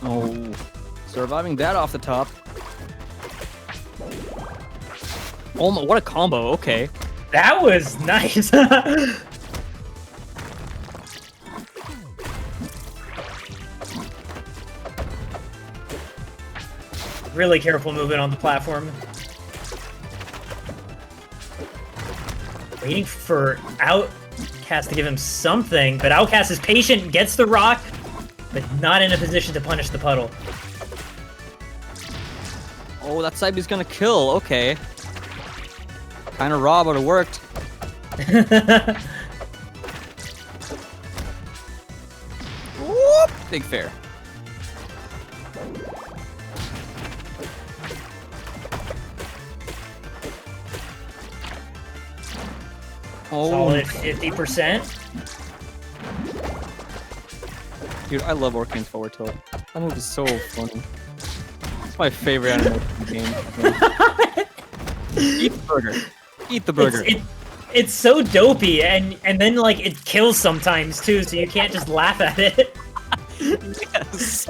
Oh, surviving that off the top. Oh my, what a combo, okay.
That was nice! Really careful movement on the platform. Waiting for Outcast to give him something, but Outcast is patient, gets the rock, but not in a position to punish the puddle.
Oh, that side B's gonna kill, okay. Kinda raw, but it worked. Whoop! Big fair. Oh,
Solid 50%.
dude, I love Orcane's forward tilt. That move is so funny. It's my favorite animation in the game. Eat the burger. Eat the burger.
It's so dopey, and then like it kills sometimes too, so you can't just laugh at it.
Yes.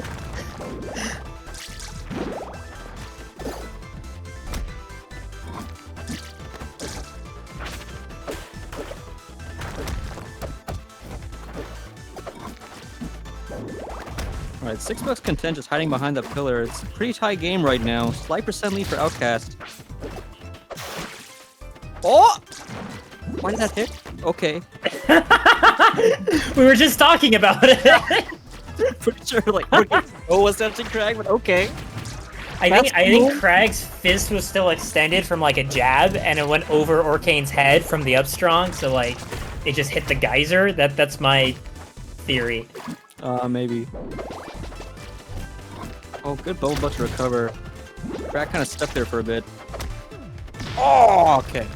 Alright, Sixbux content just hiding behind the pillar. It's a pretty tight game right now. Slight percent lead for Outcast. Oh! Why did that hit? Okay.
We were just talking about it.
Pretty sure, like, was touching Crag, but okay.
I think Crag's fist was still extended from like a jab, and it went over Orcane's head from the up strong, so like it just hit the geyser. That's my theory.
Maybe. Oh, good bubble butt to recover. Crag kind of stuck there for a bit. Oh, okay.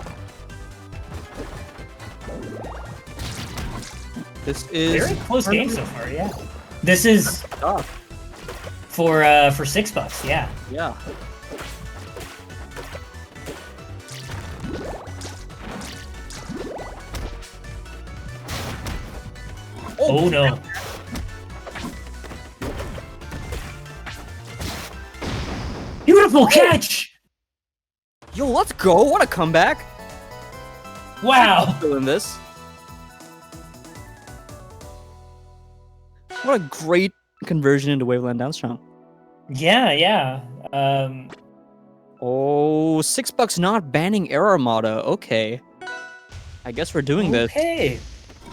This is
Very close game so far, yeah. This is for Sixbux, yeah.
Yeah.
Oh no. Beautiful catch!
Yo, let's go! What a comeback!
Wow.
Doing this. What a great conversion into Waveland Downstrong.
Yeah.
Oh, $6 not banning Air Armada. Okay. I guess we're doing this.
Okay.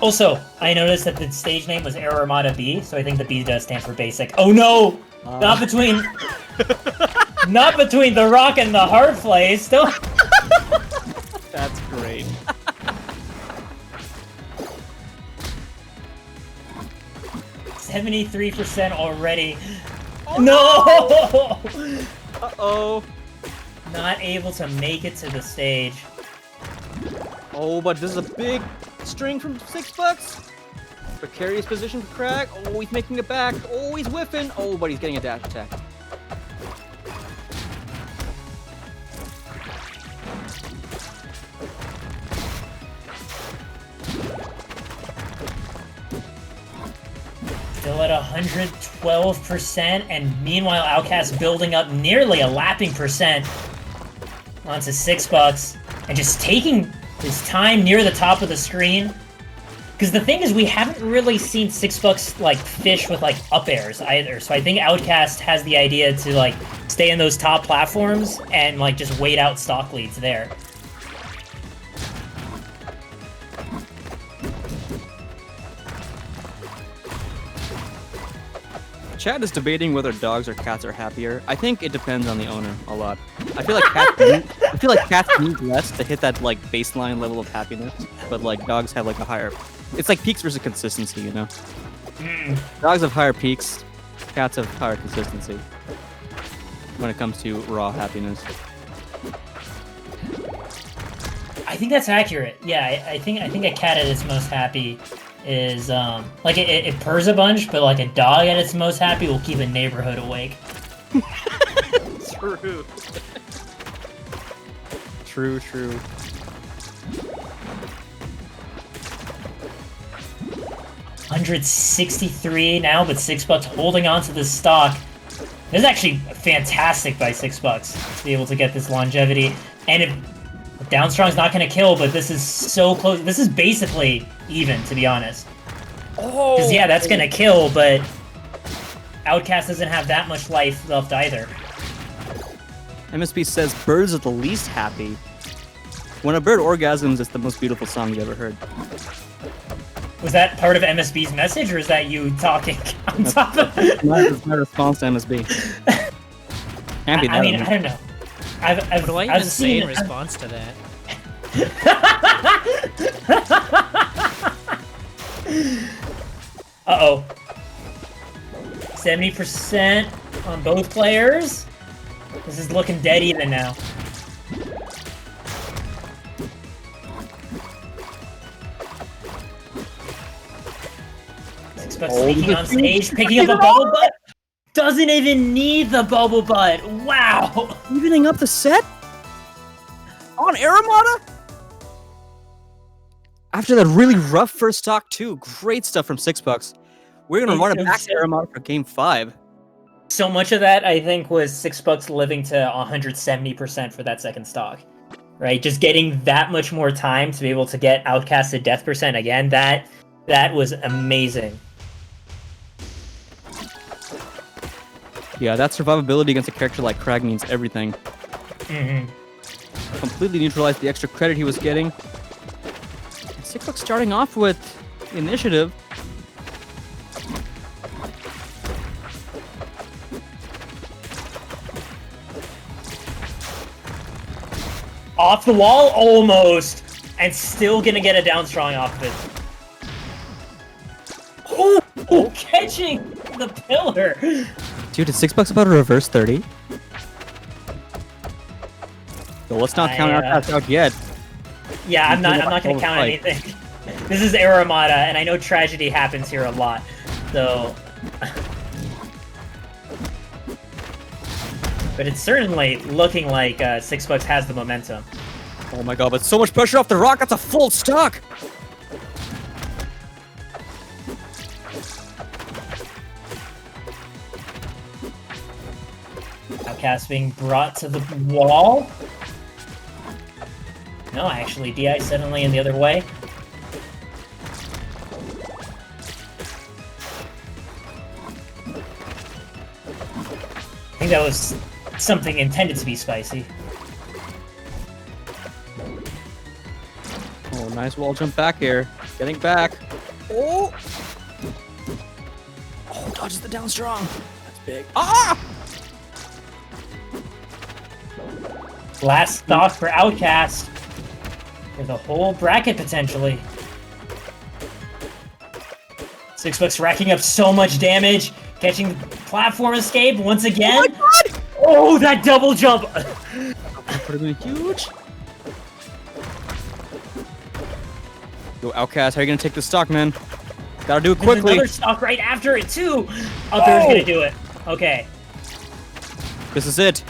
Also, I noticed that the stage name was Air Armada B, so I think the B does stand for basic. Oh no! Not between... not between the rock and the hard place. Don't...
That's great.
%73% already. Oh, no!
Uh-oh.
Not able to make it to the stage.
Oh, but this is a big string from $6. Precarious position for Crag. Oh, he's making it back. Oh, he's whiffing. Oh, but he's getting a dash attack.
Still at 112%, and meanwhile Outcast building up nearly a lapping percent onto $6, and just taking his time near the top of the screen. Because the thing is, we haven't really seen $6 like fish with like up airs either, so I think Outcast has the idea to like stay in those top platforms and like just wait out stock leads there.
chat is debating whether dogs or cats are happier. I think it depends on the owner a lot. I feel like cats need less to hit that like baseline level of happiness, but like dogs have like a higher. It's like peaks versus consistency, you know. Dogs have higher peaks, cats have higher consistency when it comes to raw happiness.
I think that's accurate. Yeah, I think a cat at its most happy is like it purrs a bunch, but like a dog at its most happy will keep a neighborhood awake.
True. True.
163 now, but Sixbux holding on to this stock. This is actually fantastic by Sixbux to be able to get this longevity. And if Downstrong's not going to kill, but this is so close. This is basically even, to be honest. Oh! Because, yeah, that's going to kill, but Outcast doesn't have that much life left either.
MSB says birds are the least happy. When a bird orgasms, it's the most beautiful song you ever heard.
Was that part of MSB's message, or is that you talking on top of it?
That's my response to MSB.
I mean, I don't know.
What do I even say in response to that?
Uh-oh. 70% on both players. This is looking dead even now. Sixbux sneaking on stage, picking up a bubble butt. Doesn't even need the bubble butt. Wow.
Evening up the set? On Aramata? After that really rough first stock too. Great stuff from Sixbux. We're going to run it back to Aramata for Game 5.
So much of that, I think, was Sixbux living to 170% for that second stock. Right? Just getting that much more time to be able to get Outcasted death percent again. That was amazing.
Yeah, that survivability against a character like Crag means everything. Completely neutralized the extra credit he was getting. Sixbux starting off with initiative.
Off the wall, almost, and still gonna get a down strong off of it. Oh, catching the pillar.
Dude, is Sixbux about to reverse 30? So let's not count Outcast out yet.
Yeah, I'm not gonna count anything. This is Aramata, and I know tragedy happens here a lot, so. But it's certainly looking like Sixbux has the momentum.
Oh my god, but so much pressure off the rock, that's a full stock!
Outcast being brought to the wall. No, actually, DI suddenly in the other way. I think that was something intended to be spicy.
Oh, nice wall jump back here. Getting back. Oh! Oh, dodges the down strong. That's big. Ah!
Last stock for Outcast. For the whole bracket, potentially. Sixbux racking up so much damage. Catching the platform escape once again.
Oh my god!
Oh, that double jump!
That would have been huge. Yo, Outcast, how are you gonna take this stock, man? Gotta do it quickly.
There's another stock right after it, too! Up there's gonna do it. Okay.
This is it.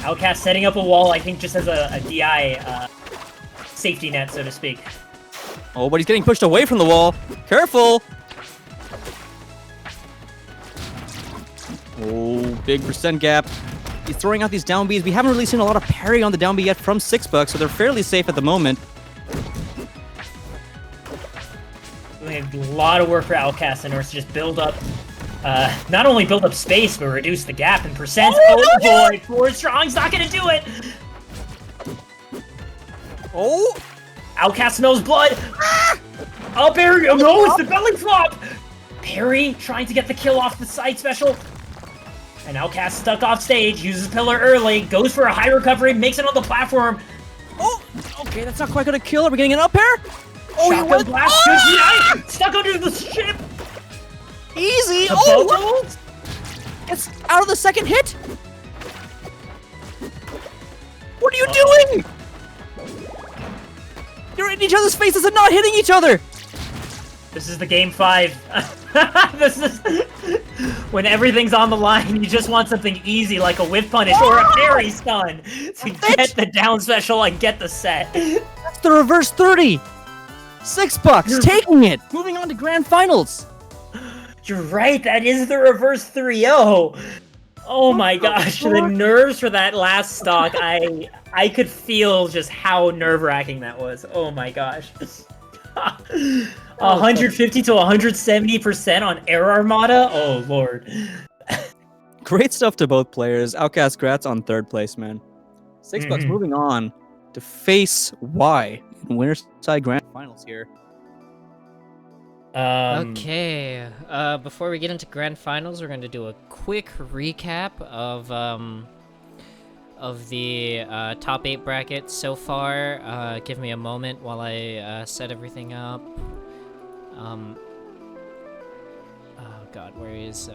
Outcast setting up a wall, I think, just as a DI safety net, so to speak.
Oh, but he's getting pushed away from the wall. Careful! Oh, big percent gap. He's throwing out these down Bs. We haven't really seen a lot of parry on the down B yet from Sixbux, so they're fairly safe at the moment.
Doing a lot of work for Outcast in order to just build up, not only build up space, but reduce the gap in percent. Oh boy, 4 strong's not gonna do it!
Oh!
Outcast smells blood! Ah! Up air, no, it's the belly flop! Parry trying to get the kill off the side special. And Outcast stuck off stage, uses pillar early, goes for a high recovery, makes it on the platform.
Oh, okay, that's not quite gonna kill. Are we getting an up air? Oh, you
Shotgun
went.
blast,
Oh!
good GI, stuck under the ship.
Easy.
The
Oh,
Bobo?
what? It's out of the second hit. What are you doing? You're in each other's faces and not hitting each other.
This is the game 5. This is when everything's on the line. You just want something easy like a whiff punish or a parry stun to get the down special and get the set.
That's the reverse 30. $6 taking it. Moving on to grand finals.
You're right. That is the reverse 3-0. Oh my gosh, the nerves for that last stock. I could feel just how nerve-wracking that was. Oh my gosh. 150 to 170% on Air Armada? Oh lord.
Great stuff to both players. Outcast grats on 3rd place, man. $6 moving on to face Y in Winner's Side Grand Finals here.
Okay. Before we get into grand finals, we're going to do a quick recap of the top 8 bracket so far. Give me a moment while I set everything up. Oh god, where is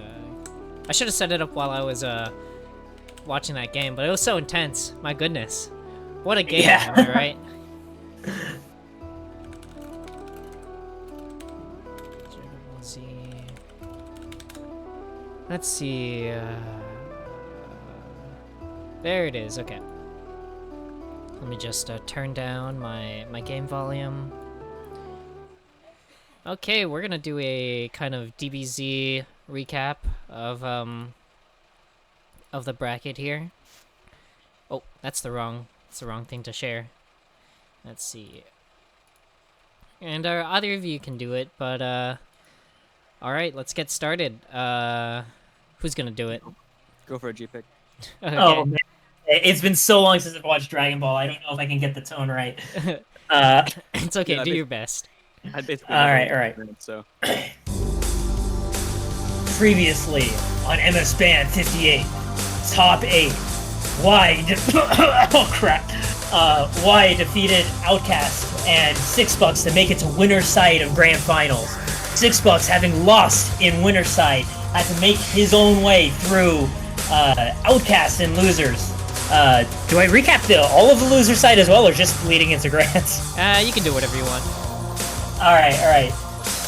I should have set it up while I was watching that game, but it was so intense. My goodness. What a game,
Yeah.
am I right? Let's see. There it is. Okay. Let me just turn down my game volume. Okay, we're gonna do a kind of DBZ recap of the bracket here. Oh, that's the wrong thing to share. Let's see. And either of you can do it, but all right, let's get started. Who's gonna do it?
Go for a G-pick.
Okay.
Oh man. It's been so long since I've watched Dragon Ball. I don't know if I can get the tone right.
It's okay.
Yeah,
Do your best.
I basically
All right.
So
Previously on Msban 58, top 8, oh crap. Y defeated Outcast and Sixbux to make it to winner's side of grand finals. Sixbux, having lost in winner's side, had to make his own way through Outcast and losers. Do I recap all of the loser side as well, or just leading into grands?
You can do whatever you want.
All right.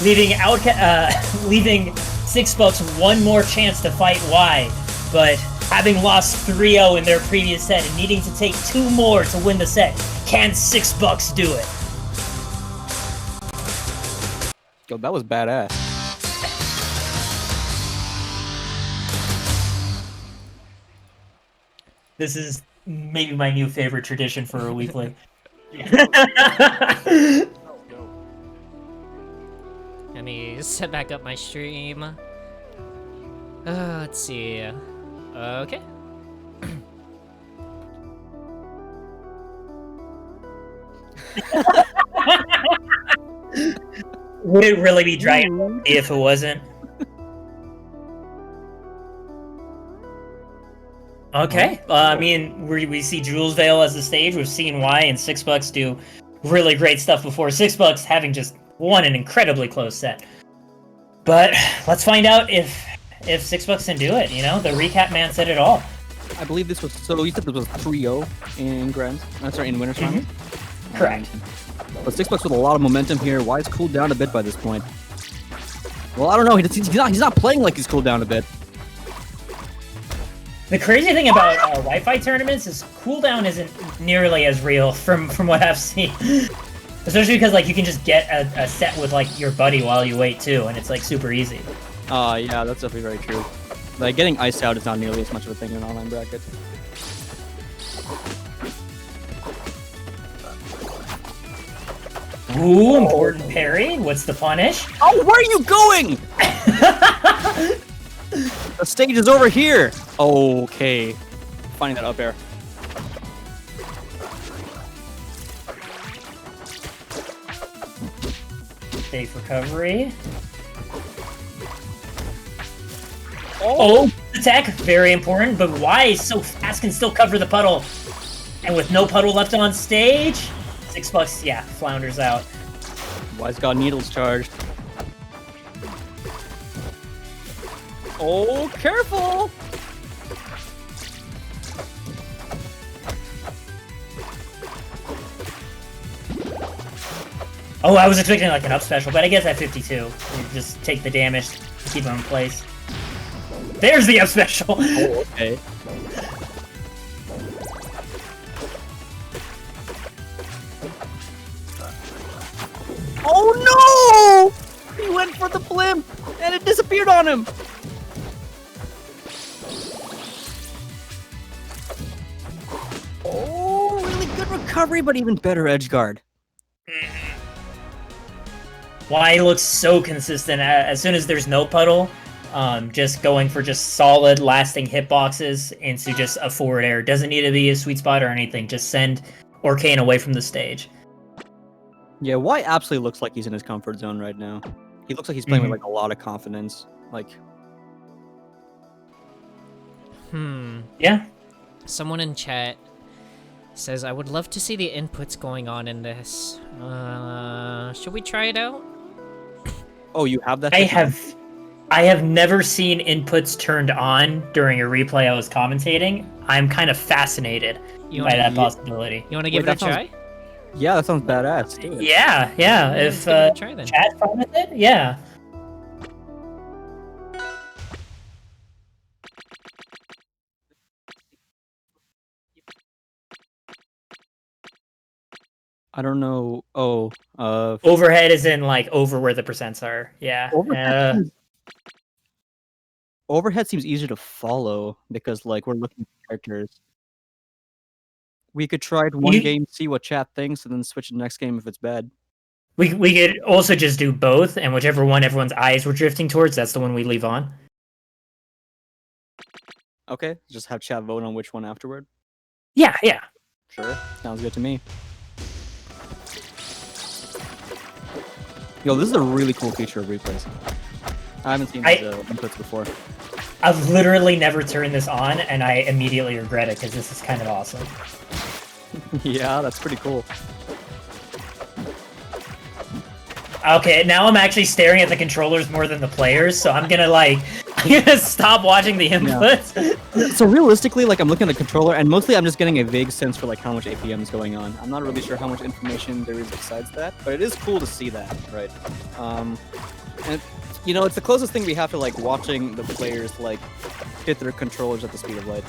Leaving Sixbux one more chance to fight Y, but having lost 3-0 in their previous set and needing to take 2 more to win the set, can Sixbux do it?
yo, that was badass.
This is maybe my new favorite tradition for a weekly.
Let me set back up my stream. Let's see. Okay.
Would it really be Dragon Ball if it wasn't? Okay. I mean, we see Jules Vale as the stage. We've seen Y and Sixbux do really great stuff before. Sixbux having just won an incredibly close set. But let's find out if Sixbux can do it. You know, the recap man said it all.
I believe this was, so you said this was 3-0 in Grand, sorry, in Winner's Finals?
Correct.
But Sixbux with a lot of momentum here. Y's cooled down a bit by this point. Well, I don't know. He's not playing like he's cooled down a bit.
The crazy thing about Wi-Fi tournaments is cooldown isn't nearly as real from what I've seen. Especially because like you can just get a set with like your buddy while you wait too, and it's like super easy.
Yeah, that's definitely very true. Like getting iced out is not nearly as much of a thing in an online bracket.
Ooh, important parry. What's the punish?
Oh, where are you going? The stage is over here. Okay, finding that up air.
Safe recovery. Oh, attack, very important, but why so fast can still cover the puddle? And with no puddle left on stage, Sixbux, yeah, flounders out.
Wise got needles charged. Oh, careful!
Oh, I was expecting like an up special, but I guess at 52, you just take the damage, keep him in place. There's the up special!
Oh, okay. Oh no! He went for the blimp, and it disappeared on him! Oh, really good recovery, but even better edge guard.
Why looks so consistent as soon as there's no puddle, just going for just solid, lasting hitboxes into just a forward air. Doesn't need to be a sweet spot or anything. Just send Orcane away from the stage.
Yeah, Y absolutely looks like he's in his comfort zone right now. He looks like he's playing with like a lot of confidence. Like,
yeah.
Someone in chat says, I would love to see the inputs going on in this. Should we try it out?
oh, you have that?
I have never seen inputs turned on during a replay I was commentating. I'm kind of fascinated by that possibility.
You want to give it a try?
Yeah, that sounds badass. Do it.
Yeah. If
give it a try, then.
chat's fine with it, yeah.
I don't know. Oh,
Overhead is in like over where the percents are. Yeah.
Overhead seems easier to follow because like we're looking at characters. We could try it one game, see what chat thinks, and then switch to the next game if it's bad.
We could also just do both, and whichever one everyone's eyes were drifting towards, that's the one we leave on.
Okay, just have chat vote on which one afterward.
Yeah.
Sure, sounds good to me. Yo, this is a really cool feature of replays. I haven't seen these inputs before.
I've literally never turned this on, and I immediately regret it because this is kind of awesome.
Yeah, that's pretty cool.
Okay, now I'm actually staring at the controllers more than the players, so I'm gonna stop watching the inputs.
Yeah. So realistically, like I'm looking at the controller, and mostly I'm just getting a vague sense for like how much APM is going on. I'm not really sure how much information there is besides that, but it is cool to see that, right? And you know, it's the closest thing we have to like watching the players like hit their controllers at the speed of light.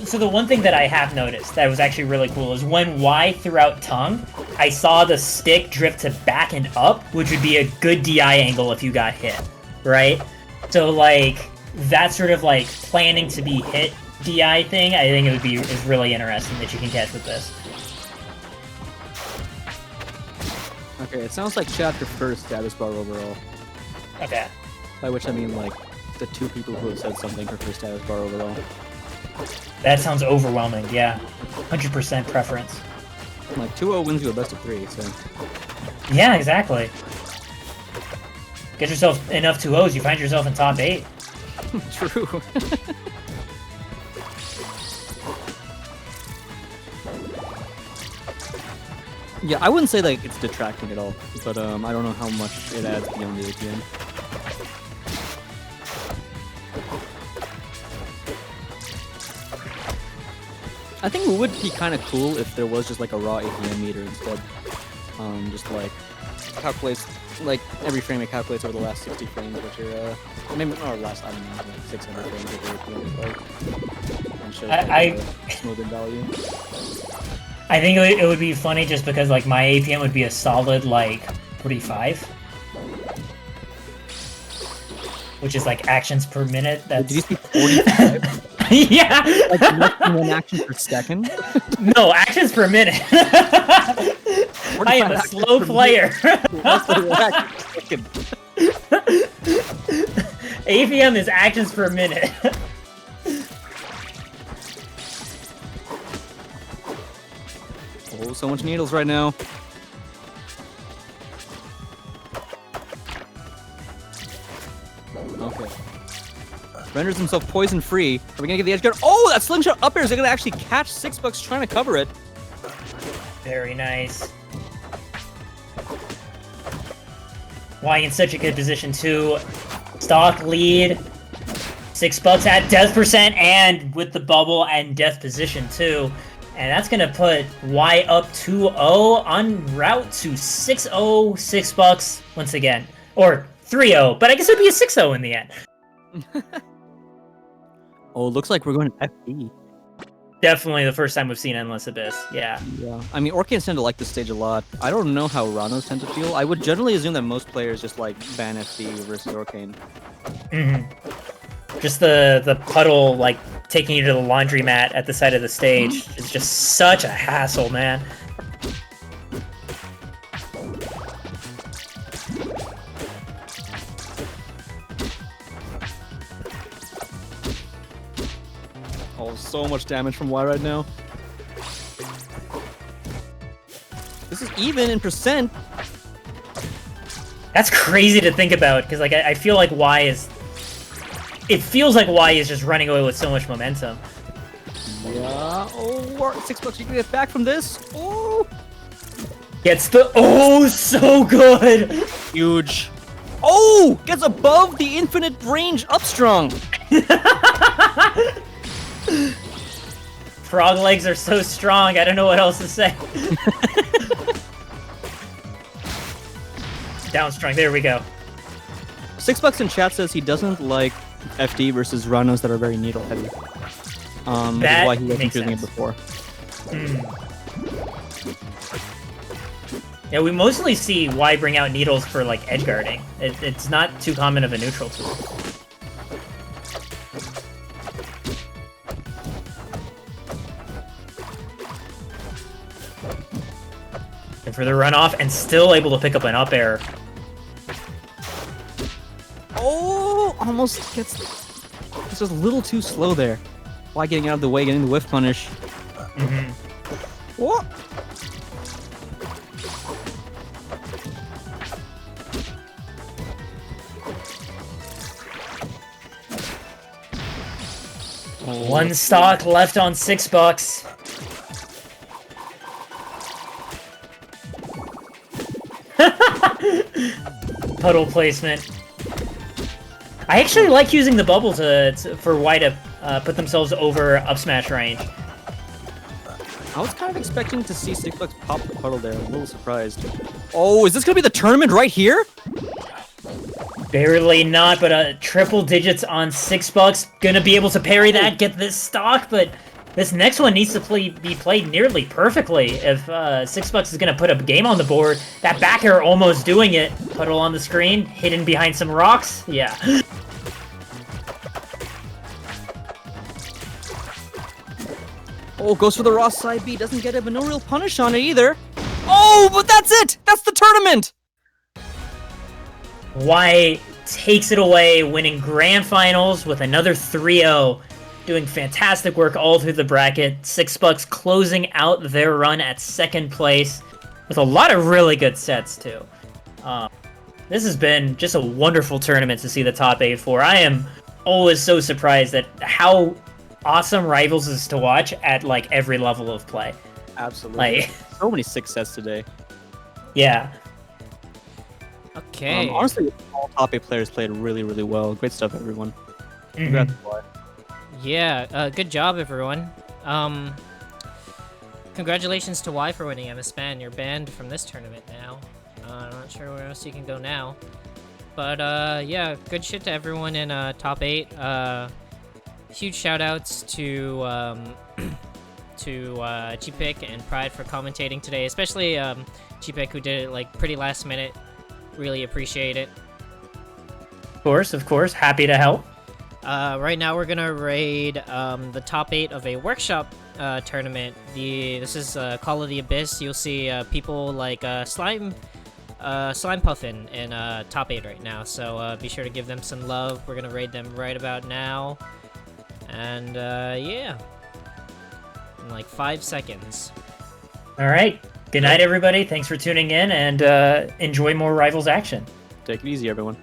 So the one thing that I have noticed that was actually really cool is when Y threw out tongue, I saw the stick drift to back and up, which would be a good DI angle if you got hit, right? So like that sort of like planning to be hit DI thing, I think is really interesting that you can catch with this.
Okay, it sounds like chat prefers status bar overall.
Okay.
By which I mean like the two people who have said something prefer status bar overall.
That sounds overwhelming, yeah. 100% preference.
Like 2-0 wins you a best of 3, so.
Yeah, exactly. Get yourself enough 2-0s, you find yourself in top 8.
True. Yeah, I wouldn't say like it's detracting at all, but I don't know how much it adds beyond the APM. I think it would be kind of cool if there was just like a raw APM meter instead. Just like calculates, like every frame it calculates over the last 60 frames, which are maybe or last I don't know, like 600 frames of APM is like, and shows the smoother value.
I think it would be funny just because like my APM would be a solid like 45, which is like actions per minute. That's...
Did you see 45?
Yeah.
Like less than 1 action per second?
No, actions per minute. I am a slow player. APM is actions per minute.
Oh, so much needles right now. Okay. Renders himself poison free. Are we gonna get the edge guard? Oh, that slingshot up air is gonna actually catch Sixbux trying to cover it.
Very nice. Y in such a good position too. Stock lead. Sixbux at death percent and with the bubble and death position too. And that's gonna put Y up 2-0 en route to 6-0 Sixbux once again. Or 3-0, but I guess it would be a 6-0 in the end.
Oh, it looks like we're going to FD.
Definitely the first time we've seen Endless Abyss, yeah.
Yeah, I mean, Orcans tend to like this stage a lot. I don't know how Ranos tend to feel. I would generally assume that most players just like ban FD versus Orcane.
Just the puddle, like, taking you to the laundromat at the side of the stage is just such a hassle, man.
Oh, so much damage from Y right now. This is even in percent.
That's crazy to think about, because like I feel like Y is... It feels like Y is just running away with so much momentum.
Yeah. Oh, Sixbux, you can get back from this. Oh.
Gets the... Oh, so good!
Huge. Oh! Gets above the infinite range upstrung.
Frog legs are so strong, I don't know what else to say. Downstrung, there we go.
Sixbux in chat says he doesn't like FD versus Ranos that are very needle heavy. That is why he wasn't using it before.
Yeah, we mostly see Y bring out needles for like edge guarding. It's not too common of a neutral tool. And for the runoff, and still able to pick up an up air.
Oh, almost gets... It's just a little too slow there. Why getting out of the way, getting the whiff punish? What?
One stock left on Sixbux. Puddle placement. I actually like using the bubble for Y to put themselves over up smash range.
I was kind of expecting to see Sixbux pop the puddle there. I'm a little surprised. Oh, is this gonna be the tournament right here?
Barely not, but triple digits on Sixbux. Gonna be able to parry that, get this stock, but this next one needs to be played nearly perfectly if Sixbux is gonna put a game on the board. That back air almost doing it. Puddle on the screen, hidden behind some rocks. Yeah.
Oh, goes for the raw side B, doesn't get it, but no real punish on it either. Oh, but that's it! That's the tournament!
Y takes it away, winning grand finals with another 3-0. Doing fantastic work all through the bracket. Sixbux closing out their run at second place with a lot of really good sets, too. This has been just a wonderful tournament to see the top 8 for. I am always so surprised at how awesome Rivals is to watch at, like, every level of play.
Absolutely.
Like,
so many 6 sets today.
Yeah.
Okay.
Honestly, all top 8 players played really, really well. Great stuff, everyone. Congrats, boy.
Yeah, good job, everyone. Congratulations to Y for winning Msban. You're banned from this tournament now. I'm not sure where else you can go now. But, yeah, good shit to everyone in top 8. Huge shout-outs to Chipik and Pride for commentating today, especially Chipik, who did it, like, pretty last minute. Really appreciate it.
Of course. Happy to help.
Right now we're gonna raid the top 8 of a workshop tournament. This is Call of the Abyss. You'll see people like Slime Puffin in top 8 right now. So be sure to give them some love. We're gonna raid them right about now. And yeah, in like 5 seconds.
All right. Good night, everybody. Thanks for tuning in, and enjoy more Rivals action.
Take it easy, everyone.